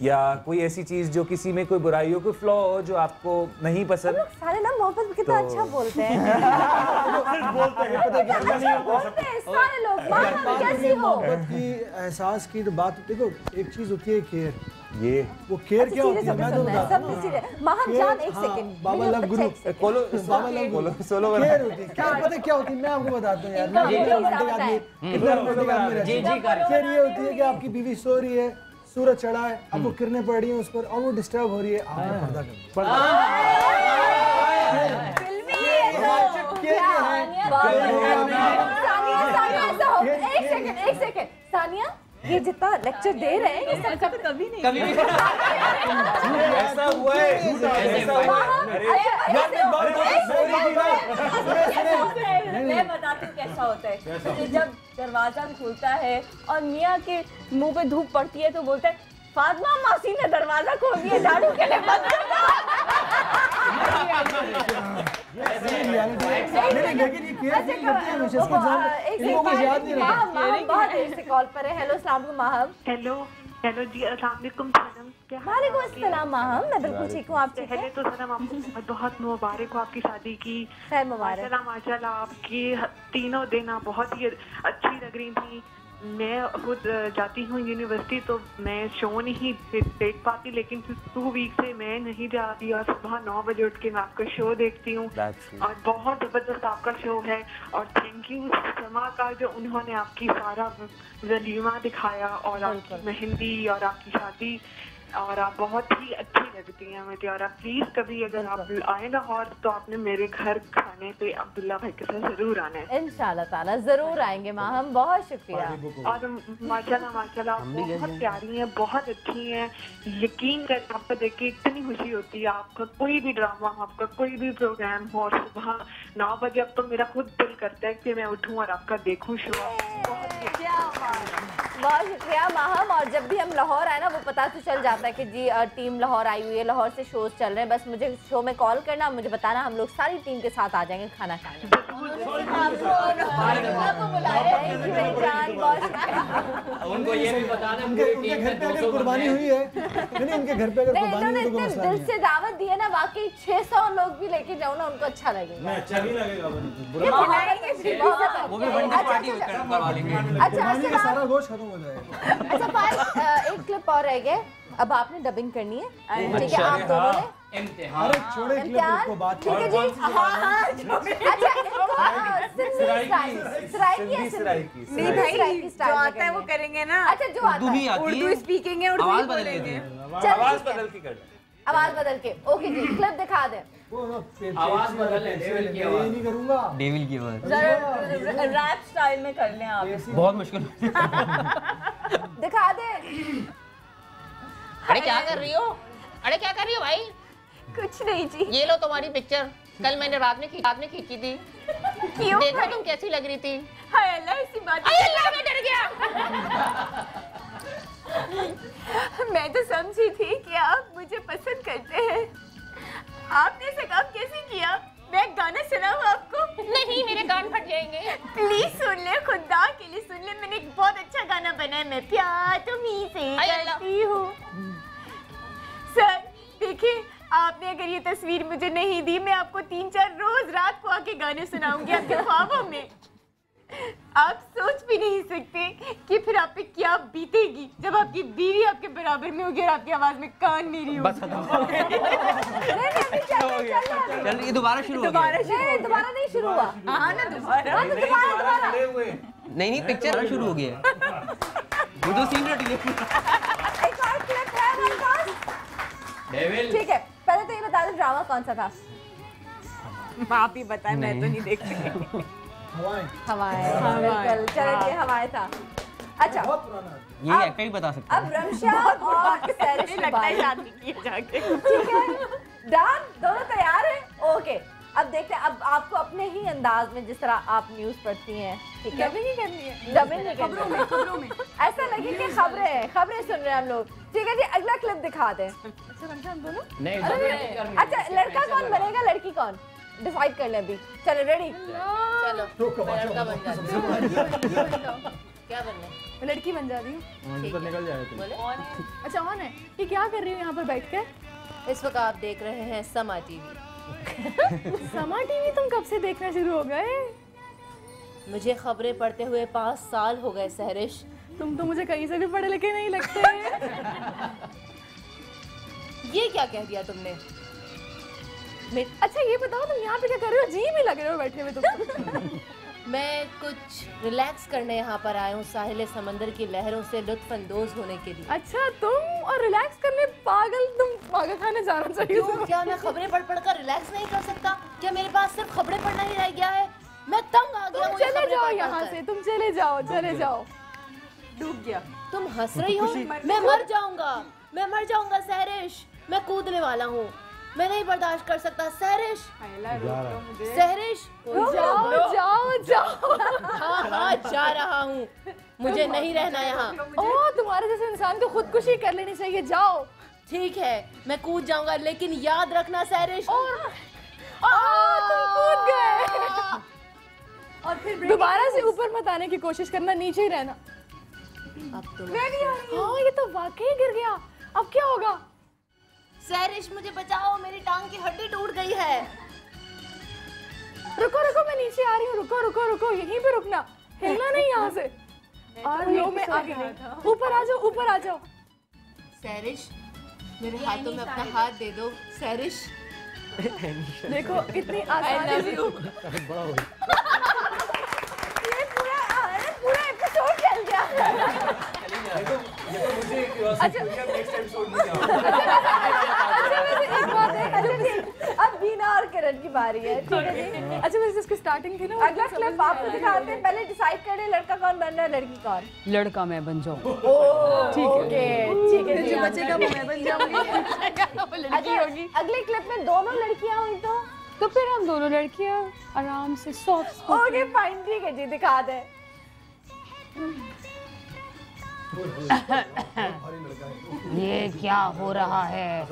[SPEAKER 17] या कोई ऐसी चीज़ जो किसी में कोई बुराई हो, कोई फ्लॉ हो जो आपको नहीं पसंद।
[SPEAKER 5] सारे ना मोहब्बत में कितना अच्छा बोलते हैं। सारे लोग कैसी हो
[SPEAKER 7] मोहब्बत की एहसास की तो बात। देखो एक चीज़ होती है केयर,
[SPEAKER 17] ये
[SPEAKER 7] वो केयर क्या होती है मैं तो बताता हूँ।
[SPEAKER 5] महाजान एक सेकंड,
[SPEAKER 7] बाबा लव गुरु बाबा लव गुरु
[SPEAKER 17] सोलो
[SPEAKER 7] केयर होती है। क्या पता क्या होती है मैं आपको बताता हूँ यार। केयर ये होती है कि आपकी बीवी सो रही है, सूरज चढ़ा है, आपको किरणें पड़ रही हैं उस पर और वो डिस्टर्ब हो रही है, आपने पर्दा
[SPEAKER 5] कर दिया। एक सेकंड सानिया, ये जितना लेक्चर दे रहे हैं ये सब कभी नहीं
[SPEAKER 17] ऐसा हुआ है।
[SPEAKER 18] मैं बताती हूँ कैसा होता है। तो जब दरवाजा खुलता है और मियाँ के मुंह पे धूप पड़ती है तो बोलता है फातिमा मासी ने दरवाजा खोल दिया, झाड़ू के लिए बंद कर दो।
[SPEAKER 5] बहुत देर से कॉल पर है। हेलो अस्सलाम वालेकुम माहम।
[SPEAKER 14] हेलो जी अस्सलाम वालेकुम सनम।
[SPEAKER 5] वालेकुम अस्सलाम माहम, मैं बिल्कुल ठीक हूँ। आप ठीक हैं?
[SPEAKER 14] तो सनम आपको बहुत मुबारक हो आपकी शादी की।
[SPEAKER 5] खैर मुबारक।
[SPEAKER 14] माशाल्लाह आपकी तीनों दिन बहुत ही अच्छी लग रही थी। मैं खुद जाती हूँ यूनिवर्सिटी तो मैं शो नहीं देख पाती, लेकिन 2 वीक से मैं नहीं जाती और सुबह 9 बजे उठ के मैं आपका शो देखती हूँ और बहुत ज़बरदस्त आपका शो है। और थैंक यू समा का जो उन्होंने आपकी सारा वलीमा दिखाया और आपकी मेहंदी और आपकी शादी, और आप बहुत ही अच्छी लगती हैं मुझे। और आप प्लीज कभी अगर आप आए लाहौर तो आपने मेरे घर खाने पे अब्दुल्ला भाई के साथ जरूर आना है।
[SPEAKER 5] इंशाल्लाह ताला जरूर आएंगे माँ हम। बहुत शुक्रिया।
[SPEAKER 14] और माशाल्लाह बहुत प्यारी हैं, बहुत अच्छी हैं। यकीन कर आपको देख के इतनी खुशी होती है। आपका कोई भी ड्रामा, आपका कोई भी प्रोग्राम हो और सुबह 9 बजे अब तो मेरा खुद दिल करता है कि मैं उठूँ और आपका देखूँ शो।
[SPEAKER 5] बहुत शुक्रिया माहम। और जब भी हम लाहौर आए ना वो पता तो चल जाता है कि जी टीम लाहौर आई हुई है, लाहौर से शोज चल रहे हैं। बस मुझे शो में कॉल करना, मुझे बताना, हम लोग सारी टीम के साथ आ जाएंगे खाना खाने।
[SPEAKER 1] उनको ये भी बताना
[SPEAKER 7] उनके घर पे अगर कुर्बानी हुई है, नहीं इनके घर पे अगर कुर्बानी हुई तो कोई मसला नहीं।
[SPEAKER 5] दिल से दावत दी है ना, वाकई 600 लोग भी लेके जाओ ना उनको अच्छा लगेगा।
[SPEAKER 8] अच्छा नहीं लगेगा
[SPEAKER 11] वो भी बर्थडे पार्टी करवा लेंगे।
[SPEAKER 5] अच्छा
[SPEAKER 7] सारा गोश्त खत्म हो जाएगा।
[SPEAKER 5] अच्छा पायल, एक क्लिप और रह गया, अब आपने डबिंग करनी है, ठीक है? आप दोनों ने
[SPEAKER 7] अरे छोड़े क्लिप को बात।
[SPEAKER 5] ठीक है जी। हाँ अच्छा
[SPEAKER 18] नहीं भाई जो आता है वो करेंगे ना।
[SPEAKER 5] अच्छा जो आता है
[SPEAKER 18] उर्दू स्पीकिंग है, उर्दू ही बोलेंगे।
[SPEAKER 17] आवाज बदल के कर,
[SPEAKER 5] आवाज बदल के। ओके जी क्लिप दिखा दे।
[SPEAKER 1] आवाज बदल है, डेविल की आवाज
[SPEAKER 7] नहीं करूंगा।
[SPEAKER 11] डेविल की आवाज
[SPEAKER 18] रैप स्टाइल में कर लें आप।
[SPEAKER 11] बहुत मुश्किल।
[SPEAKER 5] दिखा दे।
[SPEAKER 21] अरे क्या कर रही हो? अरे क्या कर रही हो भाई?
[SPEAKER 18] कुछ नहीं जी।
[SPEAKER 21] ये लो तुम्हारी पिक्चर, कल मैंने रात में खींची थी। देखो तुम कैसी लग रही थी।
[SPEAKER 18] हाय अल्लाह, इसी बात
[SPEAKER 21] हाय अल्लाह, मैं डर गया।
[SPEAKER 18] मैं तो समझी थी कि आप मुझे पसंद करते हैं। आपने ऐसा काम कैसे किया? मैं गाना सुनाऊं आपको?
[SPEAKER 21] नहीं, मेरे कान फट जाएंगे।
[SPEAKER 18] प्लीज सुन ले, खुदा के लिए सुन ले। मैंने एक बहुत अच्छा गाना बनाया, मैं प्यार तुम्हीं से करती हूँ। सर देखिए आपने अगर ये तस्वीर मुझे नहीं दी, मैं आपको 3-4 रोज रात को आके गाने सुनाऊंगी आपके ख्वाबों में। आप सोच भी नहीं सकते कि फिर आप पे क्या बीतेगी जब आपकी बीवी आपके बराबर में होगी और आपकी आवाज में कान मेरी होगी।
[SPEAKER 11] चल ये दोबारा शुरू हो गया।
[SPEAKER 5] दोबारा नहीं शुरू हुआ।
[SPEAKER 18] हाँ ना दोबारा।
[SPEAKER 11] नहीं पिक्चर शुरू हो गया। वो तो सीन रट गया।
[SPEAKER 5] एक और क्लिप है हमारे पास। ठीक है, पहले तो ये बता दो ड्रामा कौन सा था?
[SPEAKER 18] आप ही बताएं, मैं तो नहीं देखती।
[SPEAKER 5] हवाएं। बिल्कुल, चलिए हवाएं था। अच्छा
[SPEAKER 11] ये एक्टर ही बता सकता है।
[SPEAKER 5] अब रमशा और सैरिश की बारी।
[SPEAKER 18] शादी की जाके।
[SPEAKER 5] ठीक है, डन, दोनों तैयार हैं? ओके, अब देखते हैं, अब आपको अपने ही अंदाज में जिस तरह आप न्यूज़ पढ़ती हैं, ठीक है?
[SPEAKER 6] डबिंग नहीं करनी है।
[SPEAKER 5] डबिंग नहीं करनी है।
[SPEAKER 6] खबरों में
[SPEAKER 5] ऐसा लगे कि खबरें सुन रहे हैं हम लोग। ठीक है जी, अगला क्लिप दिखा दें।
[SPEAKER 6] अच्छा रमशा हम दोनों?
[SPEAKER 1] नहीं,
[SPEAKER 5] अच्छा, लड़का कौन बनेगा, लड़की कौन? डिसाइड कर ले अभी। चलो रेडी?
[SPEAKER 16] चलो लड़का बन जाती हूँ। क्या बनना है?
[SPEAKER 6] लड़की बन जा रही हूँ।
[SPEAKER 11] निकल जाए
[SPEAKER 6] अच्छा ऑन है। ये क्या कर रही हूँ यहाँ पर बैठ कर?
[SPEAKER 16] इस वक्त आप देख रहे हैं समा टीवी।
[SPEAKER 6] समा टीवी तुम कब से देखना शुरू हो गए?
[SPEAKER 16] मुझे खबरें पढ़ते हुए 5 साल हो गए सहरिश।
[SPEAKER 6] तुम तो मुझे कहीं से भी पढ़े लिखे नहीं लगते।
[SPEAKER 16] ये क्या कह दिया तुमने?
[SPEAKER 6] अच्छा ये बताओ तुम यहाँ पे क्या कर रहे हो? जी में लग रहे हो बैठे हुए तुम।
[SPEAKER 16] मैं कुछ रिलैक्स करने यहाँ पर आया हूँ, साहिल समंदर की लहरों से लुत्फ अंदोज होने के लिए।
[SPEAKER 6] अच्छा तुम और रिलैक्स करने तुम पागल खाने जाना चाहिए।
[SPEAKER 16] क्यों? क्या मैं खबरें पढ़ कर रिलैक्स नहीं कर सकता? क्या मेरे पास सिर्फ खबरें पढ़ना ही रह गया है? मैं तंग आ गया हूँ।
[SPEAKER 6] चले जाओ यहाँ से, तुम चले जाओ।
[SPEAKER 18] डूब गया।
[SPEAKER 16] तुम हंस रही हो? मैं मर जाऊंगा सहरिश। मैं कूदने वाला हूँ, मैं नहीं बर्दाश्त कर सकता सहरिश। सहरिश
[SPEAKER 6] जाओ।
[SPEAKER 16] हाँ जा रहा हूँ, मुझे नहीं रहना यहाँ।
[SPEAKER 6] ओह तुम्हारे जैसे इंसान को खुदकुशी कर लेनी चाहिए। जाओ।
[SPEAKER 16] ठीक है मैं कूद जाऊंगा, लेकिन याद रखना सहरिश।
[SPEAKER 6] तुम कूद गए। और फिर दोबारा से ऊपर मत आने की कोशिश करना, नीचे ही रहना।
[SPEAKER 16] अब तो
[SPEAKER 6] मैं भी आ रही हूँ। हाँ ये तो वाकई गिर गया। अब क्या होगा?
[SPEAKER 16] सहरिश मुझे बचाओ, मेरी टांग की हड्डी टूट गई है।
[SPEAKER 6] रुको मैं नीचे आ रही हूँ। रुको यहीं पे रुकना, हिलना नहीं यहाँ से। और लो मैं आ गई। ऊपर आ जाओ।
[SPEAKER 16] सहरिश मेरे हाथों में अपना हाथ दे दो सहरिश।
[SPEAKER 6] देखो इतनी आसानी से। ये पूरा एपिसोड चल गया। अब बीना और किरण की बारी है। ठीक है जी। अच्छा वैसे इसकी स्टार्टिंग थी ना। अगला क्लिप आपको दिखाते हैं। पहले डिसाइड करें लड़का कौन बन रहा है, लड़की कौन?
[SPEAKER 13] लड़का मैं बन जाऊँ।
[SPEAKER 6] ठीक है
[SPEAKER 5] जो
[SPEAKER 6] बचेगा वो मैं बन जाऊंगी।
[SPEAKER 5] अगले क्लिप में दोनों लड़कियां हुई
[SPEAKER 13] तो फिर हम दोनों लड़कियां आराम से सॉफ्ट।
[SPEAKER 5] ओके फाइन, ठीक है जी, दिखा दे।
[SPEAKER 13] ये क्या हो रहा है?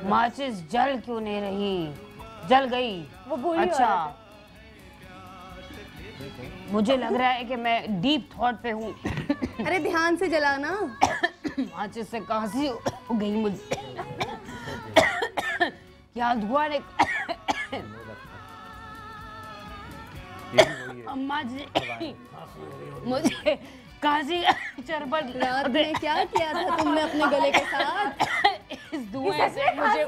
[SPEAKER 13] माचिस जल क्यों नहीं रही? जल गई।
[SPEAKER 5] वो भूली।
[SPEAKER 13] अच्छा मुझे लग रहा है कि मैं डीप थॉट पे हूँ।
[SPEAKER 6] अरे ध्यान से जलाना।
[SPEAKER 13] माचिस से खांसी हो गई मुझे। क्या धुआं ने अम्मा जी मुझे काजी चरबल
[SPEAKER 6] रात में क्या किया था तुमने अपने गले के साथ?
[SPEAKER 13] इस धुएं से मुझे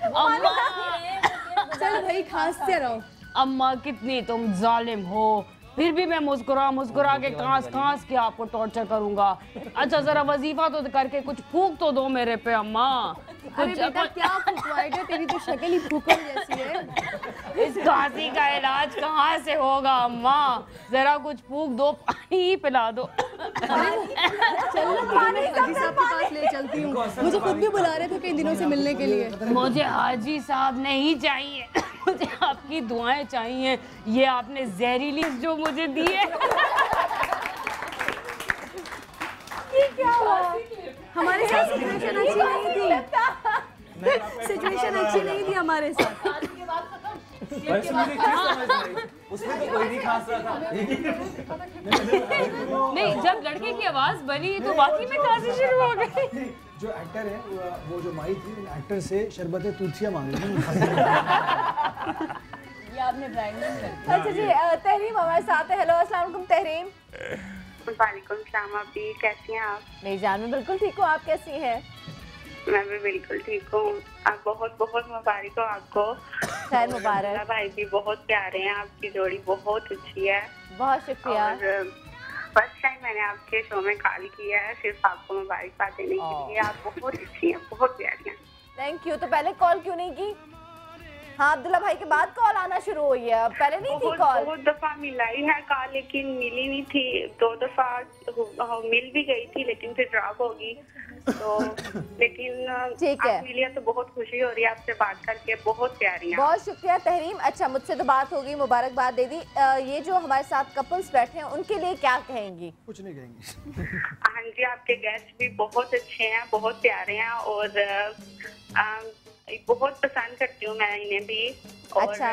[SPEAKER 13] अम्मा
[SPEAKER 6] चल भाई खांसते रहो।
[SPEAKER 13] अम्मा कितनी तुम जालिम हो, फिर भी मैं मुस्कुरा के कांस के आपको टॉर्चर करूंगा। अच्छा जरा वजीफा तो करके कुछ फूक तो दो मेरे पे अम्मा।
[SPEAKER 6] अरे बेटा क्या फूकवाएगा, तेरी तो शक्ल ही फूकन जैसी है।
[SPEAKER 13] इस खांसी का इलाज कहाँ से होगा अम्मा? जरा कुछ फूक दो, पानी ही पिला दो।
[SPEAKER 6] चल हाजी साहब के पास ले चलती हूँ। मुझे खुद भी बुला रहे थे कई दिनों से मिलने के लिए।
[SPEAKER 13] मुझे हाजी साहब नहीं चाहिए, मुझे आपकी दुआएं चाहिए। ये आपने जहरीली जो मुझे दी है।
[SPEAKER 6] ये क्या हुआ? हमारे साथ सिचुएशन अच्छी नहीं थी। सिचुएशन अच्छी नहीं थी हमारे साथ।
[SPEAKER 17] उसमें तो कोई नहीं खांस रहा था।
[SPEAKER 13] नहीं जब लड़के की आवाज बनी तो बाकी में खांसी शुरू हो गई।
[SPEAKER 7] जो एक्टर है वो जो माई थी, एक्टर से शरबत तूतिया मांग रही थी।
[SPEAKER 5] ये आपने ब्रांडिंग कर। अच्छा जी, तहरीम हमारे साथ है। हेलो, अस्सलाम वालेकुम तहरीम।
[SPEAKER 2] वालेकुम सलाम। आप भी कैसी हैं आप?
[SPEAKER 5] मेरी जान, मैं बिल्कुल ठीक हूँ, आप कैसी हैं?
[SPEAKER 2] मैं भी बिल्कुल ठीक हूँ। आप बहुत बहुत मुबारक हो आपको।
[SPEAKER 5] खैर मुबारक।
[SPEAKER 2] भाई भी बहुत प्यारे हैं, आपकी जोड़ी बहुत अच्छी है।
[SPEAKER 5] बहुत शुक्रिया।
[SPEAKER 2] और फर्स्ट टाइम मैंने आपके शो में कॉल किया है सिर्फ आपको मुबारकबाद देने के लिए। आप बहुत अच्छी हैं, बहुत प्यारी हैं।
[SPEAKER 5] Thank you. तो पहले कॉल क्यों नहीं की? हाँ, अब्दुल्ला भाई के बाद कॉल आना शुरू हुई है, पहले नहीं थी कॉल?
[SPEAKER 2] बहुत दफा मिलाई है कॉल, लेकिन मिली नहीं थी। 2 दफा मिल भी गई थी, लेकिन फिर ड्रॉप होगी। तो लेकिन
[SPEAKER 5] ठीक है,
[SPEAKER 2] आप मिली तो बहुत खुशी हो रही है आपसे बात करके। बहुत प्यारी है।
[SPEAKER 5] बहुत शुक्रिया तहरीम। अच्छा, मुझसे तो बात होगी, मुबारकबाद दे दी। ये जो हमारे साथ कपल्स बैठे हैं उनके लिए क्या कहेंगी?
[SPEAKER 7] कुछ नहीं कहेंगी।
[SPEAKER 2] हाँ जी, आपके गेस्ट भी बहुत अच्छे हैं, बहुत प्यारे हैं और बहुत पसंद करती हूँ मैं इन्हें भी। और
[SPEAKER 5] अच्छा।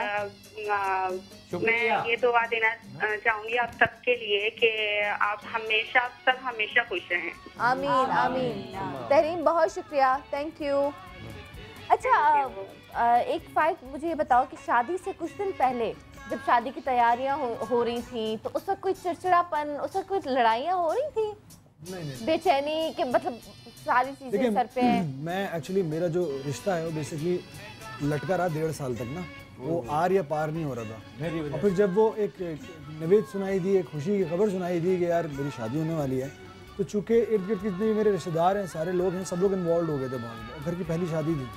[SPEAKER 2] मैं ये दुआ देना चाहूंगी आप सबके लिए कि आप हमेशा सब हमेशा खुश रहें।
[SPEAKER 5] आमीन आमीन। तहरीम बहुत शुक्रिया, थैंक यू। अच्छा, एक फाइट मुझे ये बताओ कि शादी से कुछ दिन पहले जब शादी की तैयारियां हो रही थी तो उस वक्त कोई चिड़चिड़ापन, उस वक्त कोई लड़ाइयाँ हो रही थी?
[SPEAKER 7] नहीं।
[SPEAKER 5] बेचैनी के मतलब सारी चीजें सर पे हैं।
[SPEAKER 7] मैं एक्चुअली मेरा जो रिश्ता है वो बेसिकली लटका रहा 1.5 साल तक ना, वो आर या पार नहीं हो रहा था। और फिर जब वो एक नवेद सुनाई दी, एक खुशी की खबर सुनाई दी कि यार मेरी शादी होने वाली है, तो चूँकि इर्द गिर्द जितने भी मेरे रिश्तेदार हैं, सारे लोग हैं, सब लोग इन्वॉल्व हो गए थे बहुत। घर की पहली शादी थी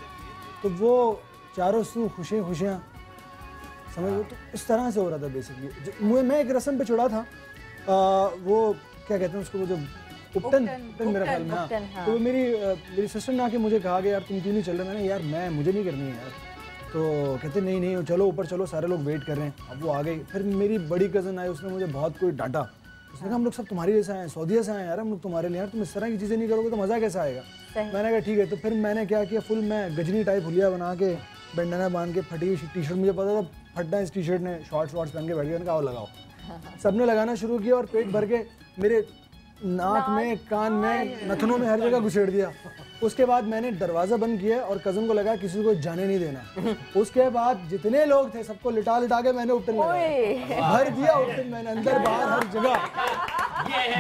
[SPEAKER 7] तो वो चारों सू खुशियाँ समझ लो, तो इस तरह से हो रहा था बेसिकली। मैं एक रस्म पे चढ़ा था, वो क्या कहते हैं उसको, वो जो उपटन मेरा ख्याल में। हाँ, तो मेरी सिस्टर ने आके मुझे कहा कि यार तुम क्यों नहीं चल रहे? मैंने यार मुझे नहीं करनी है यार। तो कहते नहीं चलो ऊपर चलो, सारे लोग वेट कर रहे हैं। अब वो आ गई। फिर मेरी बड़ी कज़न आई, उसने मुझे बहुत कोई डांटा। उसने कहा हम लोग सब तुम्हारे जैसे आए हैं, सऊदीया से आए यार हम लोग तुम्हारे लिए, यार तुम इस तरह की चीज़ें नहीं करोगे तो मज़ा कैसा आएगा? मैंने कहा ठीक है। तो फिर मैंने क्या किया, फुल मैं गजनी टाइप हुलिया बना के, बैंडाना बांध के, फटी हुई टी शर्ट, मुझे पता था फटना इस टी शर्ट ने, शॉर्ट्स पहन के बैठ गया। कहा लगाओ। सबने लगाना शुरू किया और पेट भर के मेरे नाक में, कान में, नथनों में, हर जगह घुसेड़ दिया। उसके बाद मैंने दरवाज़ा बंद किया और कज़न को लगा किसी को जाने नहीं देना। उसके बाद जितने लोग थे सबको लिटा के मैंने उपटन भर दिया। उपटन मैंने अंदर बाहर हर जगह,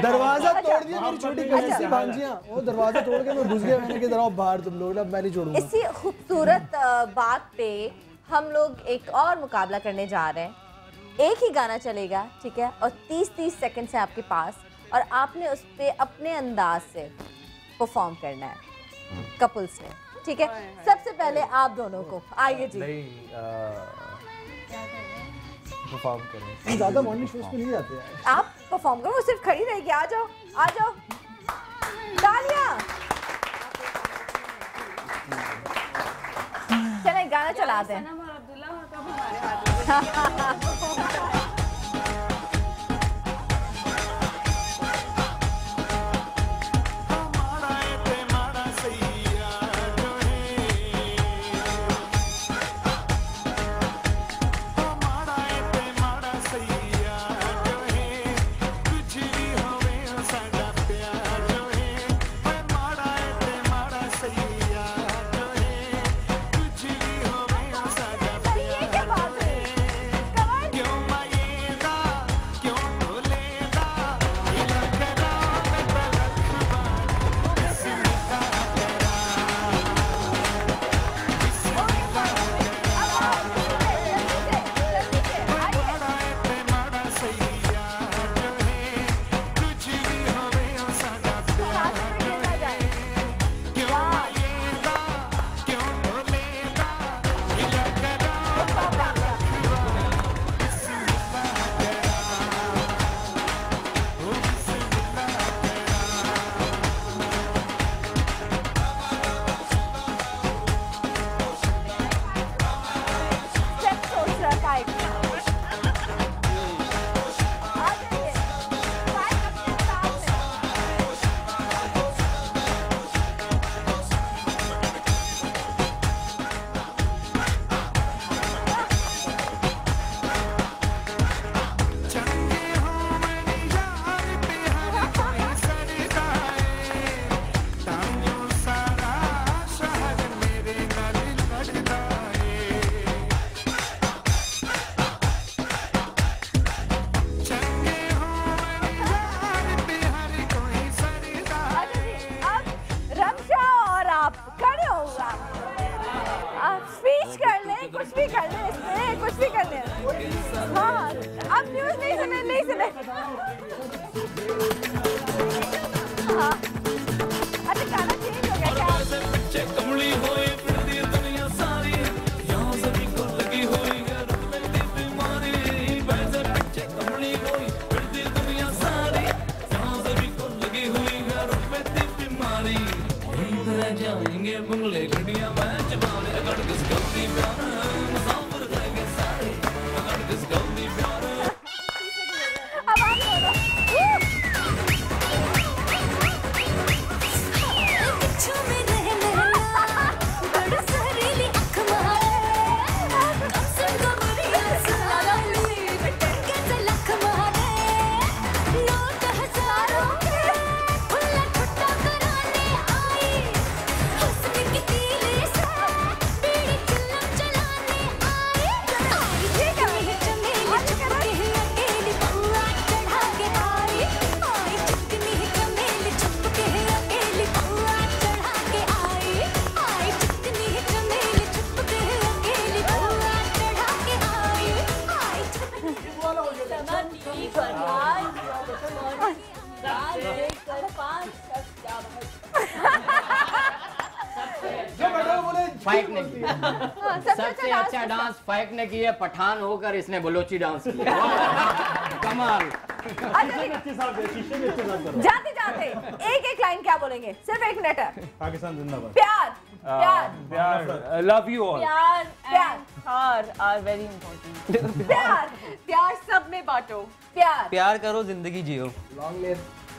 [SPEAKER 7] दरवाज़ा तोड़ दिया। मेरी छोटी कज़न सी भांजियाँ, वो दरवाज़ा तोड़ के मैं घुस गया। मैंने कहा बाहर तुम लोग, अब मैं नहीं छोड़ूंगा।
[SPEAKER 5] इसी खूबसूरत बात पे हम लोग एक और मुकाबला करने जा रहे हैं। एक ही गाना चलेगा, ठीक है, और 30-30 सेकंड से आपके पास, और आपने उस पे अपने अंदाज से परफॉर्म करना है कपल्स में, ठीक है? सबसे पहले आप दोनों को आइए जी।
[SPEAKER 17] परफॉर्म करें।
[SPEAKER 7] ज़्यादा मॉर्निंग शोज पे नहीं जाते हैं।
[SPEAKER 5] आप परफॉर्म करो, वो सिर्फ खड़ी रहेगी। आ जाओ तालियां। चलें गाना चलाते हैं। नहीं कुछ भी कर ले इसमें, कुछ भी कर ले। हाँ अब न्यूज़ नहीं सुने। हाँ अच्छा गाना चेंज हो गया क्या?
[SPEAKER 12] कमली होई फिरदी दुनिया सारी, यहाँ सभी को लगी हुई है रुकती बीमारी। वैसे पीछे कमली होई फिरदी दुनिया सारी, यहाँ सभी को लगी हुई है रुकती बीमारी। नींद रह जाएंगे बंगले गड्डियाँ मैच मारे, अगर किस गलती प्यार मुसाफिर रहेंगे सारे, अगर किस गलती प्यार।
[SPEAKER 5] अब आप बोलो।
[SPEAKER 1] फाइक ने की। सबसे अच्छा डांस फाइक ने की है, पठान होकर इसने बलोची डांस किया। कमाल।
[SPEAKER 5] जाते जाते एक लाइन क्या बोलेंगे? सिर्फ 1 मिनट है।
[SPEAKER 8] पाकिस्तान जिंदाबाद।
[SPEAKER 5] प्यार
[SPEAKER 17] लव यू ऑल।
[SPEAKER 18] प्यार आर वेरी इम्पोर्टेंट।
[SPEAKER 5] प्यार सब में बांटो।
[SPEAKER 11] प्यार करो, जिंदगी जियो।
[SPEAKER 20] Long live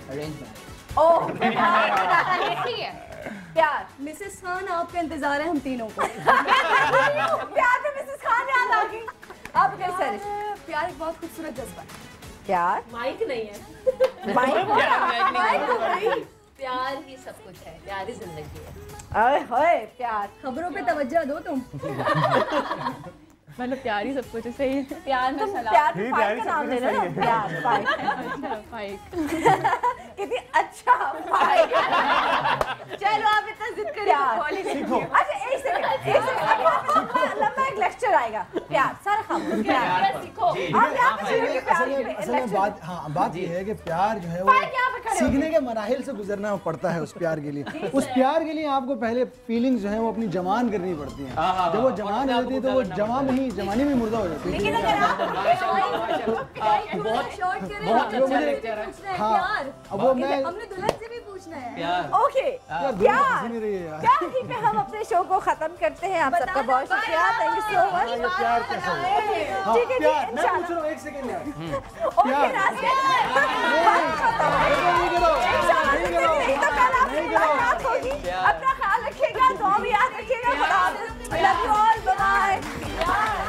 [SPEAKER 20] arrangement.
[SPEAKER 5] ओह
[SPEAKER 6] प्यार मिसेस खान आपका इंतजार है हम तीनों को।
[SPEAKER 5] प्यार में मिसेस खान याद आ गई। अब कैसे?
[SPEAKER 6] प्यार एक बहुत खूबसूरत जज्बा है।
[SPEAKER 5] प्यार
[SPEAKER 18] माइक नहीं है।
[SPEAKER 5] माइक
[SPEAKER 18] प्यार ही सब कुछ है, प्यार ही जिंदगी है।
[SPEAKER 5] ओए प्यार।
[SPEAKER 6] खबरों पे तवज्जो दो तुम।
[SPEAKER 13] मतलब प्यार ही सब कुछ है। सही है।
[SPEAKER 18] प्यार में सलाम।
[SPEAKER 5] प्यार फाइक का नाम ले रहे हो? प्यार फाइक।
[SPEAKER 13] फाइक
[SPEAKER 5] कितनी अच्छा फाइक। चलो आप इतना जिद करिए। अच्छा एक सेकंड लंबा एक लेक्चर आएगा। प्यार सारा खामोश। प्यार सीखो।
[SPEAKER 7] असल में बात ये है कि प्यार जो है वो सीखने के मराहिल से गुजरना पड़ता है। उस प्यार के लिए आपको पहले फीलिंग्स जो है वो अपनी जवान करनी पड़ती हैं। जब वो जवान हो जाती है तो वो जवानी में मुर्दा हो जाती है।
[SPEAKER 6] लेकिन अगर हमने दुल्हन से भी पूछना है।
[SPEAKER 5] ओके प्यार ठीक है, हम अपने शो को खत्म करते हैं। आप सबका बहुत शुक्रिया। Thank you so much.
[SPEAKER 7] प्यार कैसा है?
[SPEAKER 5] ठीक है जी,
[SPEAKER 7] मैं पूछ रहा हूँ 1 सेकंड यार।
[SPEAKER 5] ओके रास्ते अपना ख्याल रखिएगा, दुआ भी याद रखिएगा। Love you all, bye bye.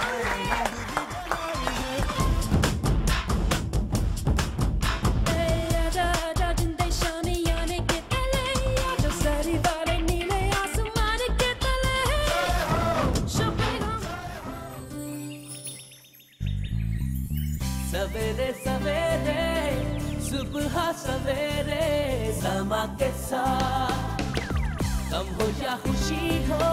[SPEAKER 12] सवेरे सवेरे सुबह सवेरे समा के साथ, गम हो या खुशी हो